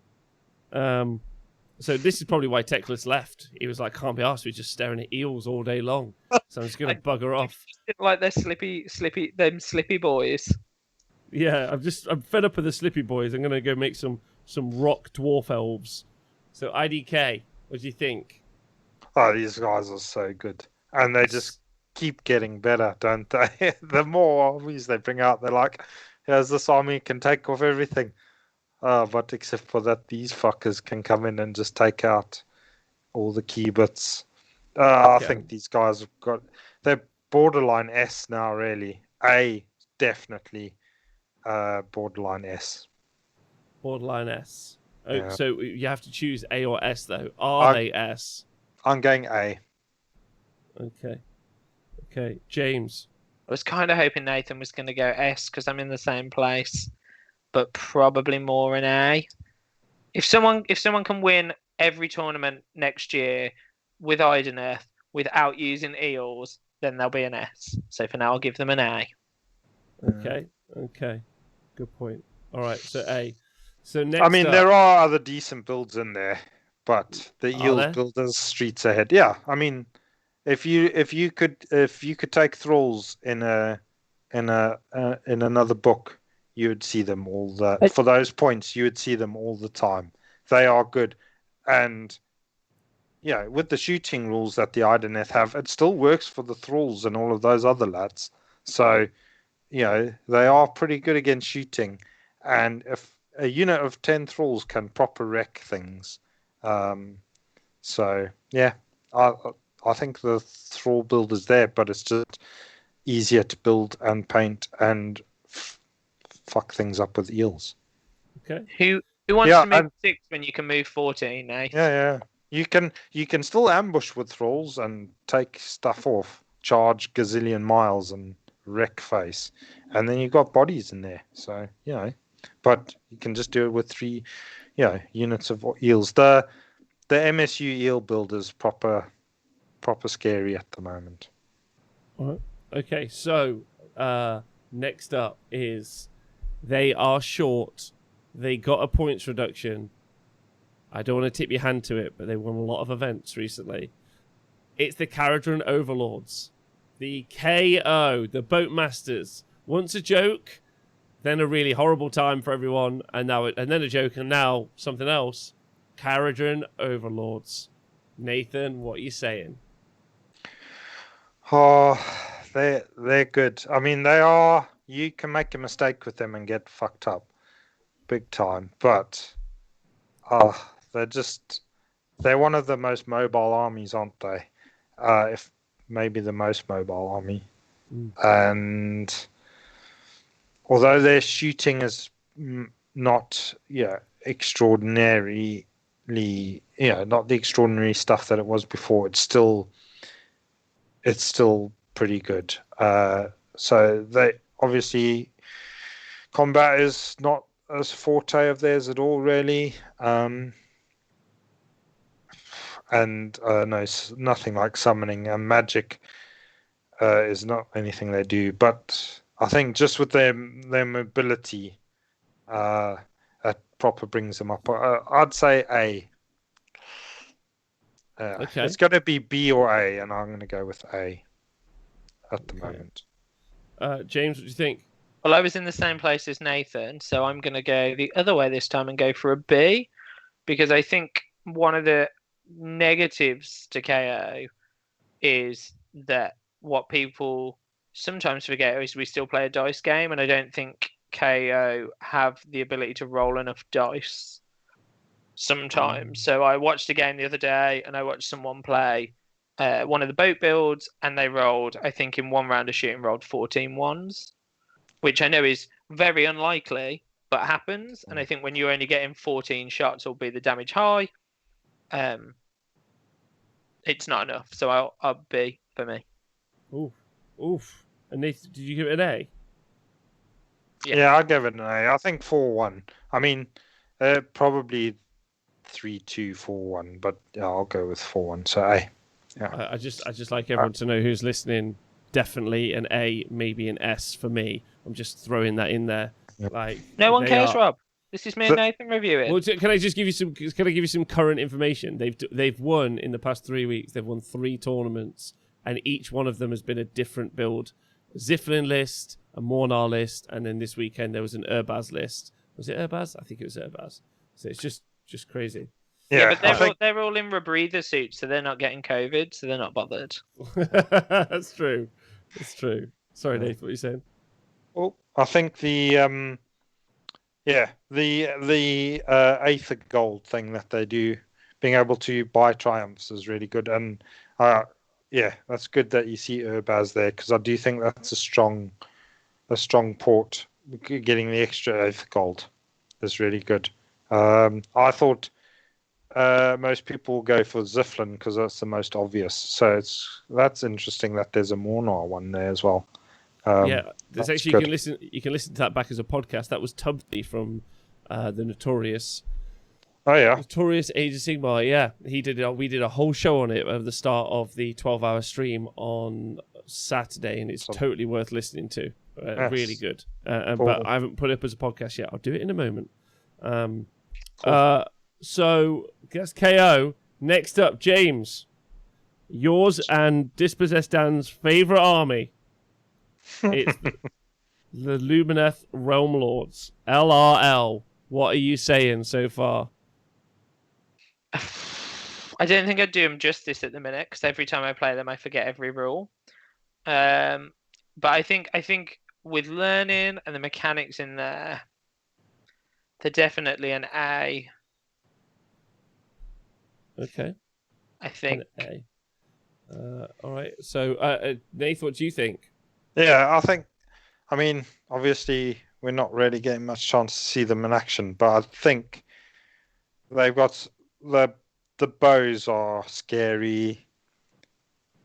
So this is probably why Teclis left. He was like, can't be arsed with just staring at eels all day long. So I'm just going to bugger off. Like they're slippy boys. Yeah, I'm fed up with the slippy boys. I'm going to go make some rock dwarf elves. So IDK, what do you think? Oh, these guys are so good. And they just keep getting better, don't they? The more armies they bring out, they're like, here's this army can take off everything. But except for that, these fuckers can come in and just take out all the key bits. I think these guys have got... They're borderline S now, really. A, definitely borderline S. Borderline S. Oh, Yeah. so you have to choose A or S, though. Are they S? I'm going A. Okay. James? I was kind of hoping Nathan was going to go S because I'm in the same place, but probably more an A. If someone can win every tournament next year with Earth without using eels, then they'll be an S. So for now, I'll give them an A. Okay. Good point. All right, so A. So next there are other decent builds in there, but the eels builders streets ahead. Yeah, I mean, if you could take thralls in another book, you would see them for those points. You would see them all the time. They are good, and with the shooting rules that the Ideneth have, it still works for the thralls and all of those other lads. So, they are pretty good against shooting, and if a unit of 10 thralls can proper wreck things, so yeah, I think the thrall build is there, but it's just easier to build and paint and fuck things up with eels. Okay. Who wants to move 6 when you can move 14, Nate? Yeah. You can still ambush with thralls and take stuff off, charge gazillion miles and wreck face, and then you've got bodies in there. So but you can just do it with 3, units of eels. The MSU eel build is proper scary at the moment. All right. Okay, so next up is they are short. They got a points reduction. I don't want to tip your hand to it, but they won a lot of events recently. It's the Caradron Overlords. The KO, the Boatmasters. Once a joke, then a really horrible time for everyone, and then a joke, and now something else. Caradron Overlords. Nathan, what are you saying? Oh, they're good. I mean, they are. You can make a mistake with them and get fucked up, big time. But they're one of the most mobile armies, aren't they? If maybe the most mobile army. And although their shooting is not extraordinarily, not the extraordinary stuff that it was before, it's still pretty good. So they obviously, combat is not as forte of theirs at all, really. And no, nothing like summoning, and magic is not anything they do. But I think just with their mobility, that proper brings them up. I'd say A. Okay. It's going to be B or A, and I'm going to go with A at the moment. James, what do you think? Well, I was in the same place as Nathan, so I'm going to go the other way this time and go for a B, because I think one of the negatives to KO is that what people sometimes forget is we still play a dice game, and I don't think KO have the ability to roll enough dice sometimes. So I watched a game the other day, and I watched someone play one of the boat builds, and they rolled, I think in one round of shooting, rolled 14 ones, which I know is very unlikely, but happens. And I think when you're only getting 14 shots, will be the damage high. It's not enough, so I'll B for me. Oof. And Nathan, did you give it an A? Yeah, I'll give it an A. I think 4-1. I mean, probably 3-2, 4-1, but I'll go with 4-1. So A. Yeah. I just like everyone to know who's listening. Definitely an A, maybe an S for me. I'm just throwing that in there. Yep. Like, no one cares, Rob. This is me and Nathan reviewing. Well, can I just give you some? Can I give you some current information? They've won in the past 3 weeks. They've won 3 tournaments, and each one of them has been a different build. A Ziflin list, a Mornar list, and then this weekend there was an Urbaz list. Was it Urbaz? I think it was Urbaz. So it's just crazy. Yeah, but they're all in rebreather suits, so they're not getting COVID, so they're not bothered. That's true. That's true. Sorry, Dave, what are you saying? Well, I think the Aether Gold thing that they do, being able to buy triumphs is really good, and Yeah, that's good that you see Urbaz there, because I do think that's a strong port. Getting the extra 8th gold is really good. I thought most people go for Ziflin because that's the most obvious. So that's interesting that there's a Mornar one there as well. Yeah, there's actually good. you can listen to that back as a podcast. That was Tubby from the Notorious. Oh yeah, Notorious Age of Sigmar. Yeah, we did a whole show on it at the start of the 12-hour stream on Saturday, and it's totally worth listening to. Yes. Really good. Cool. But I haven't put it up as a podcast yet. I'll do it in a moment. Cool. So guess KO. Next up, James. Yours and Dispossessed Dan's favorite army. It's the Lumineth Realm Lords. LRL. What are you saying so far? I don't think I'd do them justice at the minute, because every time I play them, I forget every rule. But I think with learning and the mechanics in there, they're definitely an A. Okay. I think. An A. All right. So, Nath, what do you think? Yeah, I mean, obviously, we're not really getting much chance to see them in action, but I think they've got the bows are scary.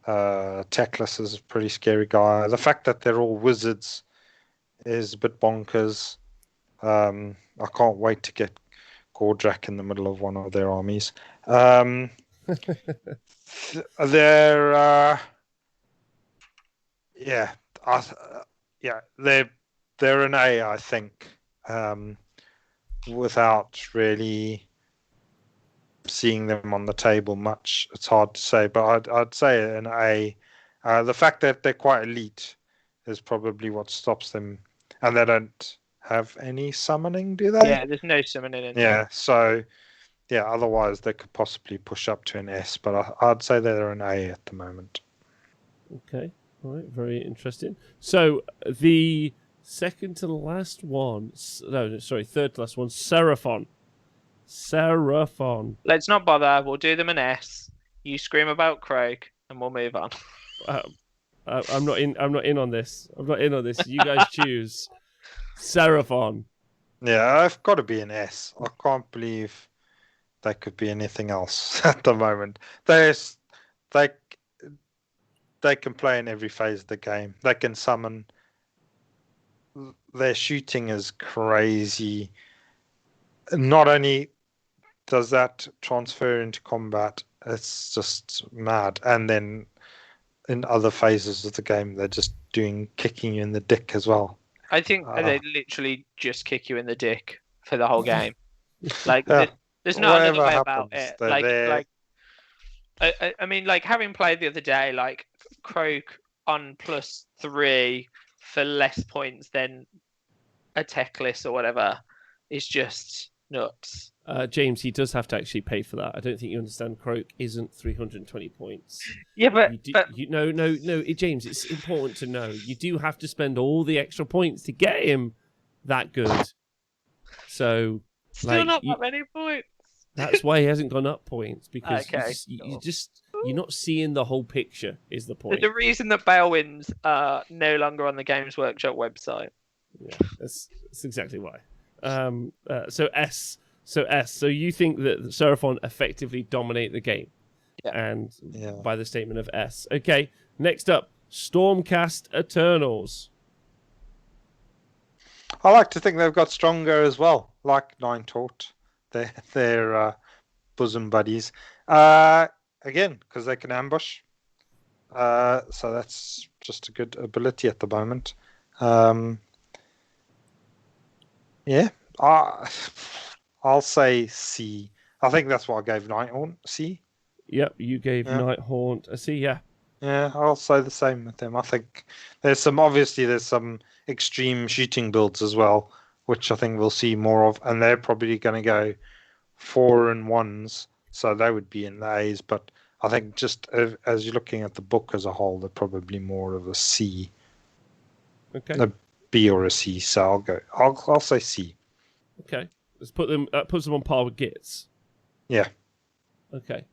Teclis is a pretty scary guy. The fact that they're all wizards is a bit bonkers. I can't wait to get Gordrak in the middle of one of their armies. They're they're an A, I think, without really seeing them on the table much. It's hard to say, but I'd say an A. The fact that they're quite elite is probably what stops them, and they don't have any summoning, do they? Yeah, there's no summoning in Yeah, so yeah, otherwise they could possibly push up to an S, but I'd say they're an A at the moment. Okay, all right, very interesting. So the second to the last one, third to last one, Cerapon. Let's not bother. We'll do them an S. You scream about Croak, and we'll move on. I'm not in on this. You guys choose. Cerapon. Yeah, I've got to be an S. I can't believe they could be anything else at the moment. They can play in every phase of the game. They can summon. Their shooting is crazy. Not only does that transfer into combat, it's just mad. And then in other phases of the game, they're just kicking you in the dick as well. I think they literally just kick you in the dick for the whole game. Like, there's not another way about it. I mean, like, having played the other day, like, Croak on +3 for less points than a Teclis or whatever is just nuts. James, he does have to actually pay for that. I don't think you understand. Croak isn't 320 points. Yeah, but James, it's important to know you do have to spend all the extra points to get him that good. So still not that many points. That's why he hasn't gone up points, because you're not seeing the whole picture. Is the point? The reason that Balewinds are no longer on the Games Workshop website. Yeah, that's exactly why. So S. So you think that Cerapon effectively dominate the game? Yeah. And by the statement of S. Okay, next up, Stormcast Eternals. I like to think they've got stronger as well, like Nine Taught. They're bosom buddies. Again, because they can ambush. So that's just a good ability at the moment. Yeah, I'll say C. I think that's what I gave Nighthaunt, C. Yep, you gave Nighthaunt a C, yeah. Yeah, I'll say the same with them. I think there's some extreme shooting builds as well, which I think we'll see more of, and they're probably going to go 4 and 1s, so they would be in the A's, but I think just as you're looking at the book as a whole, they're probably more of a C. Okay. A B or a C, so I'll say C. Okay. Let's put them. That puts them on par with Gits. Yeah. Okay.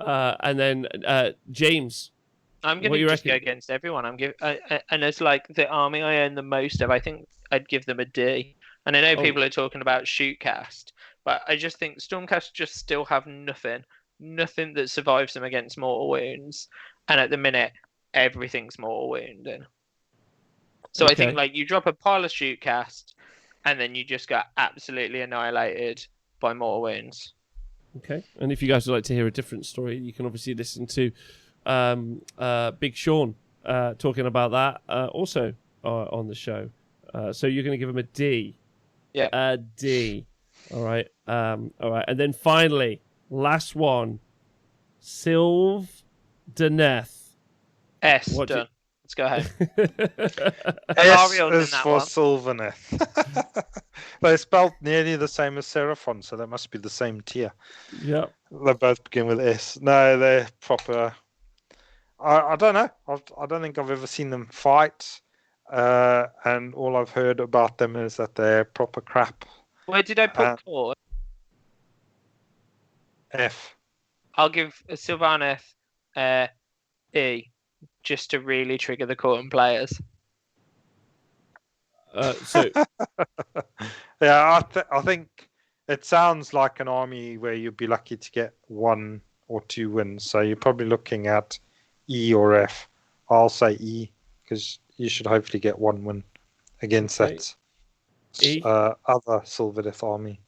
And then James. I'm going to just go against everyone. And it's like the army I own the most of. I think I'd give them a D. And I know people are talking about Shootcast, but I just think Stormcast just still have nothing that survives them against mortal wounds. And at the minute, everything's mortal wounding. So I think like you drop a pile of Shootcast, and then you just get absolutely annihilated by mortal wounds. Okay, and if you guys would like to hear a different story, you can obviously listen to Big Sean talking about that also on the show. So you're going to give him a D. Yeah. A D. All right. All right. And then finally, last one. Sylv Deneth. S. Done. Let's go ahead. S is for Sylvaneth. They're spelled nearly the same as Cerapon, so that must be the same tier. Yeah. They both begin with S. No, they're proper. I don't know. I don't think I've ever seen them fight. And all I've heard about them is that they're proper crap. Where did I put Core? F. I'll give Sylvaneth E, just to really trigger the Corton players. Yeah, I think it sounds like an army where you'd be lucky to get 1 or 2 wins. So you're probably looking at E or F. I'll say E because you should hopefully get 1 win against that other Sylvaneth army.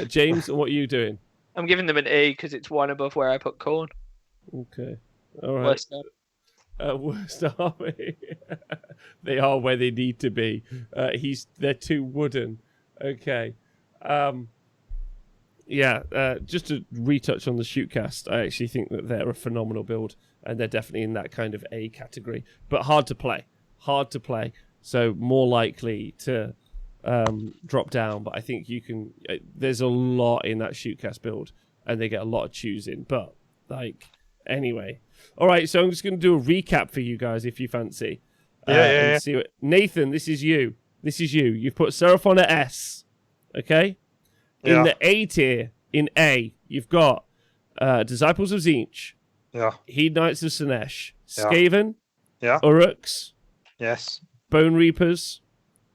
James, what are you doing? I'm giving them an E because it's 1 above where I put Corn. Okay. All right. Worst army. They are where they need to be. They're too wooden. Okay. Just to retouch on the Shootcast, I actually think that they're a phenomenal build, and they're definitely in that kind of A category. But hard to play. So more likely to drop down. But I think you can. There's a lot in that Shootcast build, and they get a lot of choosing. But anyway. All right, so I'm just going to do a recap for you guys if you fancy. Yeah. See Nathan, this is you. You've put Cerapon at S. Okay? In the A tier, in A, you've got Disciples of Zinc. Yeah. Heed Knights of Sinesh. Skaven. Yeah. Uruks. Yes. Bone Reapers.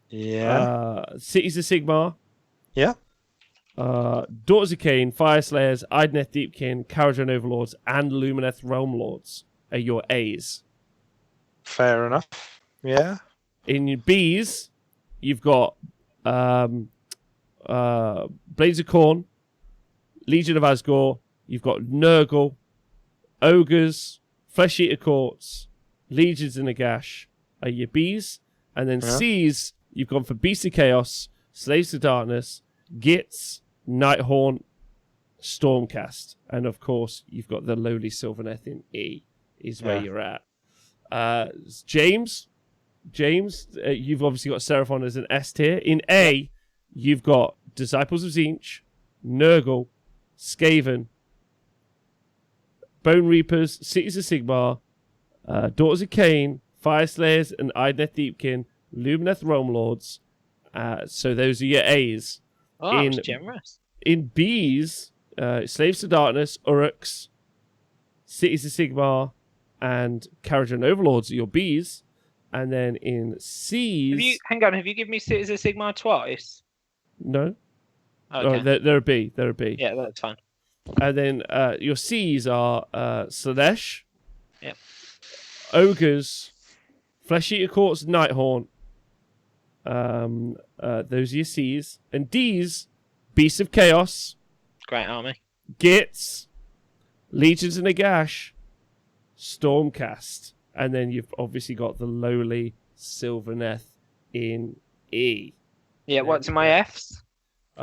Yeah. Cities of Sigmar. Yeah. Daughters of Cain, Fire Slayers, Idneth Deepkin, Kharadron Overlords, and Lumineth Realm Lords are your A's. Fair enough. Yeah. In your B's, you've got Blades of Khorne, Legion of Asgore, you've got Nurgle, Ogres, Flesh Eater Courts, Legions in Nagash are your B's. And then C's, you've gone for Beasts of Chaos, Slaves of Darkness, Gits, Nighthaunt, Stormcast, and of course you've got the lowly Sylvaneth in E is where you're at. James, you've obviously got Cerapon as an S tier. In A, you've got Disciples of Zinc, Nurgle, Skaven, Bone Reapers, Cities of Sigmar, Daughters of Cain, Fire Slayers, and Idneth Deepkin, Lumineth Realm Lords. So those are your A's. Oh, that's generous. In B's, Slaves to Darkness, Uruks, Cities of Sigmar, and Kharadron Overlords are your B's. And then in C's... Have you given me Cities of Sigmar twice? No. Okay. Oh, they're a B. They're a B. Yeah, that's fine. And then your C's are Slanesh, yep. Ogres, Flesh Eater Courts, Nighthaunt. Those are your C's. And D's, Beasts of Chaos. Great army. Gits, Legions of Nagash, Stormcast. And then you've obviously got the lowly Sylvaneth in E. Yeah, what's in my F's?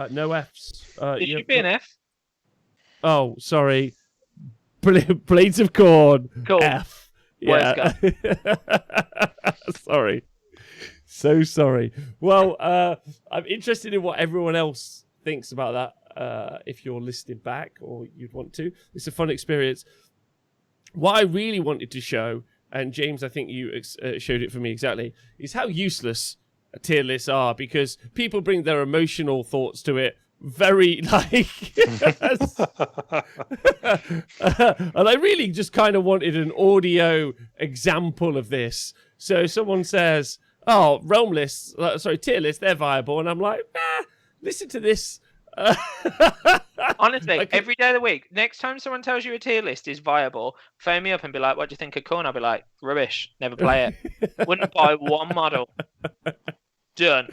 No F's. It should be an F. Oh, sorry. Blades of Khorne. Cool. F. Yeah. Sorry. So sorry. Well, I'm interested in what everyone else thinks about that. If you're listening back or you'd want to. It's a fun experience. What I really wanted to show, and James, I think you showed it for me exactly, is how useless tier lists are, because people bring their emotional thoughts to it, very like, and I really just kind of wanted an audio example of this. So someone says, "Oh, realm lists, tier lists, they're viable," and I'm like, listen to this. Honestly, every day of the week, next time someone tells you a tier list is viable, phone me up and be like, "What do you think of Corn?" I'll be like, "Rubbish, never play it. Wouldn't buy one model." Done.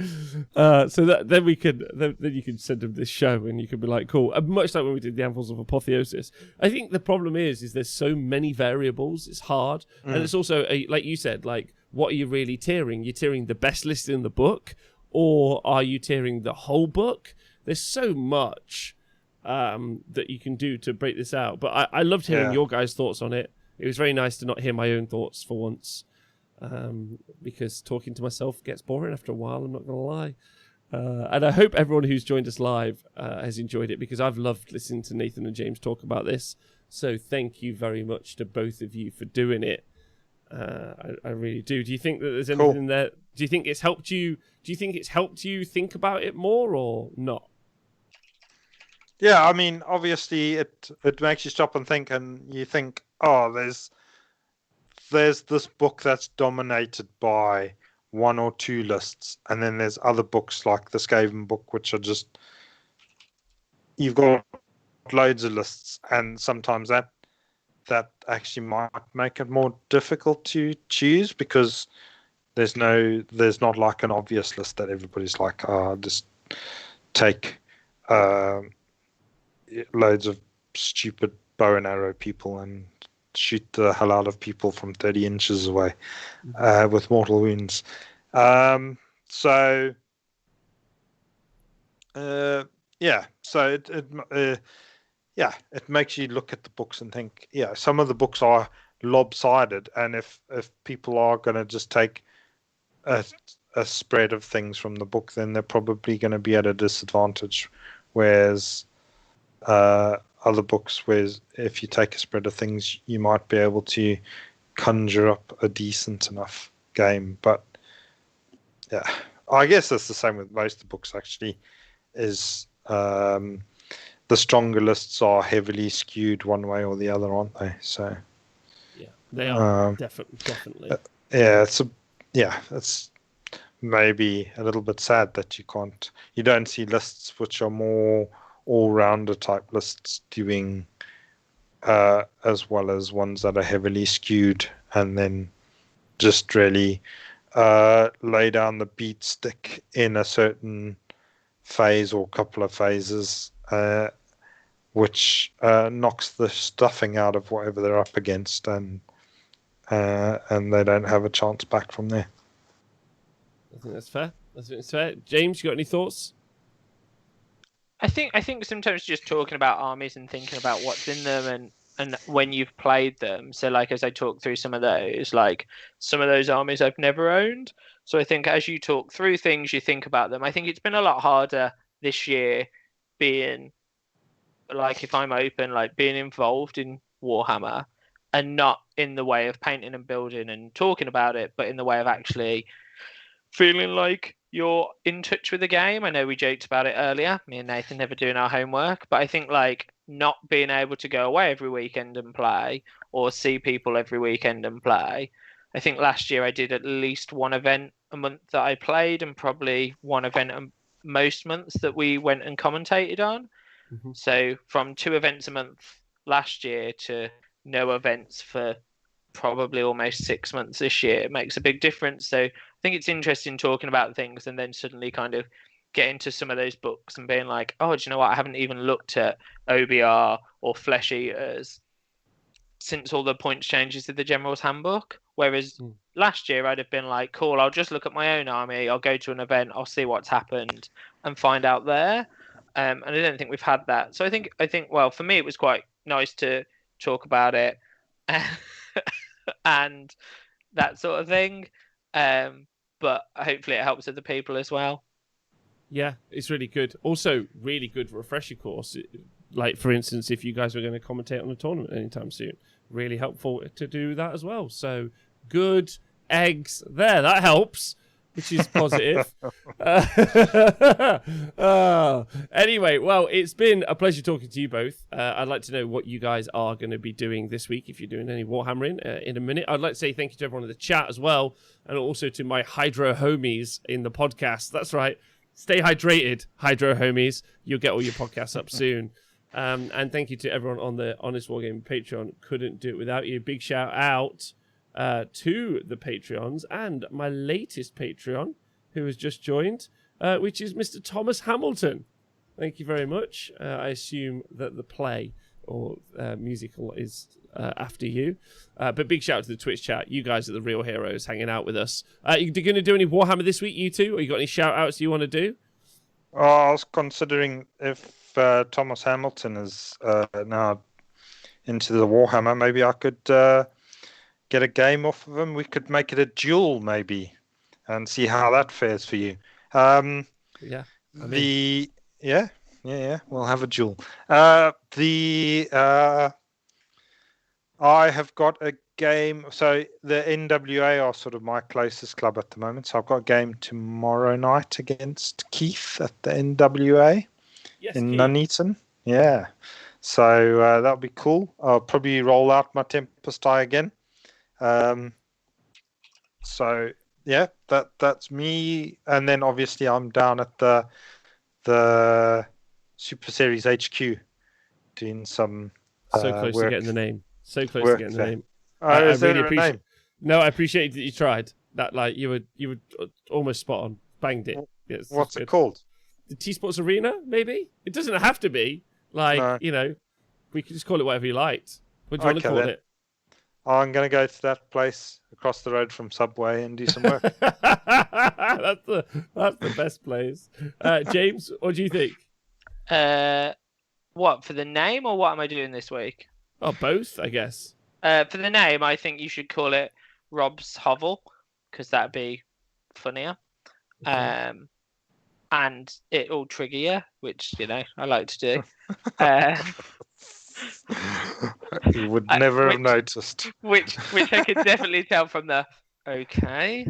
So that then you can send them this show and you can be like, cool. Much like when we did the Anvils of Apotheosis. I think the problem is there's so many variables. It's hard, and it's also like you said, like what are you really tiering? You're tiering the best list in the book, or are you tiering the whole book? There's so much that you can do to break this out. But I loved hearing your guys' thoughts on it. It was very nice to not hear my own thoughts for once. Because talking to myself gets boring after a while, I'm not going to lie. And I hope everyone who's joined us live has enjoyed it, because I've loved listening to Nathan and James talk about this. So thank you very much to both of you for doing it. I really do. Do you think that there's anything there? Do you think it's helped you? Do you think it's helped you think about it more or not? Yeah, I mean, obviously it makes you stop and think, and you think, oh, there's this book that's dominated by one or two lists, and then there's other books like the Skaven book, which are just, you've got loads of lists, and sometimes that actually might make it more difficult to choose, because there's not like an obvious list that everybody's like, oh, just take loads of stupid bow and arrow people and shoot the hell out of people from 30 inches away with mortal wounds. So it makes you look at the books and think, some of the books are lopsided, and if people are going to just take a spread of things from the book, then they're probably going to be at a disadvantage, whereas other books, whereas if you take a spread of things, you might be able to conjure up a decent enough game. But yeah, I guess that's the same with most of the books, actually, is the stronger lists are heavily skewed one way or the other, aren't they? So yeah, they are definitely. It's maybe a little bit sad that you don't see lists which are more all-rounder type lists doing as well as ones that are heavily skewed and then just really lay down the beat stick in a certain phase or couple of phases, which knocks the stuffing out of whatever they're up against, and they don't have a chance back from there. I think that's fair. James, you got any thoughts? I think sometimes just talking about armies and thinking about what's in them and when you've played them. So like as I talk through some of those armies I've never owned. So I think as you talk through things, you think about them. I think it's been a lot harder this year being like, if I'm open, like being involved in Warhammer, and not in the way of painting and building and talking about it, but in the way of actually feeling like you're in touch with the game. I know we joked about it earlier, me and Nathan never doing our homework, but I think like not being able to go away every weekend and play, or see people every weekend and play. I think last year I did at least one event a month that I played, and probably one event most months that we went and commentated on. Mm-hmm. So from 2 events a month last year to no events for probably almost 6 months this year, it makes a big difference. So I think it's interesting talking about things and then suddenly kind of get into some of those books and being like, oh, do you know what? I haven't even looked at OBR or Flesh Eaters since all the points changes to the General's Handbook. Whereas last year I'd have been like, cool, I'll just look at my own army, I'll go to an event, I'll see what's happened and find out there. And I don't think we've had that. So I think, well, for me, it was quite nice to talk about it and that sort of thing. But hopefully it helps other people as well. Yeah, it's really good. Also, really good refresher course. Like, for instance, if you guys were going to commentate on a tournament anytime soon, really helpful to do that as well. So, good eggs there. That helps. which is positive. Anyway, well, it's been a pleasure talking to you both. I'd like to know what you guys are going to be doing this week, if you're doing any Warhammering in a minute. I'd like to say thank you to everyone in the chat as well, and also to my Hydro homies in the podcast. That's right. Stay hydrated, Hydro homies. You'll get all your podcasts up soon. And thank you to everyone on the Honest Wargaming Patreon. Couldn't do it without you. Big shout out to the Patreons and my latest Patreon, who has just joined, which is Mr. Thomas Hamilton. Thank you very much. I assume that the play or musical is after you. But big shout out to the Twitch chat. You guys are the real heroes hanging out with us. You going to do any Warhammer this week, you two? Or you got any shout outs you want to do? I was considering if Thomas Hamilton is now into the Warhammer, maybe I could get a game off of him. We could make it a duel, maybe, and see how that fares for you. We'll have a duel. I have got a game. So the NWA are sort of my closest club at the moment. So I've got a game tomorrow night against Keith at the NWA in Keith. Nuneaton. Yeah. So that'll be cool. I'll probably roll out my Tempest Eye again. So yeah, that's me. And then obviously I'm down at the Super Series HQ doing some so close to getting the name. So close to getting the name. I really appreciate. Name? No, I appreciate that you tried. That like you were almost spot on. Banged it. Yes, what's it called? The T-Sports Arena, maybe? It doesn't have to be. Like, no. We can just call it whatever you liked. What do you want to call it? I'm going to go to that place across the road from Subway and do some work. That's the best place. James, what do you think? What, for the name or what am I doing this week? Oh, both, I guess. For the name, I think you should call it Rob's Hovel, because that'd be funnier. Okay. And it'll trigger you, which, I like to do. You would never have noticed. Which I could definitely tell from the okay.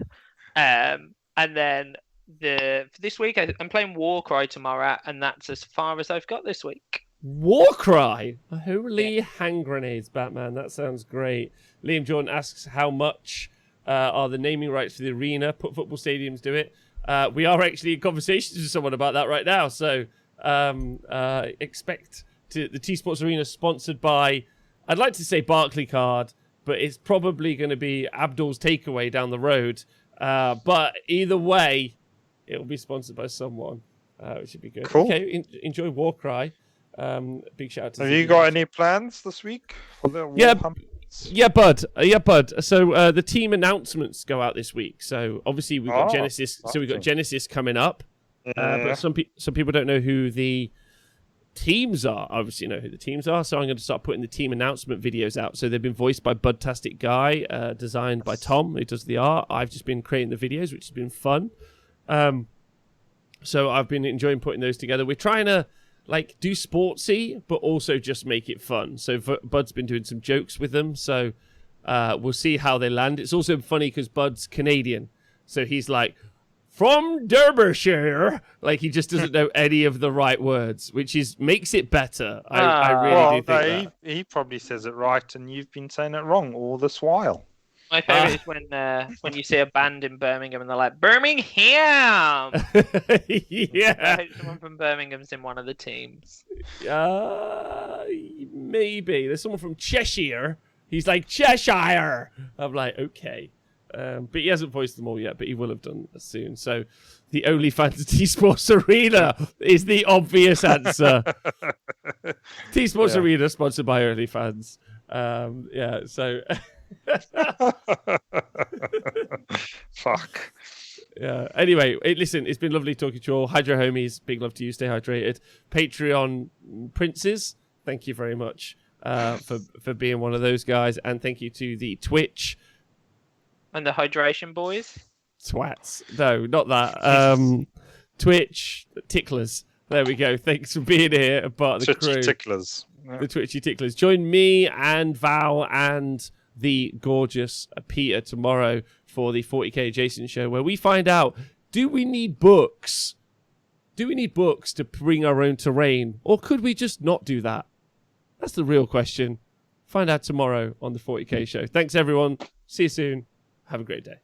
And then for this week, I'm playing Warcry tomorrow, and that's as far as I've got this week. Warcry? Holy hand grenades, Batman. That sounds great. Liam Jordan asks how much are the naming rights for the arena? Put football stadiums do it. We are actually in conversations with someone about that right now. So expect the T-Sports Arena sponsored by, I'd like to say Barclaycard, but it's probably going to be Abdul's Takeaway down the road. But either way, it'll be sponsored by someone, which should be good. Cool. Okay, enjoy Warcry. Big shout out to Have you got any plans this week for the bud. So the team announcements go out this week. So obviously we've got Genesis. So we've got Genesis coming up. But some people don't know who the teams are. I obviously know who the teams are. So I'm going to start putting the team announcement videos out. So they've been voiced by Budtastic Guy, designed by Tom, who does the art. I've just been creating the videos, which has been fun. So I've been enjoying putting those together. We're trying to do sportsy, but also just make it fun. So Bud's been doing some jokes with them. So we'll see how they land. It's also funny because Bud's Canadian. So he's like, from Derbyshire. He just doesn't know any of the right words, which makes it better. I really do think that. He probably says it right, and you've been saying it wrong all this while. My favourite is when you see a band in Birmingham and they're like, Birmingham! Yeah. I hope someone from Birmingham's in one of the teams. Maybe. There's someone from Cheshire. He's like, Cheshire! I'm like, okay. But he hasn't voiced them all yet, but he will have done soon. So the OnlyFans T-Sports Arena is the obvious answer. T-Sports Arena sponsored by OnlyFans. So... Fuck. Yeah. Anyway, listen, it's been lovely talking to you all. Hydro homies, big love to you. Stay hydrated. Patreon princes, thank you very much for being one of those guys, and thank you to the Twitch and the hydration boys. Twats. No, not that. Twitch ticklers. There we go. Thanks for being here, part of the crew. Ticklers. Yeah. The Twitchy ticklers. Join me and Val and the gorgeous Peter tomorrow for the 40k Adjacent show, where we find out, do we need books? Do we need books to bring our own terrain? Or could we just not do that? That's the real question. Find out tomorrow on the 40k show. Thanks, everyone. See you soon. Have a great day.